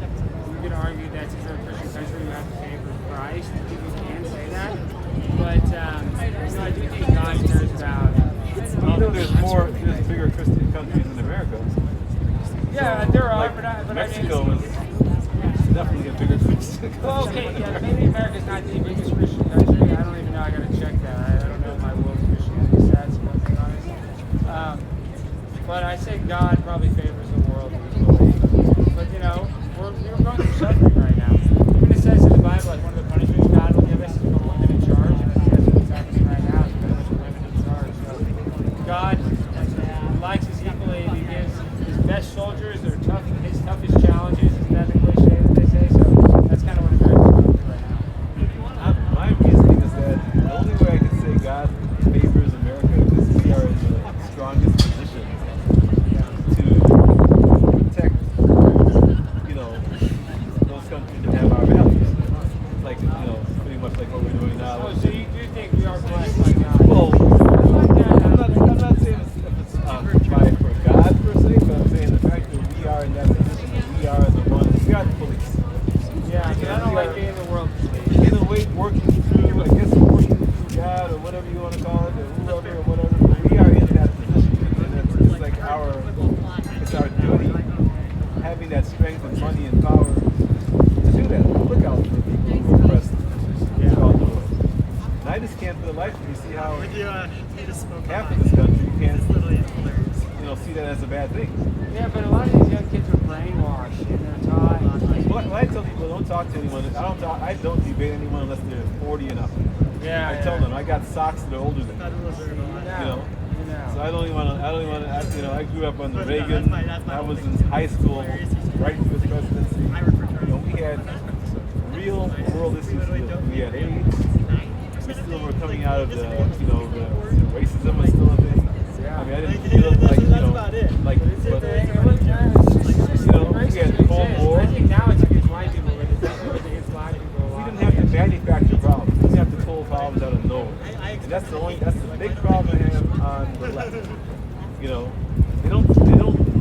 we could argue that since we're a Christian country, we have to favor Christ. People can say that, but I do think God cares about. There's bigger Christian countries in America. Yeah, there are, like but Mexico is definitely a bigger Christian country. Well, okay, yeah, maybe America's not the biggest Christian country. I don't even know. I got to check that. I don't know my world Christianity stats, if I'm being honest. But I say God probably favors the world equally. But we're going through suffering right now. Even it says in the Bible, like one of the punishments God will give us is for women in charge, and that's what's happening right now. Is very much women in charge. So God likes us equally. He gives his best soldiers his toughest challenges. Isn't that the cliche that they say? So that's kind of what America's going through right now. My reasoning is that the only way I can say God favors America is we are in the strongest position to protect, those countries that have our values. Like, pretty much like what we're doing now. So see that as a bad thing. Yeah, but a lot of these young kids are brainwashed and they're taught. Well, I tell people don't talk to anyone. I don't debate anyone unless they're 40 and up. Yeah. I tell them I got socks that are older than me. You know. So I don't even want to. You know, I grew up under Reagan. I was in high school right through his presidency. You know, we had real world issues. We had AIDS. We still were coming out of the, you know, the racism was still a thing. I mean, I didn't feel like, you know, like, but, you know, we had the Cold War. I think now it's against white people, but it's definitely against black people a lot. We didn't have to manufacture problems. We didn't have to pull problems out of nowhere. And that's the big problem I have on the left. You know, they don't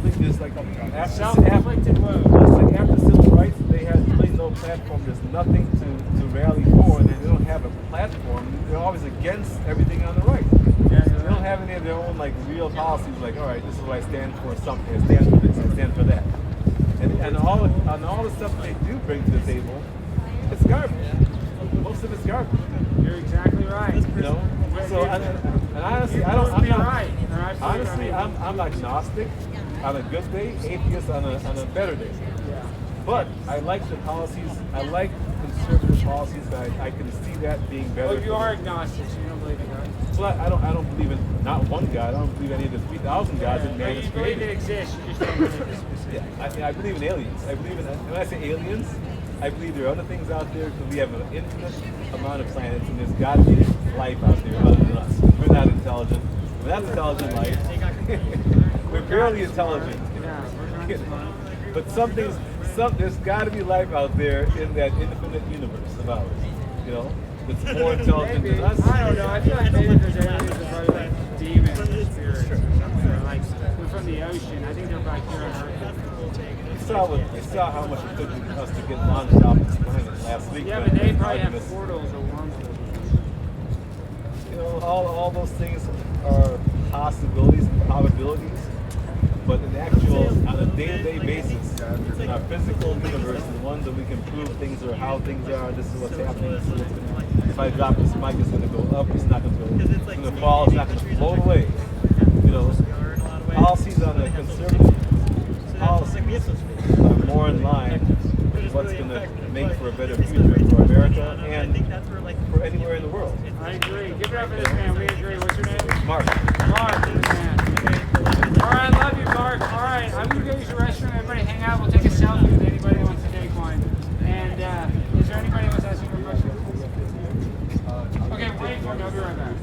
think there's like self-inflicted wound. Like after civil rights, they had really no platform. There's nothing to rally for, and they don't have a platform. They're always against everything on the right. They don't have any of their own like real policies. Like, all right, this is what I stand for. Something. I stand for this. I stand for that. And all the stuff they do bring to the table, it's garbage. Most of it's garbage. You're exactly right. You know. So and honestly, I'm agnostic on a good day, atheist on a better day. But I like the policies. I like conservative policies. I can see that being better. Oh, you are agnostic, so you don't believe in God. Well, I don't believe in not one God. I don't believe any of the 3,000 gods that man has You believe created. it exists. You just don't believe it exists. Yeah, I believe in aliens. I believe in, when I say aliens, I believe there are other things out there because we have an infinite amount of planets and there's got to be life out there other than us. We're not intelligent. We're not intelligent life. We're barely intelligent. But there's got to be life out there in that infinite universe of ours. You know, that's more intelligent than us. I don't know. I feel like maybe there's aliens that are probably like demons or spirits or something. Or like they're from the ocean. I think they're back here on Earth. You saw how much it took us to get launched off this planet last week. Yeah, but they probably have portals or wormholes. You know, all those things are possibilities and probabilities. But in actual, on a day-to-day basis, in our physical universe, the ones that we can prove things are how things are, this is what's happening, this is what's gonna, if I drop this mic, it's going to go up, it's not going to go, it's going to fall, it's not going to float away. You know, policies on the conservative policies are more in line with what's going to make for a better future for America and for anywhere in the world. I agree. Give it up for this man. We agree. What's your name? Mark. Mark, man. All right, love you, Mark. All right, I'm going to go use the restroom. Everybody hang out. We'll take a selfie with anybody who wants to take one. And is there anybody who wants to ask you a question? Okay, wait for me. I'll be right back.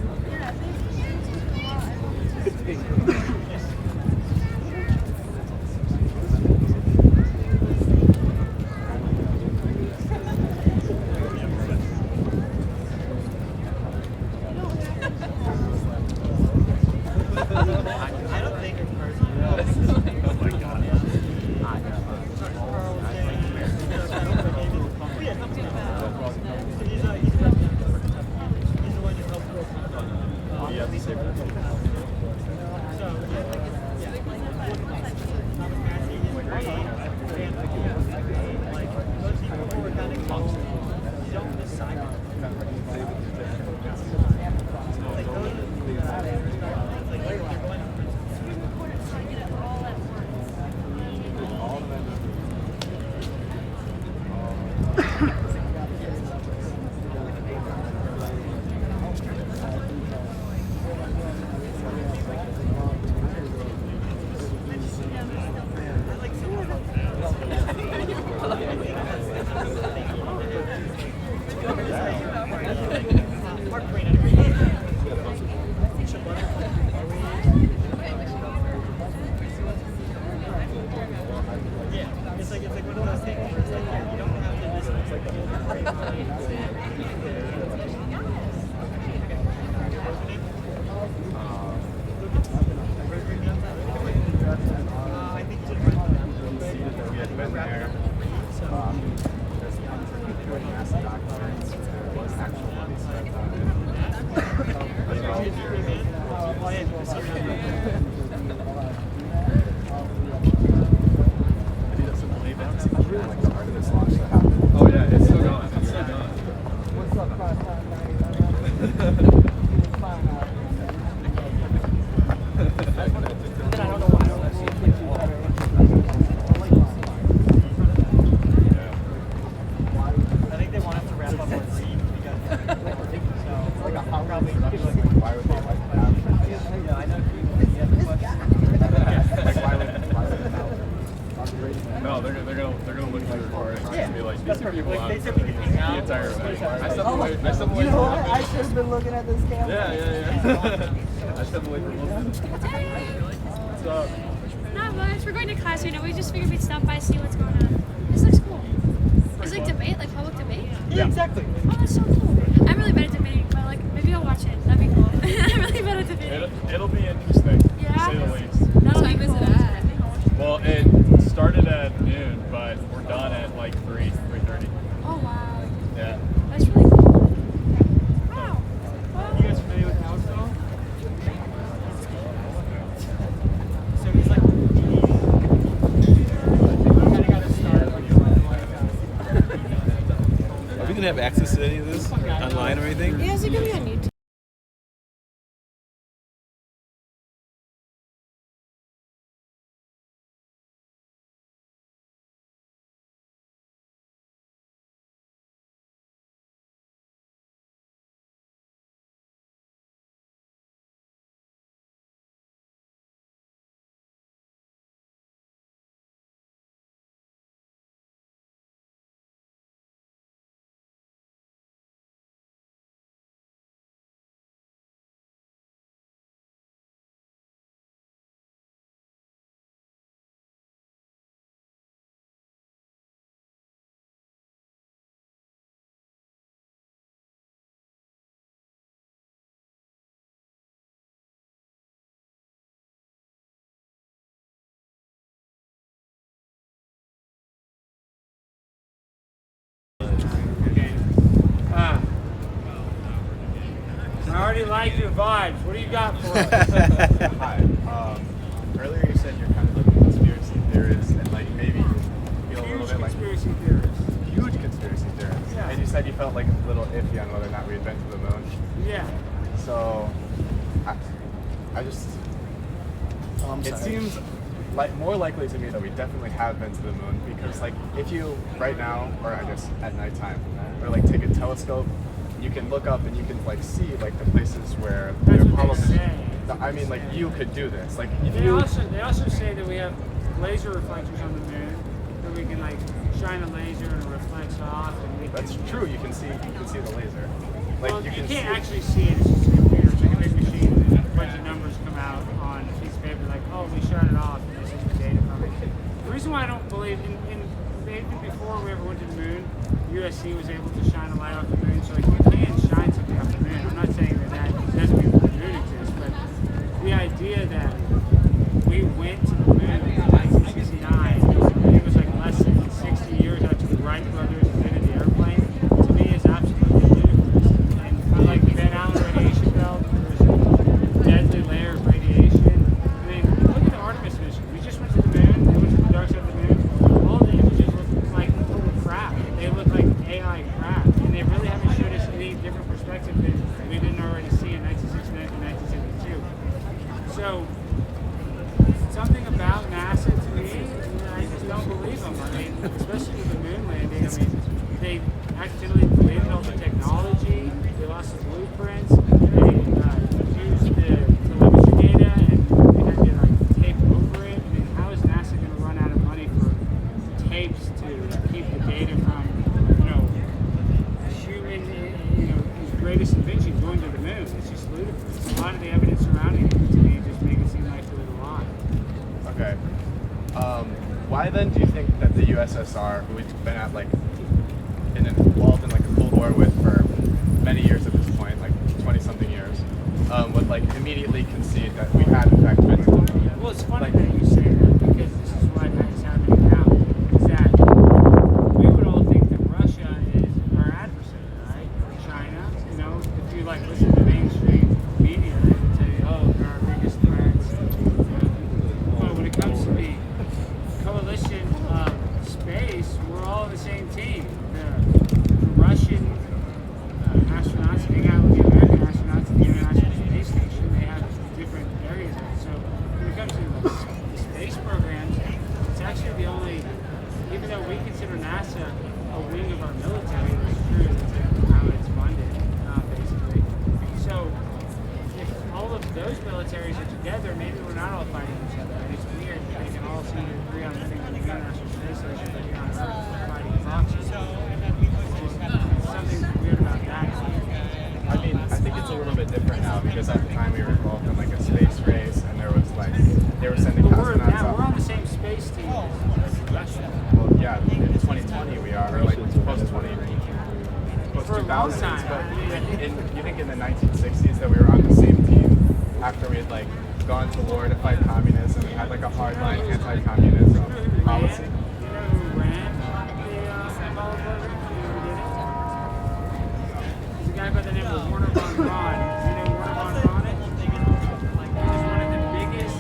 I don't know why. looking at this camera. Yeah. I stepped away for most of it. What's up? Not much. We're going to class right now. We just figured we'd stop by, see what's going on. This looks cool. It's like debate, like public debate? Yeah, exactly. Oh, that's so cool. I'm really bad at debating, but like maybe I'll watch it. That'd be cool. I'm really bad at debating. It'll be interesting, Yeah? to say the least. That'll be cool. Well, it started at noon, but we're done at like 3:30. Oh, wow. Yeah. That's really cool. Wow. You guys familiar with Alex Stein? So he's like, Are we gonna have access to any of this online or anything? Yeah, is it gonna be on YouTube? I already like your vibes. What do you got for us? Hi. Earlier you said you're kind of like a conspiracy theorist and like maybe feel a little bit like conspiracy theorist. Huge conspiracy theorist. Yeah. And you said you felt like a little iffy on whether or not we invented the moon. Yeah. So I just it seems like more likely to me that we definitely have been to the moon because like if you right now or I guess at nighttime or like take a telescope, you can look up and you can like see like the places where That's there what probably they say. I mean like you could do this. Like if They you also say that we have laser reflectors on the moon that we can like shine a laser and it reflects off and we that's can, true, you can see the laser. Like well, you can can't see actually see it, it's just a computer, it's like a big machine and a bunch of numbers come out on a piece of paper like, oh, we shut it off and this is the data from it. The reason why I don't believe maybe before we ever went to the moon, USC was able to shine a light off the moon, so like you can shine something off the moon. I'm not saying that doesn't mean that the moon exists, but the idea that we went to the moon in 1969, it was like less than 60 years after the Wright brothers invented the airplane, to me is absolutely ludicrous. And I like the Van Allen radiation belt, there's a deadly layer of radiation. I mean, look at the Artemis mission. We just went to the moon, we went to the dark side of the moon. All the images look like total crap. They look like AI crap. And they really haven't showed us any different perspective than we didn't already see in 1969 and 1972. So, something about NASA to me, I just don't believe them. I mean, especially with the moon landing, I mean, they accidentally deleted all the technology, they lost the blueprints, they used the telemetry data and they had to like tape over it. I mean, how is NASA going to run out of money for tapes to keep the data from, human, his greatest invention going to the moon? It's just ludicrous. A lot of the evidence surrounding it to me just make it seem like it was a lie. Okay. Why then do you think that the USSR, who we've been at like involved in like a Cold War with for many years at this point, like 20-something years, would like immediately concede that we had in fact been to the moon? Well, it's funny that you say that because this is what is happening now. Is that we would all think that Russia is our adversary, right? Or China. If you like listen to mainstream media, they would say, "Oh, they're our biggest threats." But when it comes to the coalition of space, we're all on the same team. The Russian astronauts hang out with the American astronauts at the International Space Station. They have different areas of it. So when it comes to the space programs, it's actually the only, even though we consider NASA a wing of our military, it's true that's how it's funded, basically. So if all of those militaries are together, maybe we're not all fighting each other. And it's weird that they can all seem to agree on living on the International Space Station, but here on Earth we're fighting proxies. There's something weird about that. I mean, I think think it's a little bit different now because at the time we were involved in like a space race, and there was like they were sending astronauts up. We're on the same space team. Well, yeah, in 2020 we are, or like post 2000s. But you think in the 1960s that we were on the same team after we had like gone to war to fight communism and had like a hardline anti-communism policy? A guy by the name of Warner von Braun. You know Warner von Braun? He was one of the biggest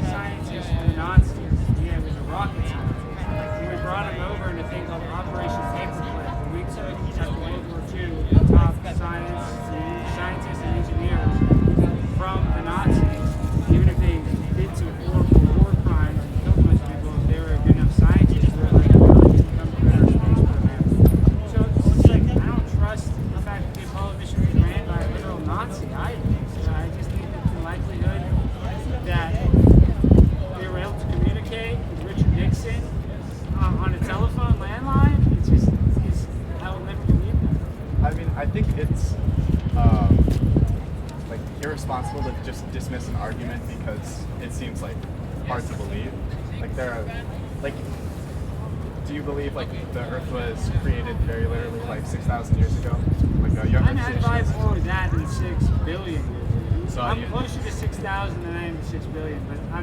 scientists for the Nazis. He was a rocket scientist. And we brought him over in a thing called Operation Paperclip. And we took, after World War II, the top scientists and engineers from the Nazis, even if they did some horrible war crimes and killed a bunch of people, if they were good enough scientists, they were like, oh, you can come to our space program. So it's like, I don't trust the fact that the Apollo mission was ran by a literal Nazi either. So I just think that the likelihood that they were able to communicate with Richard Nixon on a telephone landline, I will never believe that. I mean, I think it's like irresponsible to just dismiss an argument because it seems like hard to believe. Like there are, like, do you believe like the Earth was created very literally like 6,000 years ago? Like a younger I'd vibe more with that than 6 billion. So I'm closer to 6,000 than I am to 6 billion, but I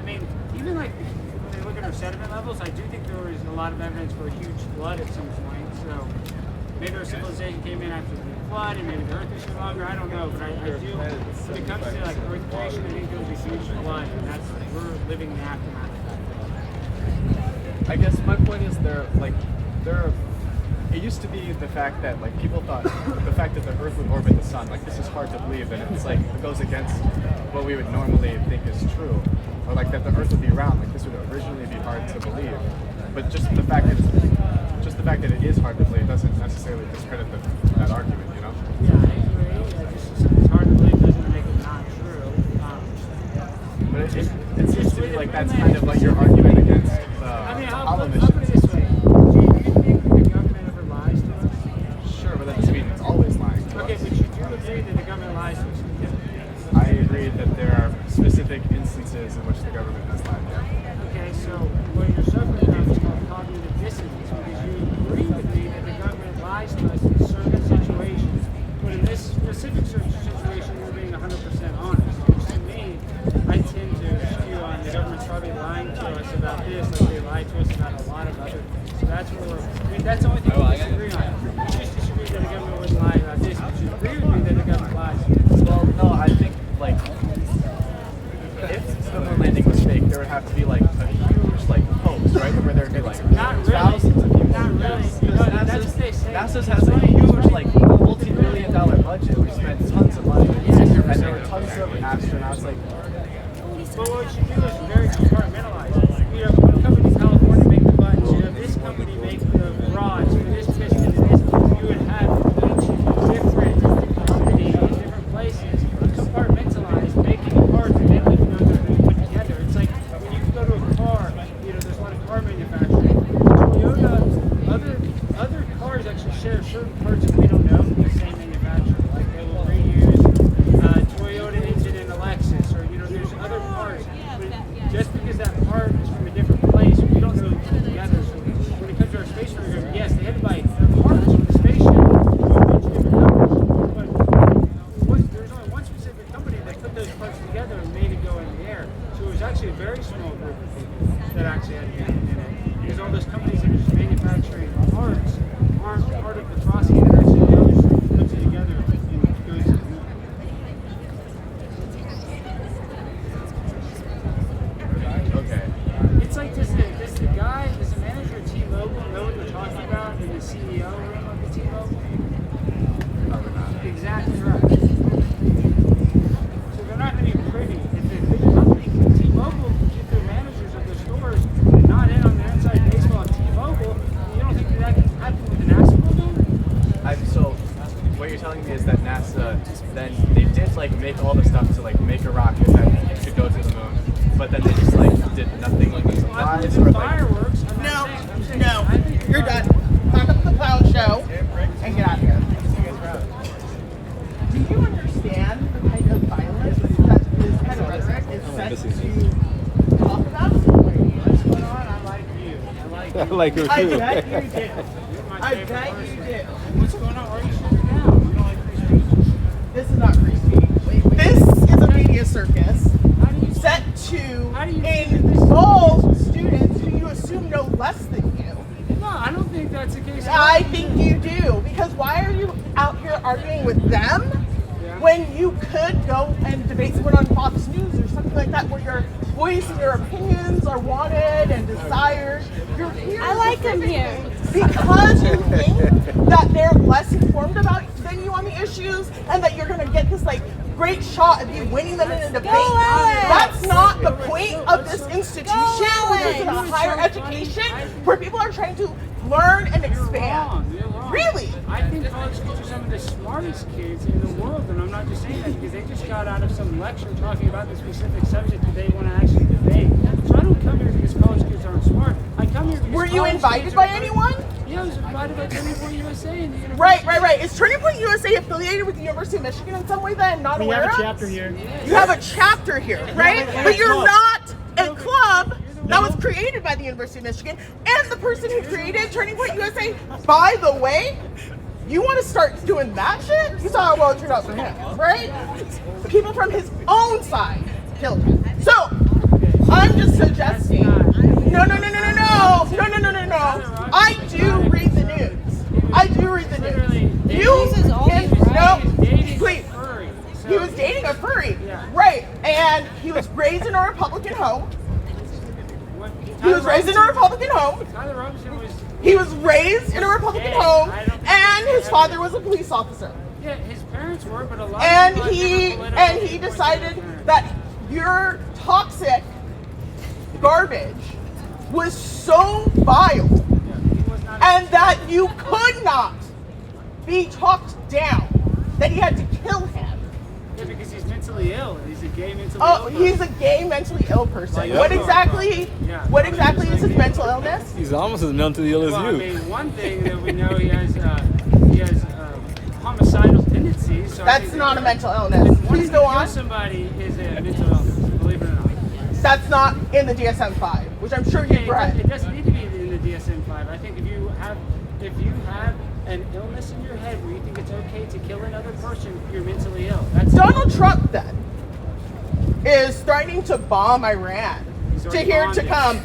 mean, even like when they look at our sediment levels, I do think there was a lot of evidence for a huge flood at some point. So maybe our civilization came in after the flood, and maybe the Earth was longer. I don't know, but I do. When it comes to like Earth creation, I think there was a huge flood, and we're living in the aftermath of that. I guess my point is it used to be the fact that like people thought the fact that the Earth would orbit the sun, like this is hard to believe, and it's like it goes against what we would normally think is true, or like that the Earth would be round, like this would originally be hard to believe. But just the fact that it is hard to believe doesn't necessarily discredit that argument, you know? Yeah, I agree. It's hard to believe doesn't make it not true. But it seems to me like that's kind of like your argument against Apollo mission. I'll put it this way. Do you think the government ever lies to us? Sure, but that doesn't mean it's always lying to Okay, us. but you do agree that the government lies to us? I agree that there are specific instances in which the government has lied. Okay, so what you're suffering from is called cognitive dissonance, because you agree with me that the government lies to us in certain situations, but in this specific situation, you're being 100% honest. Which to me, I tend to skew on the government's probably lying to us about this, like they lied to us about a lot of other things. So that's where that's the only thing we disagree on. You just disagree that the government wouldn't lie about this, but you agree with me that the government lies. Well, no, I think like if the moon landing was fake, there would have to be like a huge like hoax, right? Where there'd be like thousands of people. Not really. That's what they say. NASA has a huge like multi-billion-dollar budget. We spent tons of money, and there were tons of astronauts. Like, but what you do is very compartmentalized. You have one company in California make the buttons. You have this company make the rods. For this piston and this, you would have each different company in different places compartmentalized, making parts, and then you know they're going to be put together. It's like when you go to a car, there's a lot of car manufacturing. Toyota, other cars actually share certain parts that we don't know from the same manufacturer. Like they will reuse Toyota engine in a Lexus, or there's other parts. But just because that part is from a different place, we don't know them together. So when it comes to our space program, yes, they had to buy parts from the spaceship from a bunch of different companies. But there's only one specific company that put those parts together and made it go in the air. So it was actually a very small group of people that actually had to be in it. Because all those companies that are just manufacturing parts aren't part of the process that actually goes puts it together and goes to the moon. okay. It's like does the manager of T-Mobile know what they're talking about in the CEO room of the T-Mobile? Probably not. Exactly right. So they're not going to be privy. If the company T-Mobile get their managers of their stores not in on the inside baseball of T-Mobile, you don't think that can happen with the NASA program? So what you're telling me is that NASA then they did like make all the stuff to like make a rocket that could go to the moon, but then they just like did nothing with the supplies or like fireworks. No, you're done. Pack up the clown show and get out of here. missing. Talk about it. What's going on? I like you. I like I like her I too. bet you do. I bet you do. What's going on? Why are you shutting down? You don't like free speech? This is not free speech. This is a media circus set to involve students who you assume know less than you. No, I don't think that's the case. I think you do. Because why are you out here arguing with them when you could go and debate someone on Fox News or something like that where your voice and your opinions are wanted and desired? You're here. I like them here. Because you think that they're less informed about than you on the issues and that you're going to get this like great shot of you winning them in a debate. That's not the point of this institution, which is a higher education where people are trying to learn and expand. You're wrong. Really? I think college kids are some of the smartest kids in the world, and I'm not just saying that because they just got out of some lecture talking about the specific subject that they want to actually debate. So I don't come here because college kids aren't smart. I come here because Were you invited by anyone? Yeah, I was invited by Turning Point USA and the university. Right. Is Turning Point USA affiliated with the University of Michigan in some way that I'm not aware of? We have a chapter here. You have a chapter here, right? But you're not a club that was created by the University of Michigan. And the person who created Turning Point USA, by the way, you want to start doing that shit? You saw how well it turned out for him, right? The people from his own side killed him. So, I'm just suggesting, no. I do read the news. Please. He was dating a furry, right? And he was raised in a Republican home. He was raised in a Republican home, and his father was a police officer. Yeah, his parents were, but a lot And of he decided that your toxic garbage was so vile and that you could not be talked down, that he had to kill him. Yeah, because he's mentally ill. He's a gay mentally ill. Oh, he's a gay mentally ill person. What exactly is his mental illness? He's almost as mentally ill as Well, you. I mean, one thing that we know, he has homicidal tendencies. So That's not a mental illness. Please go on. Somebody is a mental illness, believe it or not. That's not in the DSM-5, which I'm sure you've read. It doesn't need to be in the DSM-5. I think if you have an illness in your head where you think it's okay to kill another person, you're mentally ill. That's Donald Trump then is threatening to bomb Iran to come.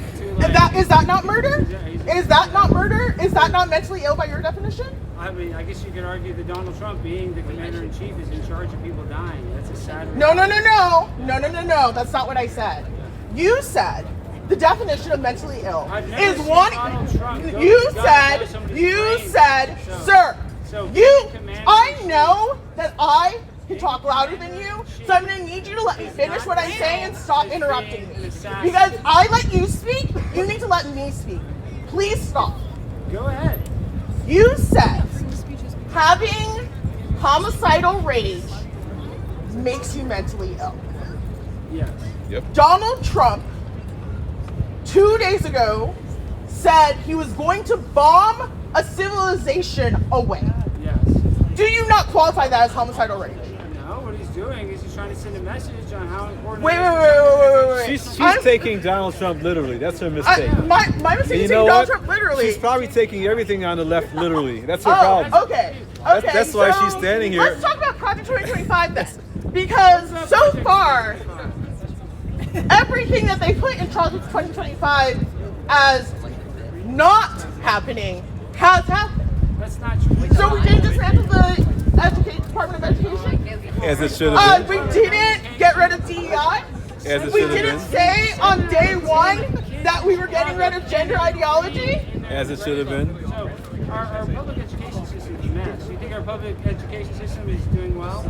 Is that not murder? Is that not murder? Is that not mentally ill by your definition? I mean, I guess you could argue that Donald Trump, being the commander-in-chief, is in charge of people dying. That's a sad reality. No. That's not what I said. You said the definition of mentally ill is one. You said, sir. I know that I can talk louder than you, so I'm going to need you to let me finish what I'm saying and stop interrupting me. Because I let you speak, you need to let me speak. Please stop. Go ahead. You said having homicidal rage makes you mentally ill. Yes. Yep. Donald Trump 2 days ago said he was going to bomb a civilization away. Yes. Do you not qualify that as homicidal rage? No, what he's doing is he's trying to send a message on how important. Wait. She's taking Donald Trump literally. That's her mistake. My mistake is taking Donald Trump literally. She's probably taking everything on the left literally. That's her problem. Okay. That's why she's standing here. Let's talk about Project 2025 then. Because so far, everything that they put in Project 2025 as not happening has happened. That's not true. So we didn't dismantle the Department of Education? As it should have been. We didn't get rid of DEI? As it We should have didn't been. say on day one that we were getting rid of gender ideology? As it should have been. So our public education system is a mess. Do you think our public education system is doing well?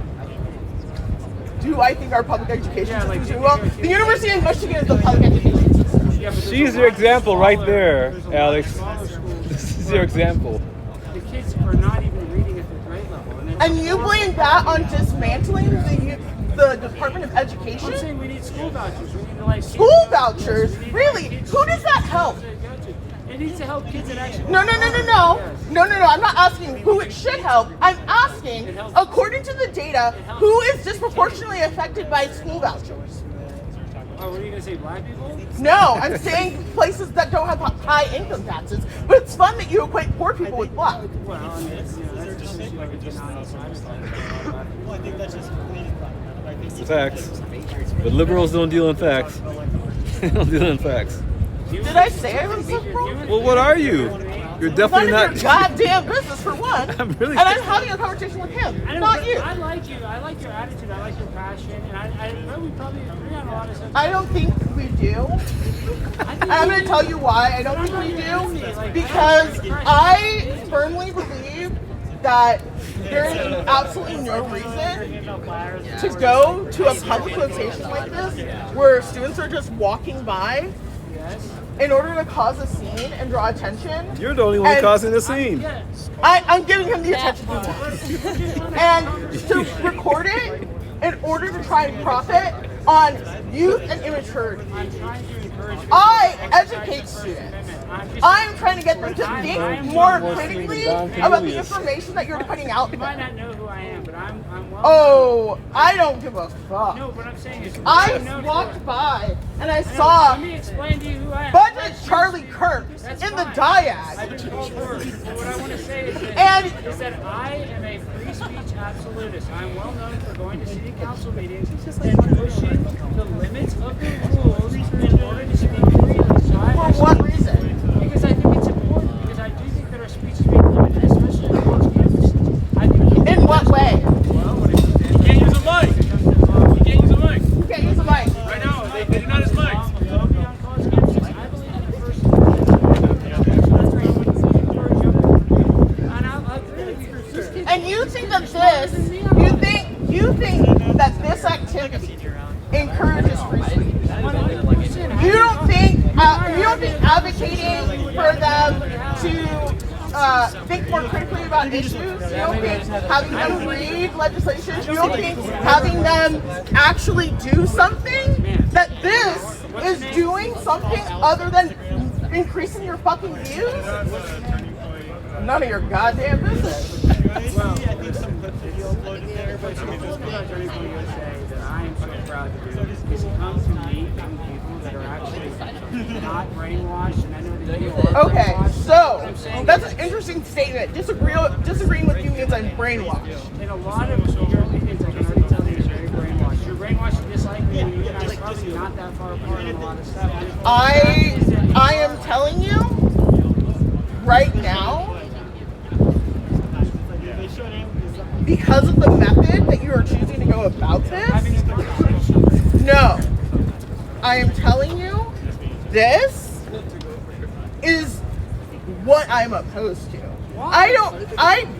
Do I think our public education system is doing well? The University of Michigan is the public education system. She's your example right there, Alex. This is your example. The kids are not even reading at the grade level. And you blame that on dismantling the Department of Education? I'm saying we need school vouchers. We need to like school vouchers? Really? Who does that help? It needs to help kids that actually. No. I'm not asking who it should help. I'm asking, according to the data, who is disproportionately affected by school vouchers? Oh, what are you gonna say, black people? No, I'm saying places that don't have high income taxes. But it's fun that you equate poor people with black. Well, I mean, that's just like a denial side of things. Well, I think that's just completely fine. It's facts. But liberals don't deal in facts. They don't deal in facts. Did I say I was liberal? Well, what are you? You're definitely None not. of your goddamn business for one. I'm really. And I'm having a conversation with him, not you. I like you. I like your attitude. I like your passion. And I know we probably agree on a lot of stuff. I don't think we do. And I'm going to tell you why I don't think we do. Because I firmly believe that there is absolutely no reason to go to a public location like this where students are just walking by in order to cause a scene and draw attention. You're the only one causing the scene. I'm giving him the attention he wants. And to record it in order to try and profit on youth and immaturity. I educate students. I'm trying to get them to think more critically about the information that you're putting out there. You might not know who I am, but I'm well. Oh, I don't give a fuck. No, what I'm saying is, I walked by and I saw let me explain to you who I am. Budget Charlie Kirk in the Diag. What I want to say is that I am a free speech absolutist. I'm well known for going to city council meetings and pushing the limits of the rules in order to speak freely. For what reason? Because I think it's important. Because I do think that our speech is being limited, especially on college campuses. I think in what way? Well, you can't use a mic. You can't use a mic. You can't use a mic. Right now, they do not use mics. And you think that you think that this activity encourages free speech? You don't think advocating for them to think more critically about issues? You don't think having them read legislation? You don't think having them actually do something? That this is doing something other than increasing your fucking views? None of your goddamn business. Well, I think some video uploaded there, but some people are going to say that I am so proud to do is come to meet young people that are actually not brainwashed, and I know that you are Okay, brainwashed. so that's an interesting statement. Disagreeing with you means I'm brainwashed. In a lot of your opinions, I can already tell you're very brainwashed. You're brainwashed to dislike me, and you and I are probably not that far apart on a lot of stuff. I am telling you right now, because of the method that you are choosing to go about this, no. I am telling you, this is what I'm opposed to. I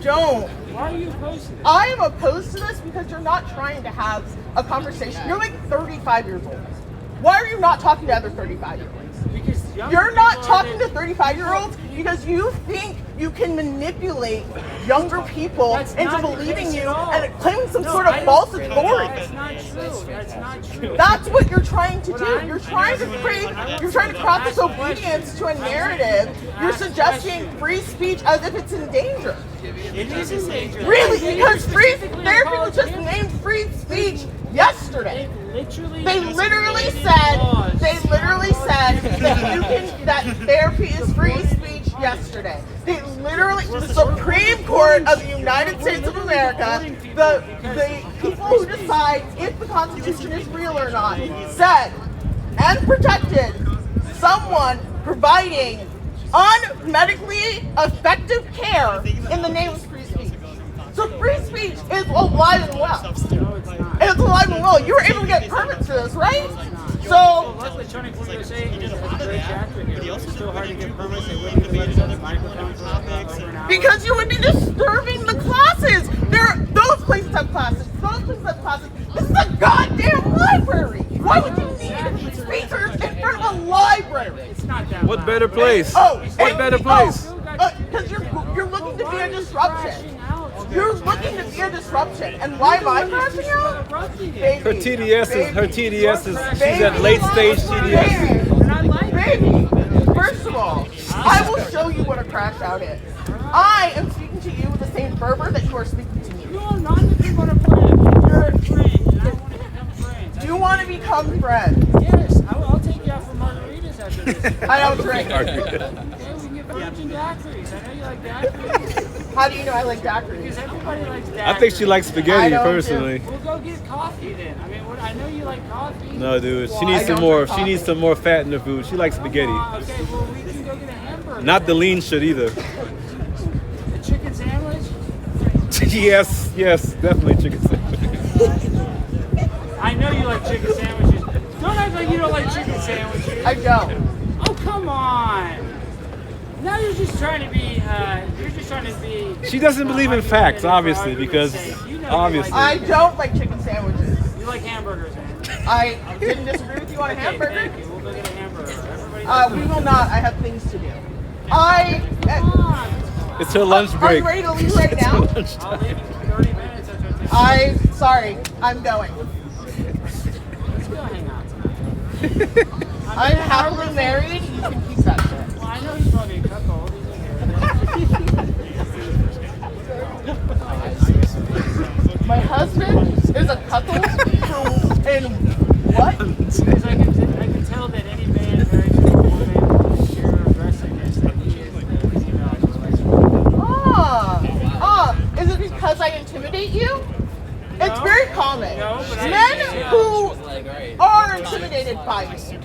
don't. Why are you opposed to this? I am opposed to this because you're not trying to have a conversation. You're like 35 years old. Why are you not talking to other 35-year-olds? You're not talking to 35-year-olds because you think you can manipulate younger people into believing you and claiming some sort of false authority. That's not true. That's not true. That's what you're trying to do. You're trying to craft this obedience to a narrative. You're suggesting free speech as if it's in danger. It is in danger. Really? Because therapy was just named free speech yesterday. They literally said that therapy is free speech yesterday. They literally, the Supreme Court of the United States of America, the people who decide if the Constitution is real or not, said and protected someone providing unmedically effective care in the name of free speech. So free speech is alive and well. It's alive and well. You were able to get permits for this, right? So, because you would be disturbing the classes. Those places have classes. Those places have classes. This is a goddamn library. Why would you need speakers in front of a library? It's not that. What better place? What better place? Because you're looking to be a disruption. You're looking to be a disruption. And why am I crashing out? Her TDS is she's at late stage TDS. Baby, first of all, I will show you what a crash out is. I am speaking to you with the same fervor that you are speaking to me. You are not looking for a friend. You're a friend, and I want to become friends. Do you want to become friends? Yes. you out for margaritas after this. I don't drink. Yeah, we can get virgin daiquiris. I know you like daiquiris. How do you know I like daiquiris? Because everybody likes daiquiris. I think she likes spaghetti I don't personally. We'll go get coffee then. I mean, I know you like coffee. No, dude. Well, She needs I some don't more. drink She coffee. needs some more fat in her food. She likes spaghetti. Okay, well, we can go get a hamburger. Not the lean shit either. A chicken sandwich? yes, definitely chicken sandwich. I know you like chicken sandwiches. Don't act like you don't like chicken sandwiches. I don't. Oh, come on. Now you're just trying to be, She doesn't believe in facts, obviously, because obviously. I don't like chicken sandwiches. You like hamburgers, man. I didn't disagree with you on a hamburger. Thank you. We'll go get a hamburger. Everybody We will not. I have things to do. It's her lunch Are break. you ready to leave right now? I'll leave in 30 minutes. I'm sorry. I'm going. Let's go hang out tonight. I'm happily married. You can keep that shit. Well, I know he's probably a cuckold. My husband is a cuckold and what? Because I can tell that any man married to a woman with sheer aggressiveness that he is the female. Is it because I intimidate you? It's No. very common. No, but Men who are intimidated by me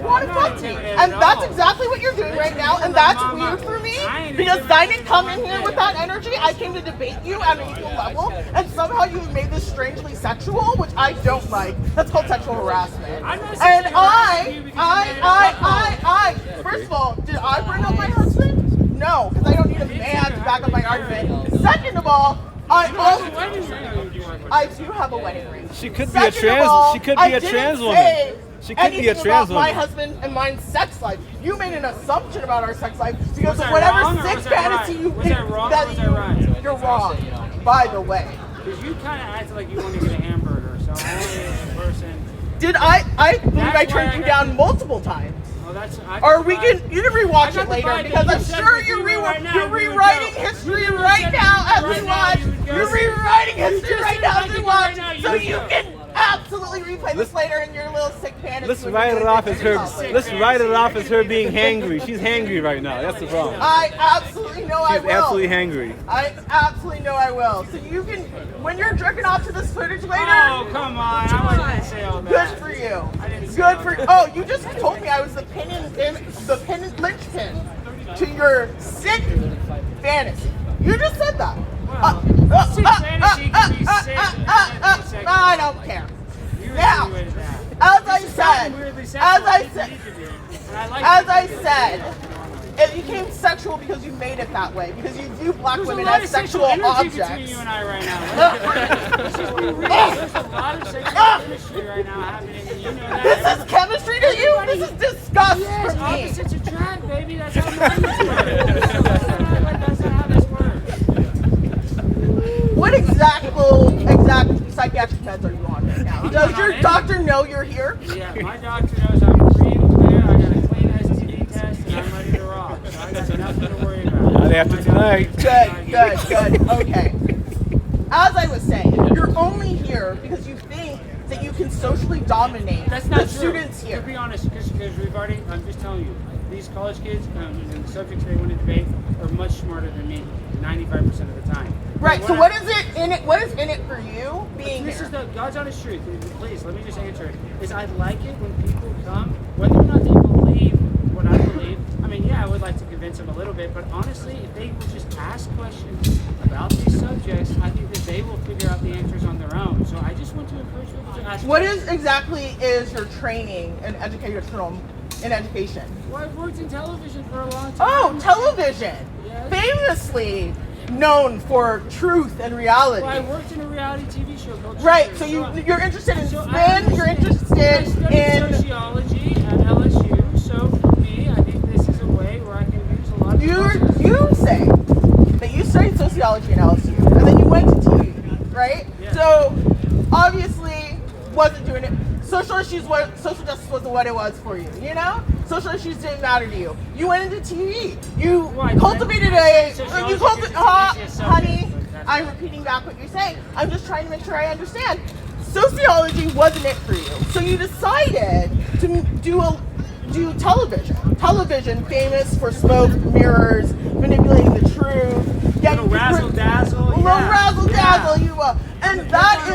want to fuck me. And that's exactly what you're doing right now, and that's weird for me because I didn't come in here with that energy. I came to debate you at an equal level, and somehow you made this strangely sexual, which I don't like. That's called sexual harassment. And first of all, did I bring up my husband? No, because I don't need a man to back up my argument. Second of all, I do have a wedding ring. She could be a trans. She could be a trans woman. She could be a trans about my woman. husband and mine's sex life. You made an assumption about our sex life because Was of I whatever wrong or sick was I fantasy right? you Was think I wrong or that was I right? you're wrong. By the way, Because you kind of acted like you wanted to get a hamburger, so only as a person. did I believe That's I why turned I you got down multiple times. Oh, that's. Or you can rewatch it later vibe because that I'm you said sure if you're you were right now, you're you would rewriting go. history You right said now as right we now, watch. you would go. You're rewriting You history just right said now like as we it watch, right now, you so would you go. can absolutely replay this later in your little sick fantasy. Let's when write you're it doing off as her. fantasy. Let's write it off as her being hangry. She's hangry right now. That's the problem. I absolutely know I She's will. absolutely hangry. I absolutely know I will. So you can, when you're jerking off to this footage later. Oh, come on. I didn't say all that. Good for you. I didn't say Good all for. that. Oh, you just told me I was the pin and linchpin to your sick fantasy. You just said that. sick fantasy can be sick and sexual. I don't care. You Now, insinuated that. as I This is gotten said, weirdly as sexual. I It said, needs to be. And I like as it. I said, it became sexual because you made it that way. Because you view black There's women a lot as of sexual sexual energy objects. between you and I right now. Let's just be real. There's a lot of sexual chemistry right now happening, and you know that. This is chemistry to you? This is disgust Yes, for me. opposites attract, baby. That's how marriage works. That's not how this works. What exact psychiatric meds are you on right now? Does your doctor know you're here? Yeah, my doctor knows I'm free and clear. I got a clean STD test, and I'm ready to rock. So I got nothing to worry about. Not after tonight. Good. Okay. As I was saying, you're only here because you think that you can socially dominate That's not the true. students here. To be honest, because we've already, I'm just telling you, these college kids and the subjects they want to debate are much smarter than me 95% of the time. Right. But So when what I- is it in it? What is in it for you being This here? is the God's honest truth. Please, let me just answer it. Is I like it when people come, whether or not they believe what I believe. I mean, yeah, I would like to convince them a little bit, but honestly, if they will just ask questions about these subjects, I think that they will figure out the answers on their own. So I just want to encourage people to ask What questions. is exactly is your training in education? Well, I've worked in television for a long time. Oh, television! Yes. Famously known for truth and reality. Well, I worked in a reality TV show called Right. Squirrels. So you're interested in So I spin. You're interested I studied in. sociology at LSU. So for me, I think this is a way where I can use a lot of You say that you studied sociology in LSU and then you went to TV, right? Yeah. So obviously wasn't doing it. Social justice wasn't what it was for you, you know? Social issues didn't matter to you. You went into TV. You Right, cultivated sociology is the easiest subject, honey, but that's- I'm repeating back what you're saying. I'm just trying to make sure I understand. sociology wasn't it for you. So you decided to do television. Television, famous for smoke, mirrors, manipulating the truth, getting razzle dazzle, razzle dazzle, you will, and that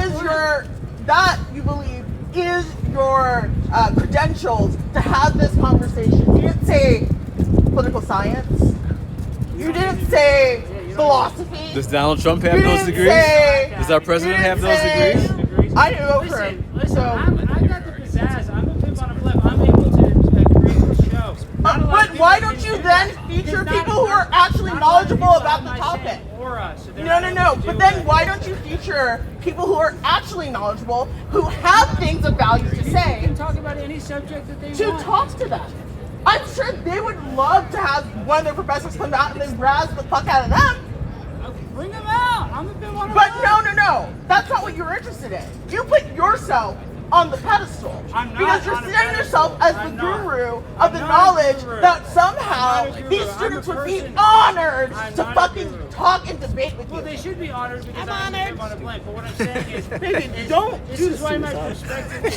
you believe is your credentials to have this conversation. You didn't say political science. You didn't say philosophy. Does Donald Trump have those degrees? Does our president have those degrees? I didn't vote for him. Listen, I got the pizzazz. I'm a pimp on a flip. I'm able to agree with the show. But why don't you then feature people who are actually knowledgeable about the topic? No. But then why don't you feature people who are actually knowledgeable, who have things of value to say? You can talk about any subject that they to want. talk to them. I'm sure they would love to have one of their professors come out and then razz the fuck out of them. Bring them out. I'm a bit on. But no. That's not what you're interested in. You put yourself on the pedestal because you're seeing yourself as the guru of the knowledge that somehow these students would be honored to fucking talk and debate with you. Well, they should be honored because I'm honored. On a blank. But what I'm saying is, this is why my perspective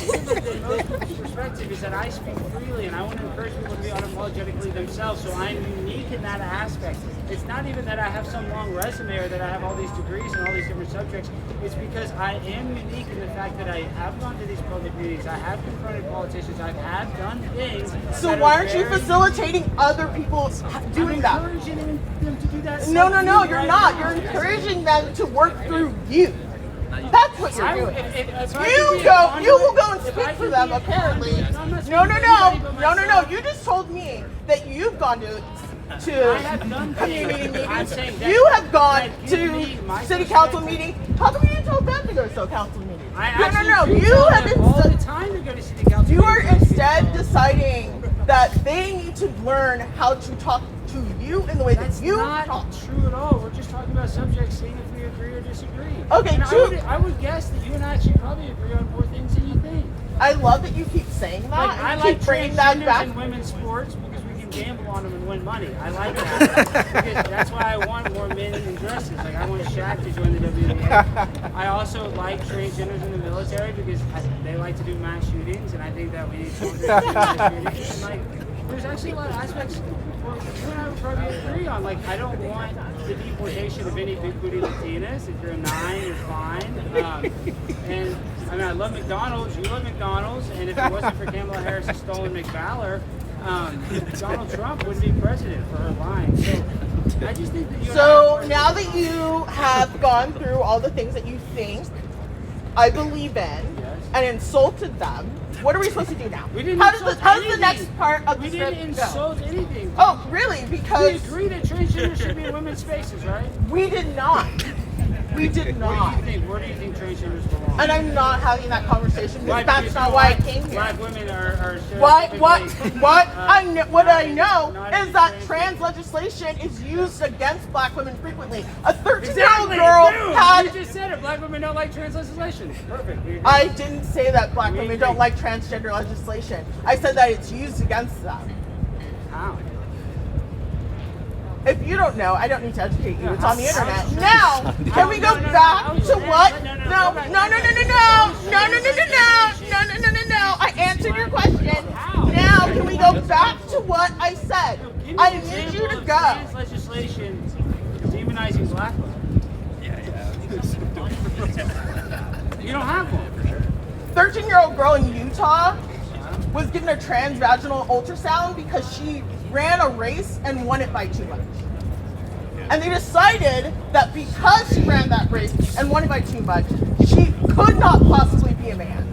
is that I speak freely and I want to encourage people to be unapologetically themselves. So I'm unique in that aspect. It's not even that I have some long resume or that I have all these degrees and all these different subjects. It's because I am unique in the fact that I have gone to these public meetings, I have confronted politicians, I have done things. So why aren't you facilitating other people doing that? I'm encouraging them to do that. No, you're not. You're encouraging them to work through you. That's what you're doing. You will go and speak for them, apparently. No. You just told me that you've gone to community meetings. You have gone to city council meetings. How come you told them to go to city council meetings? No. You have all the time to go to city council. You are instead deciding that they need to learn how to talk to you in the way that you talk. That's not true at all. We're just talking about subjects, seeing if we agree or disagree. Okay, and I would guess that you and I actually probably agree on more things than you think. I love that you keep saying that. Like, I like bringing that back. In women's sports because we can gamble on them and win money. I like that. Because that's why I want more men in dresses. Like I want Shaq to join the WNBA. I also like transgenders in the military because they like to do mass shootings, and I think that we need children to do mass shootings. And like, there's actually a lot of aspects where you and I would probably agree on. Like, I don't want the deportation of any big booty Latinas. If you're a 9, you're fine. And I mean, I love McDonald's. You love McDonald's. And if it wasn't for Kamala Harris's stolen McValor, Donald Trump wouldn't be president for her lying. So I just think that you. So now that you have gone through all the things that you think I believe in and insulted them, what are we supposed to do now? How does the next part of the script go? We didn't insult anything. Oh, really? Because we agree that transgender should be in women's spaces, right? We did not. We did not. Where do you think transgenders belong? And I'm not having that conversation because that's not why I came here. Black women are What I know is that trans legislation is used against black women frequently. A 13-year-old girl had. You just said it. Black women don't like trans legislation. Perfect. I didn't say that black women don't like transgender legislation. I said that it's used against them. How? If you don't know, I don't need to educate you. It's on the internet. Now, can we go back to what? No. I answered your question. Now, can we go back to what I said? I need you to go. Trans legislation demonizing black women. You don't have one. 13-year-old girl in Utah was given a transvaginal ultrasound because she ran a race and won it by too much. And they decided that because she ran that race and won it by too much, she could not possibly be a man.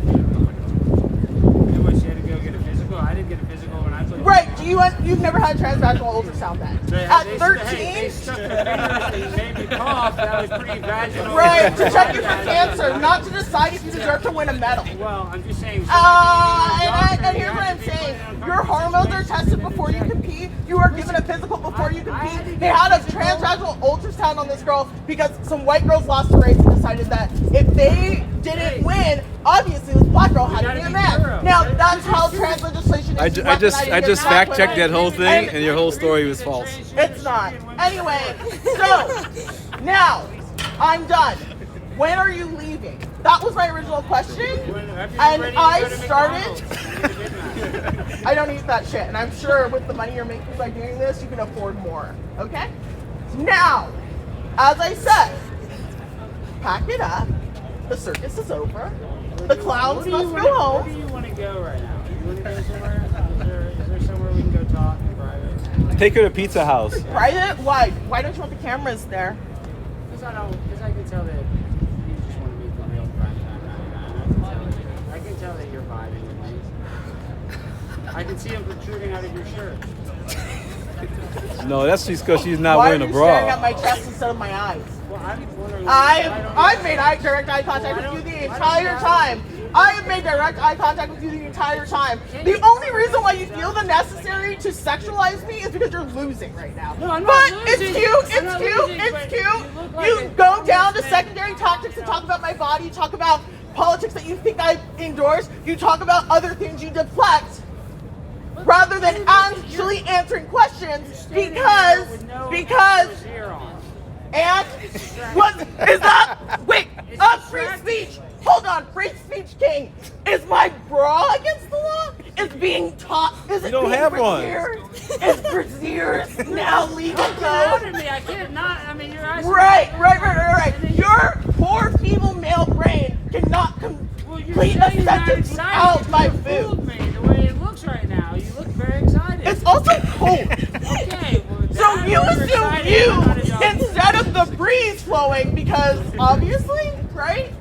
She had to go get a physical. I didn't get a physical when I played. Right? You've never had a transvaginal ultrasound then? At 13? They stuck their fingers and made me cough. That was pretty vaginal. Right, to check you for cancer, not to decide if you deserve to win a medal. Well, I'm just saying. And here's what I'm saying. Your hormones are tested before you compete. You are given a physical before you compete. They had a transvaginal ultrasound on this girl because some white girls lost the race and decided that if they didn't win, obviously this black girl had to be a man. Now, that's how trans legislation is. I just fact checked that whole thing, and your whole story was false. It's not. Anyway, so now I'm done. When are you leaving? That was my original question, and I started. I don't eat that shit, and I'm sure with the money you're making by doing this, you can afford more. Okay? Now, as I said, pack it up. The circus is over. The clowns must go home. Where do you want to go right now? You want to go somewhere? Is there somewhere we can go talk in private? Take her to Pizza House. Private? Why? Why don't you want the cameras there? Because I can tell that you just want to meet the real prime time. I can tell that you're vibing with me. I can see him protruding out of your shirt. No, that's just because she's not Why wearing are a you staring at bra. my chest instead of my eyes? Well, I'm wondering. I've made direct eye contact with you the entire time. I have made direct eye contact with you the entire time. The only reason why you feel the necessary to sexualize me is because you're losing right now. No, I'm not but losing. it's cute, I'm it's not cute, losing, it's but cute. you look like You a go down to businessman. secondary tactics and talk about my body, talk about politics that you think I endorse, you talk about other things you deflect. Rather than actually answering questions because and what is that? Wait, free speech. Hold on, free speech king. Is my bra against the law? Is being taught? Is it You don't being have one. Is brassieres now legal Don't get out code? of me. I can't not. I mean, you're asking. Right. Your poor feeble male brain cannot complete a sentence without my food. Me the way it looks right now. You look very excited. It's also cold. Okay. Well, So you assume instead of the breeze flowing because obviously, right?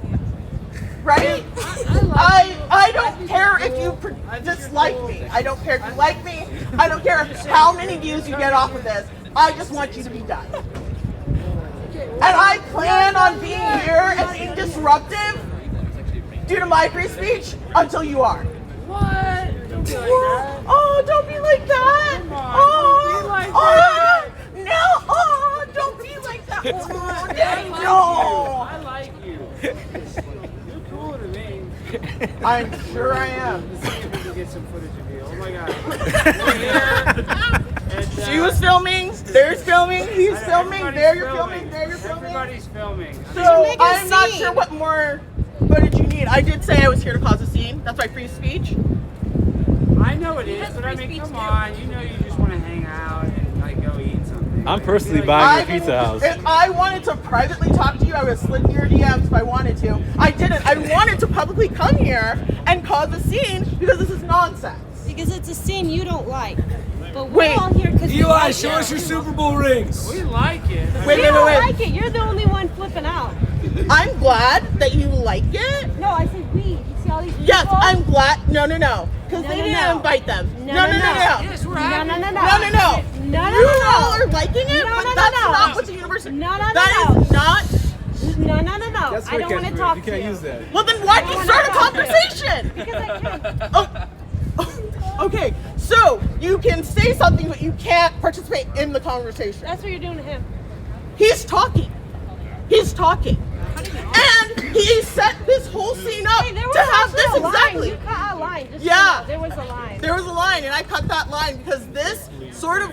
Right? I don't care if you dislike me. I don't care if you like me. I don't care how many views you get off of this. I just want you to be done. And I plan on being here and being disruptive due to my free speech until you are. What? Don't be like that. Oh, don't be like that. Come on, Oh, don't be like oh, that. no. Oh, don't be like that. Oh, Daddy, no. I like you. You're cooler than me. I'm sure I am. Let's see if we can get some footage of you. Oh my God. We're here. And, She was filming. There's filming. He's filming. There you're filming. There you're filming. Everybody's filming. So I'm not sure what more footage you need. I did say I was here to cause a scene. That's my free speech. I know it is, but I mean, come on. You know you just want to hang out and like go eat something. I'm personally buying your Pizza House. If I wanted to privately talk to you, I would have slid in your DMs if I wanted to. I didn't. I wanted to publicly come here and cause a scene because this is nonsense. Because it's a scene you don't like. But we're all here because we Eli, like show it. us your Super Bowl rings. We like it. We don't like it. You're the only one flipping out. I'm glad that you like it. No, I said we. You see all these people? Yes, I'm glad. No. Because No, they no, didn't no. invite them. No. Yes, we're happy. No. No. No. You all are liking it, No, but no, that's no. not what the university. No. That is not. No. That's I don't want to catchphrase. talk You to can't you. use that. Well, then why'd you start a conversation? Because I can. Okay, so you can say something, but you can't participate in the conversation. That's what you're doing to him. He's talking. And he set this whole scene up Hey, there was to have this also a line. exactly. You cut a line. Just Yeah. so you know, there was a line. There was a line, and I cut that line because this sort of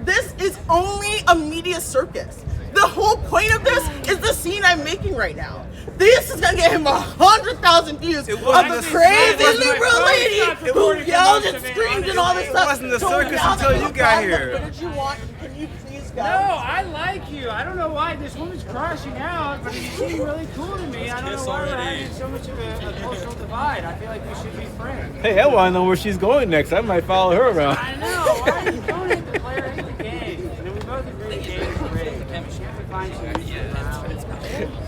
this is only a media circus. The whole point of this is the scene I'm making right now. This is gonna get him 100,000 views of the crazy liberal lady who yelled and screamed and all this stuff. It wasn't the So circus now until that you you've got done here. The footage you want, can you please go? No, I like you. I don't know why this woman's crashing out, but you seem really cool to me. I don't know why we're having so much of a cultural divide. I feel like we should be friends. Hey, I want to know where she's going next. I might follow her around. I know. Why are you going at the player hate the game? And we both agree the game is rigged. We have to find some mutual ground.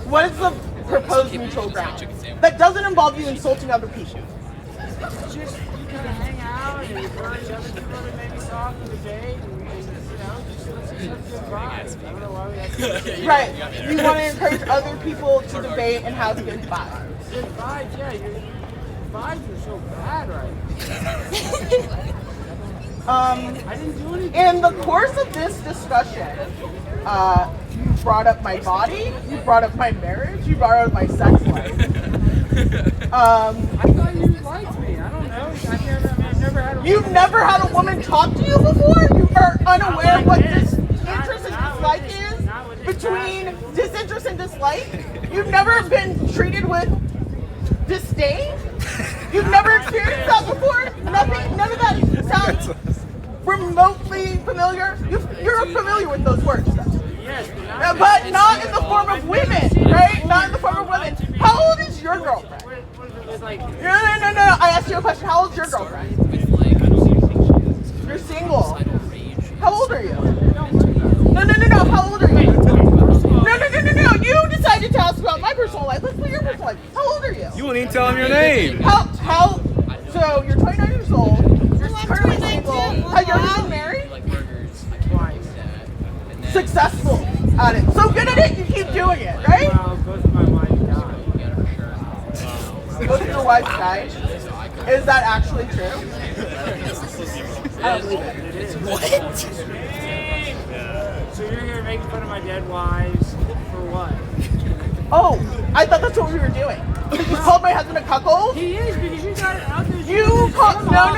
What is the proposed mutual ground that doesn't involve you insulting other people? Just you kind of hang out and encourage other people to maybe talk and debate and just let's just have good vibes. I don't know why we have to. Right. You want to encourage other people to debate and have good vibes. Good vibes, yeah. Your vibes are so bad right now. I didn't do anything. In the course of this discussion, you brought up my body, you brought up my marriage, you brought up my sex life. I thought you liked me. I don't know. I've never had a You've never had a woman talk to you before? You are unaware of what this interest and dislike is between disinterest and dislike? You've never been treated with disdain? You've never experienced that before? Nothing, none of that sounds remotely familiar? You're familiar with those words, though. Yes, but not in the form of women, right? Not in the form of women. How old is your girlfriend? No. I asked you a question. How old is your girlfriend? You're single. How old are you? No. How old are you? No. You decided to ask about my personal life. Let's put your personal life. How old are you? You won't even tell him your name. So you're 29 years old. You're currently single. Have you ever been married? Successful at it. So good at it, you keep doing it, right? Both of my wives died. Both of your wives died? Is that actually true? I don't believe it. What? So you're here making fun of my dead wives for what? Oh, I thought that's what we were doing. You called my husband a cuckold? He is, because you got it out there. You called, no.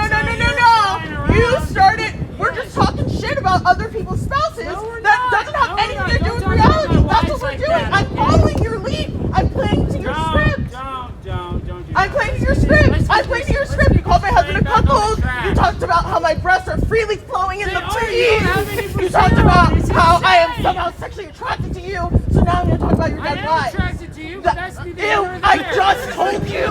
You started, we're just talking shit about other people's spouses. That doesn't have anything to do with reality. That's what we're doing. I'm following your lead. I'm playing to your script. Don't do I'm playing to your script. I'm playing to your script. You called my husband a cuckold. You talked about how my breasts are freely flowing in the breeze. You talked about how I am somehow sexually attracted to you. So now I'm going to talk about your dead wives. attracted to you, but that's neither here nor I there. just told you.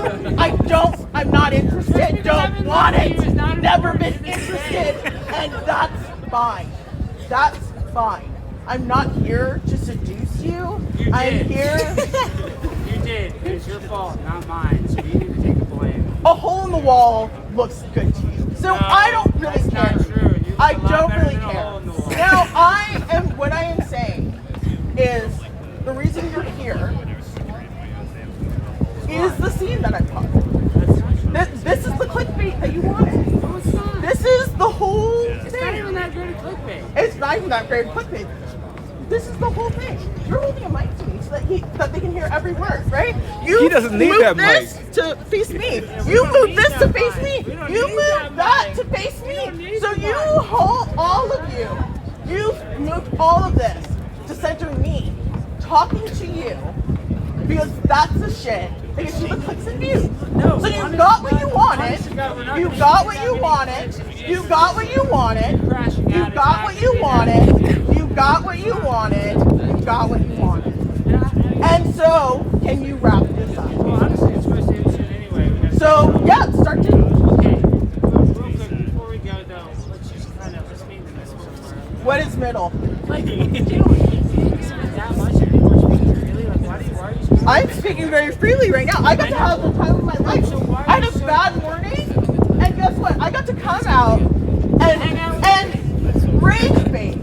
I'm not interested. Don't want it. Never been interested. And that's fine. That's fine. I'm not here to seduce you. I'm here. You did. It's your fault, not mine. So you need to take the blame. A hole in the wall looks good to you. So I don't really care. Not true. You I look a lot don't better really than a hole care. in the wall. Now what I am saying is the reason you're here is the scene that I'm talking. This is the clickbait that you wanted. No, it's not. This is the whole It's thing. not even that great a clickbait. It's not even that great clickbait. This is the whole thing. You're holding a mic to me so that they can hear every word, right? You He doesn't need move that this to face me. You move this to face me. You need move that to face me. So you hold all of you. You've moved all of this to center me talking to you because that's the shit that gets you the clicks and views. So you got what you wanted. You got what you wanted. You got what you wanted. You got what you wanted. You got what you wanted. You got what you wanted. And so, can you wrap this up? Well, honestly, it's supposed to end soon anyway. So, yeah, start to. Okay. Real quick, before we go, though, let's meet in the middle somewhere. What is middle? Like, what are you doing? Is it that much anymore speaking freely? Like, why are you speaking? I'm speaking very freely right now. I got to have the time of my life. I had a bad morning, and guess what? I got to come out and rage bait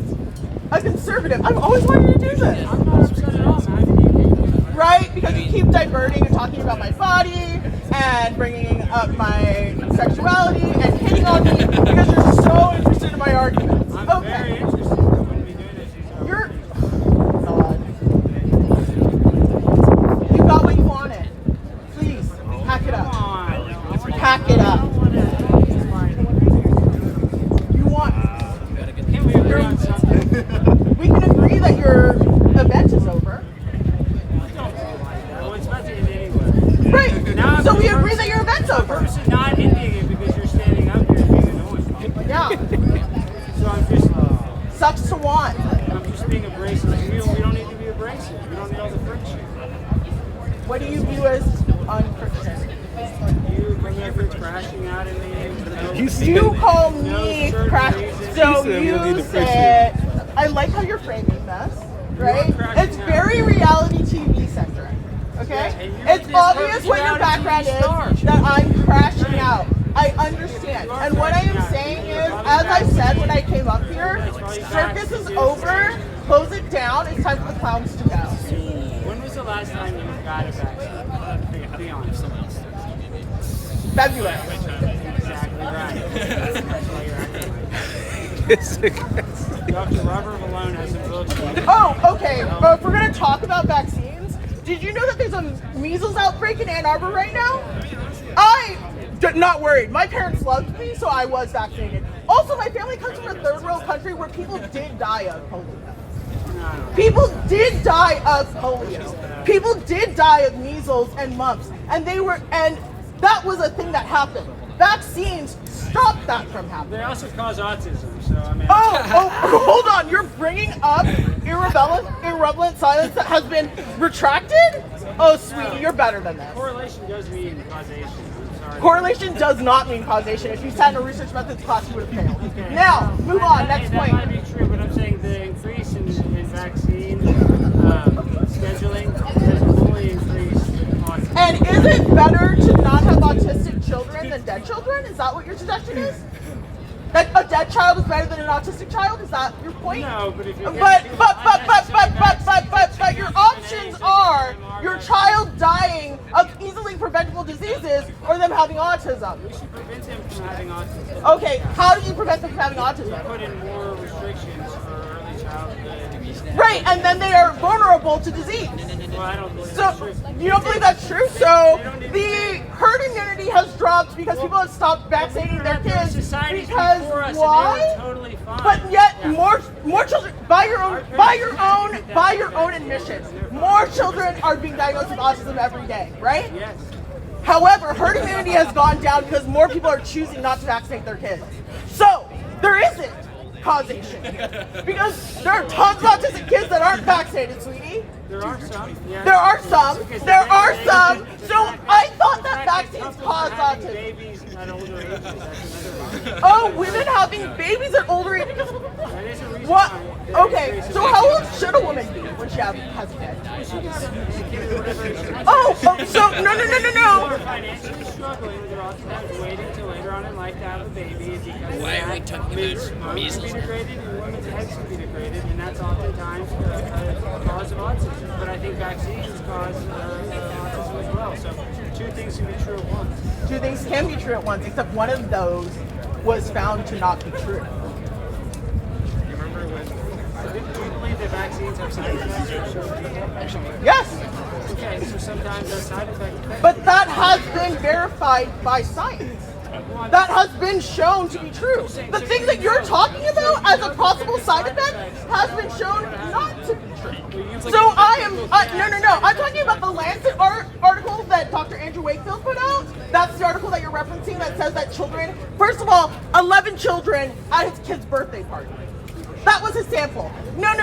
a conservative. I've always wanted to do this. I'm not upset at all, man. Right? Because you keep diverting and talking about my body and bringing up my sexuality and hitting on me because you're so interested in my arguments. I'm very interested. I wouldn't be doing this. You're. God. You got what you wanted. Please, pack it up. Pack it up. You want. We can agree that your event is over. Well, it's about to end anyway. Right. So we agree that your event's over. I'm purposely not ending it because you're standing up here and being annoying. Yeah. So I'm just. Sucks to want. I'm just being abrasive. We don't need to be abrasive. We don't need all the friction. What do you view as unchristian? You bring everything crashing out in the You call me crash. So you said, I like how you're framing this, right? It's very reality TV centric, okay? It's obvious what your background is, that I'm crashing out. I understand. And what I am saying is, as I said when I came up here, circus is over, close it down, it's time for the clowns to go. When was the last time you got a vaccine? Be honest. February. Exactly right. That's why you're acting like Dr. Robert Malone has some books. Oh, okay. But if we're going to talk about vaccines, did you know that there's a measles outbreak in Ann Arbor right now? Not worried. My parents loved me, so I was vaccinated. Also, my family comes from a third world country where people did die of polio. People did die of polio. People did die of measles and mumps, and that was a thing that happened. Vaccines stopped that from happening. They also cause autism, so I mean. Oh, hold on. You're bringing up irrelevant science that has been retracted? Oh, sweetie, you're better than that. Correlation does mean causation. I'm sorry. Correlation does not mean causation. If you sat in a research methods class, you would have failed. Okay. Now, move on. Next that point. might be true, but I'm saying the increase in vaccine scheduling has only increased autism. And is it better to not have autistic children than dead children? Is that what your suggestion is? That a dead child is better than an autistic child? Is that your point? No, but if you but your options are your child dying of easily preventable diseases or them having autism. We should prevent them from having autism. Okay, how do you prevent them from having autism? Put in more restrictions for early childhood. Right, and then they are vulnerable to disease. Well, I don't believe So, that's true. you don't believe that's true? So, the herd immunity has dropped because people have stopped vaccinating their kids. Because why? Totally fine. But yet, more children, by your own admission, more children are being diagnosed with autism every day, right? Yes. However, herd immunity has gone down because more people are choosing not to vaccinate their kids. So, there isn't causation. Because there are tons of autistic kids that aren't vaccinated, sweetie. There are some. Yeah. There are some. There are some. So I thought that vaccines cause autism. Babies at older ages. That's another reason. Oh, women having babies at older ages. That is a reason. What? why Okay, so how old should a woman be when she has a kid? Oh, so no. Are financially struggling with their autism, waiting till later on in life to have a baby because why are we talking about measles? Degraded and women's heads can be degraded, and that's oftentimes a cause of autism. But I think vaccines cause autism as well. So two things can be true at once. Two things can be true at once, except one of those was found to not be true. Do you believe that vaccines have side effects? Yes. Okay, so sometimes those side effects. But that has been verified by science. That has been shown to be true. The thing that you're talking about as a possible side effect has been shown not to be true. So no. I'm talking about the Lancet article that Dr. Andrew Wakefield put out. That's the article that you're referencing that says that children, first of all, 11 children at his kid's birthday party. That was his sample. No.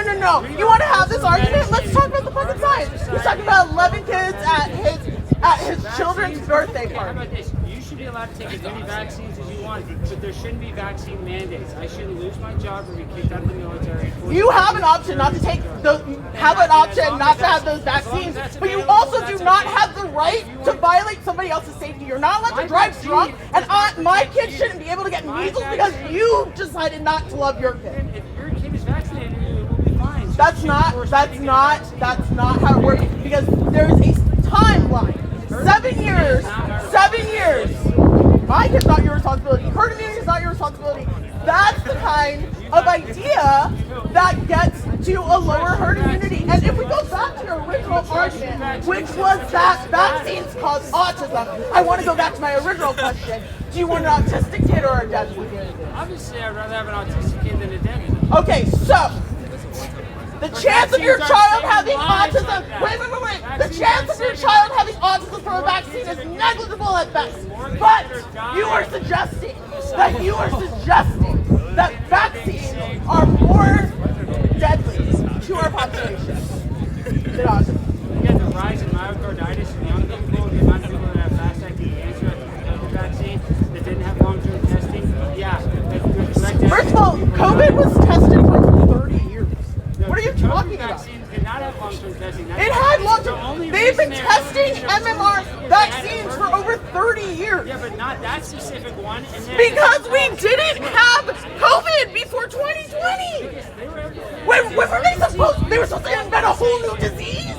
You want to have this argument? Let's talk about the fucking science. He's talking about 11 kids at his children's birthday How party. about this? You should be allowed to take as many vaccines as you want, but there shouldn't be vaccine mandates. I shouldn't lose my job or be kicked out of the military. You have an option not to take those. Have an option not to have those vaccines, but you also do not have the right to violate somebody else's safety. You're not allowed to drive drunk, and my kid shouldn't be able to get measles because you decided not to love your kid. If your kid is vaccinated, it will be fine. That's not how it works because there is a timeline. 7 years. 7 years. My kid's not your responsibility. Herd immunity is not your responsibility. That's the kind of idea that gets to a lower herd immunity. And if we go back to your original argument, which was that vaccines cause autism, I want to go back to my original question. Do you want an autistic kid or a dead kid? Obviously, I'd rather have an autistic kid than a dead kid. Okay, so the chance of your child having autism, wait. The chance of your child having autism from a vaccine is negligible at best. But you are suggesting that vaccines are more deadly to our population than autism. Again, the rise in myocarditis in young people, the amount of people that have fast-acting cancer after the vaccine that didn't have long-term testing, First of all, COVID was tested for 30 years. What are you talking about? Vaccines did not have long-term testing. It had long-term. They've been testing MMR vaccines for over 30 years. Yeah, but not that specific one. Because we didn't have COVID before 2020. When were they supposed? They were supposed to invent a whole new disease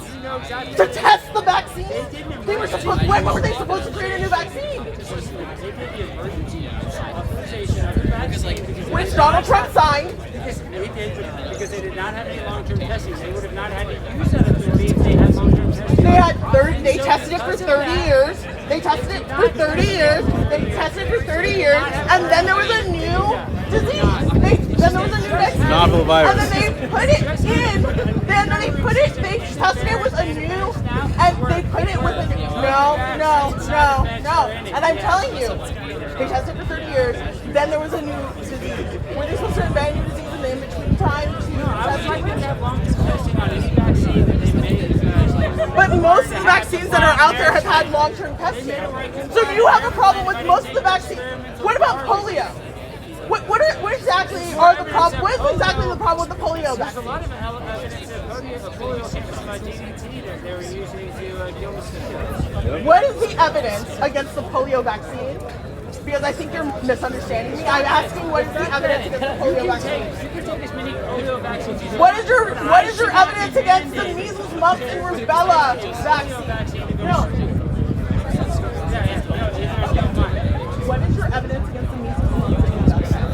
to test the vaccine. They were supposed. When were they supposed to create a new vaccine? Which Donald Trump signed. Because they did not have any long-term testing. They would have not had to use that authority if they had long-term testing. They tested it for 30 years. They tested it for 30 years. They tested it for 30 years, and then there was a new disease. Then there was a new vaccine. novel virus. And then they put it in. Then they put it. They tested it with a new, and they put it with a new. No. And I'm telling you, they tested it for 30 years. Then there was a new disease. Were they supposed to invent a new disease in the in-between time to test it? But most of the vaccines that are out there have had long-term testing. So you have a problem with most of the vaccines. What about polio? What exactly are the problem? What is exactly the problem with the polio vaccine? There's a lot of evidence that polio came from DDT that they were using to deal with syphilis. What is the evidence against the polio vaccine? Because I think you're misunderstanding me. I'm asking what is the evidence against the polio vaccine? You can take as many polio vaccines as What is your evidence against the measles, mumps, and rubella vaccine? No. What is your evidence against the measles, mumps, and rubella vaccine?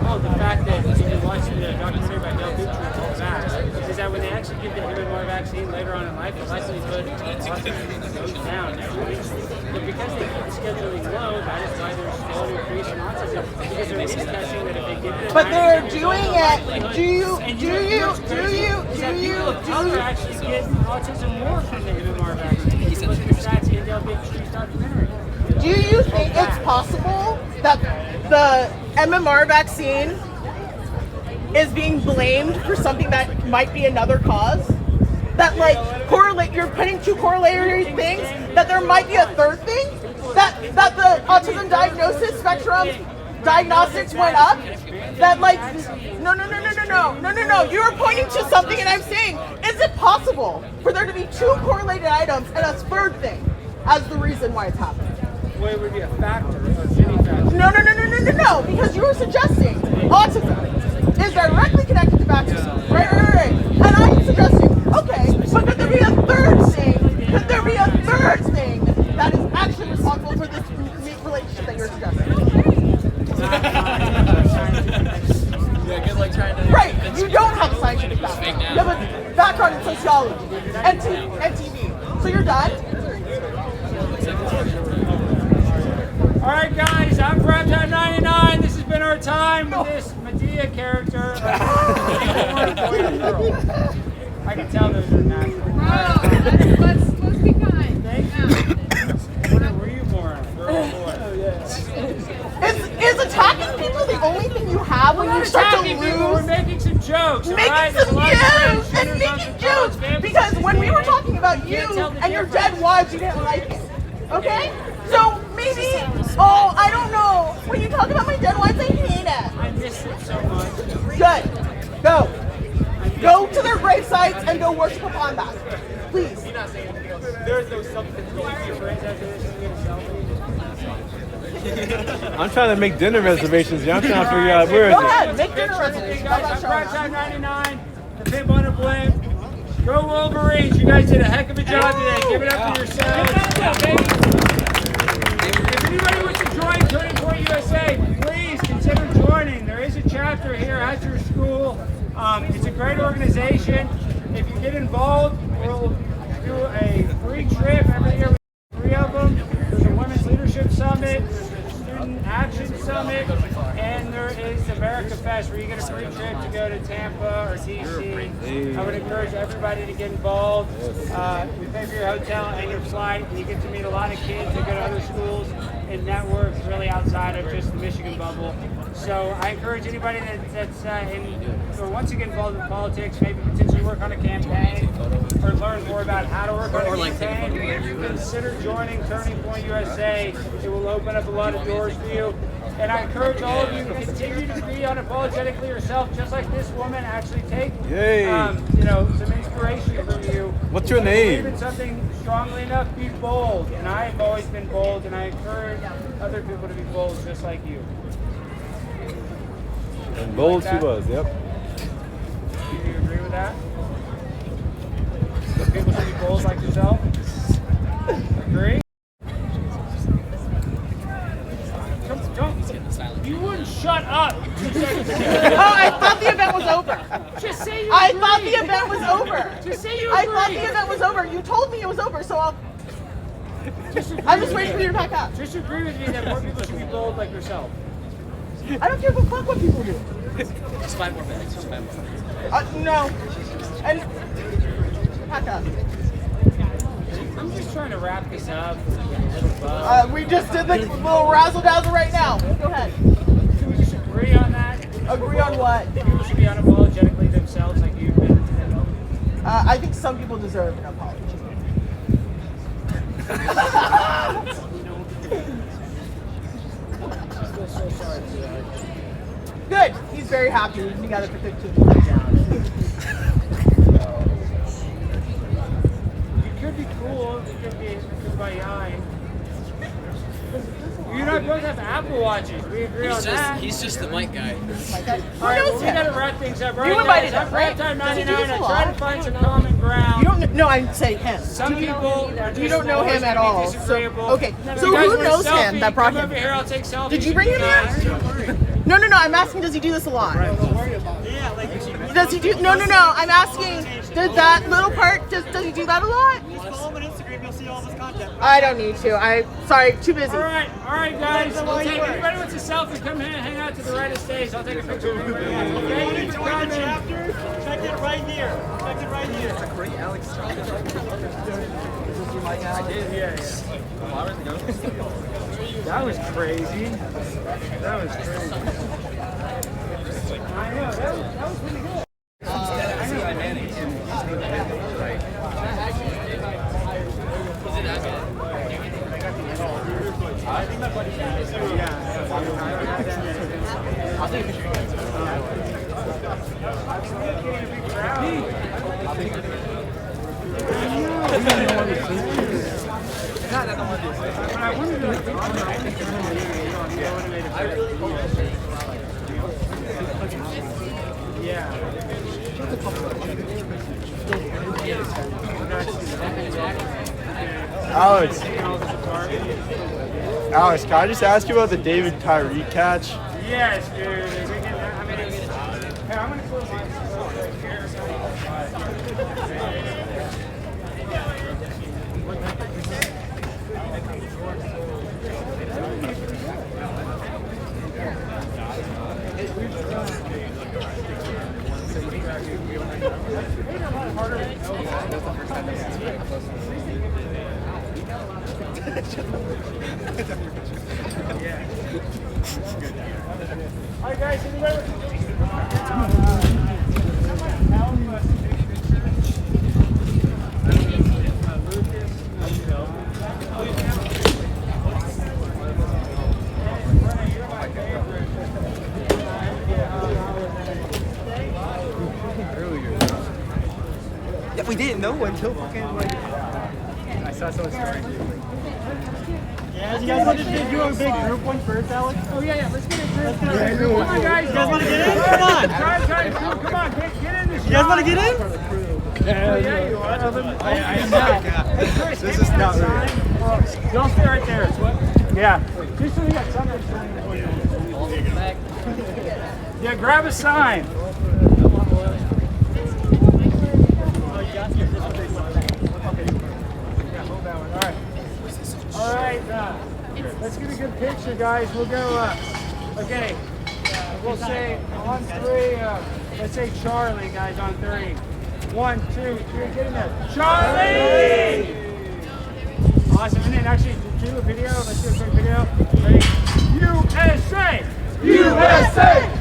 Oh, the fact that if you watch the documentary by Del Dutra called Vax, is that when they actually give the MMR vaccine later on in life, the likelihood of autism goes down. But because they keep scheduling low, that is why there's slow increase in autism. Because there is testing that if they give it, but they're doing it. Do you actually get autism more from the MMR vaccine? He said that's in Del Dutra's documentary. Do you think it's possible that the MMR vaccine is being blamed for something that might be another cause? That you're putting two corollary things, that there might be a third thing? That the autism diagnosis spectrum diagnostics went up? That no, you're pointing to something and I'm saying, is it possible for there to be two correlated items and a third thing as the reason why it's happening? Well, it would be a factor, a many factor. No, because you were suggesting autism is directly connected to vaccines. Right. And I'm suggesting, okay, but could there be a third thing? Could there be a third thing that is actually responsible for this relationship that you're suggesting? Right, you don't have a scientific background. You have a background in sociology and TV. So you're done? All right, guys, I'm Primetime 99. This has been our time with this Medea character. I can tell those are natural. Let's be kind. Thank you. When were you born? Girl or boy? Is attacking people the only thing you have when you start to lose? We're making some jokes. Making jokes. Because when we were talking about you and your dead wives, you didn't like it. Okay? So maybe, I don't know. When you talk about my dead wives, I hate it. I miss it so much. Good. Go. Go to their grave sites and go worship upon that. Please. There's no substance going to your friends after this. You get a selfie. I'm trying to make dinner reservations. Yeah, I'm trying to figure out where is it. Go ahead, make dinner reservations. Guys, I'm Primetime 99. The Pimp on a Blimp. Go Wolverines. You guys did a heck of a job today. Give it up for yourselves. If anybody wants to join Turning Point USA, please consider joining. There is a chapter here at your school. It's a great organization. If you get involved, we'll do a free trip every year. 3 of them. There's a Women's Leadership Summit, there's a Student Action Summit, and there is America Fest where you get a free trip to go to Tampa or DC. I would encourage everybody to get involved. We pay for your hotel and your flight, and you get to meet a lot of kids that go to other schools and network really outside of just the Michigan bubble. So I encourage anybody that's wants to get involved in politics, maybe potentially work on a campaign or learn more about how to work on a campaign, consider joining Turning Point USA. It will open up a lot of doors for you. And I encourage all of you to continue to be unapologetically yourself, just like this woman actually take some inspiration from you. What's your name? Believe in something strongly enough, be bold. And I have always been bold, and I encourage other people to be bold just like you. And bold she was, yep. Do you agree with that? So people should be bold like yourself? Agree? You wouldn't shut up. I thought the event was over. Just say you I agree. thought the event was over. Just say you I agree. thought the event was over. You told me it was over, so I'm just waiting for you to pack up. Just agree with me that more people should be bold like yourself. I don't give a fuck what people do. Just 5 more minutes. Just 5 more minutes. No. And pack up. I'm just trying to wrap this up. We just did the little razzle dazzle right now. Go ahead. Can we just agree on that? Agree on what? People should be unapologetically themselves, like you've been. I think some people deserve an apology. So sorry for that. Good. He's very happy. We've been together for 15 years now. You could be cool. You could be by yine. You and I both have Apple Watches. We agree on that. He's just the mic guy. All right, well, we gotta wrap things up. Right, You invited guys, him, right? Time Does he do 99. this a I try lot? to find some common ground. You don't know. I'm saying him. Some people are You don't know him at all. So, okay. If So you guys who want a knows selfie, him that brought come him over here, I'll take selfies. Did you bring him here? No. I'm asking, does he do this a lot? Yeah, like Does he do? No. I'm asking, does that little part? Does he do that a lot? just follow him on Instagram, you'll see all of his content. I don't need to. Sorry, too busy. All right, guys. We'll take anybody wants a selfie. Come here, hang out to the right of stage. I'll take a picture of everybody. Thank you for Join the coming. chapter. Check it right here. Check it right here. That's a great Alex Stein. I did, yeah. That was crazy. That was crazy. I know, that was pretty good. I think my buddy I'll take a picture. Alex, can I just ask you about the David Tyree catch? Yes, dude. Hey, I'm gonna close my All right, guys, Yeah, we didn't know until fucking like I saw someone staring. Yeah, you guys want to do a big group one first, Alex? Oh, yeah, let's get a group. Come on, guys. You guys want to get in? Come on. Guys, come on, get in this. You guys want to get in? Yeah, you are. This is not real. Don't stay right there. Yeah. Just so we got something. Yeah, grab a sign. All right, let's get a good picture, guys. We'll go, okay, we'll say on 3, let's say Charlie, guys, on 3. 1, 2, 3, get in there. Charlie! Awesome, and then actually do a video. Let's do a quick video. Ready? USA! USA!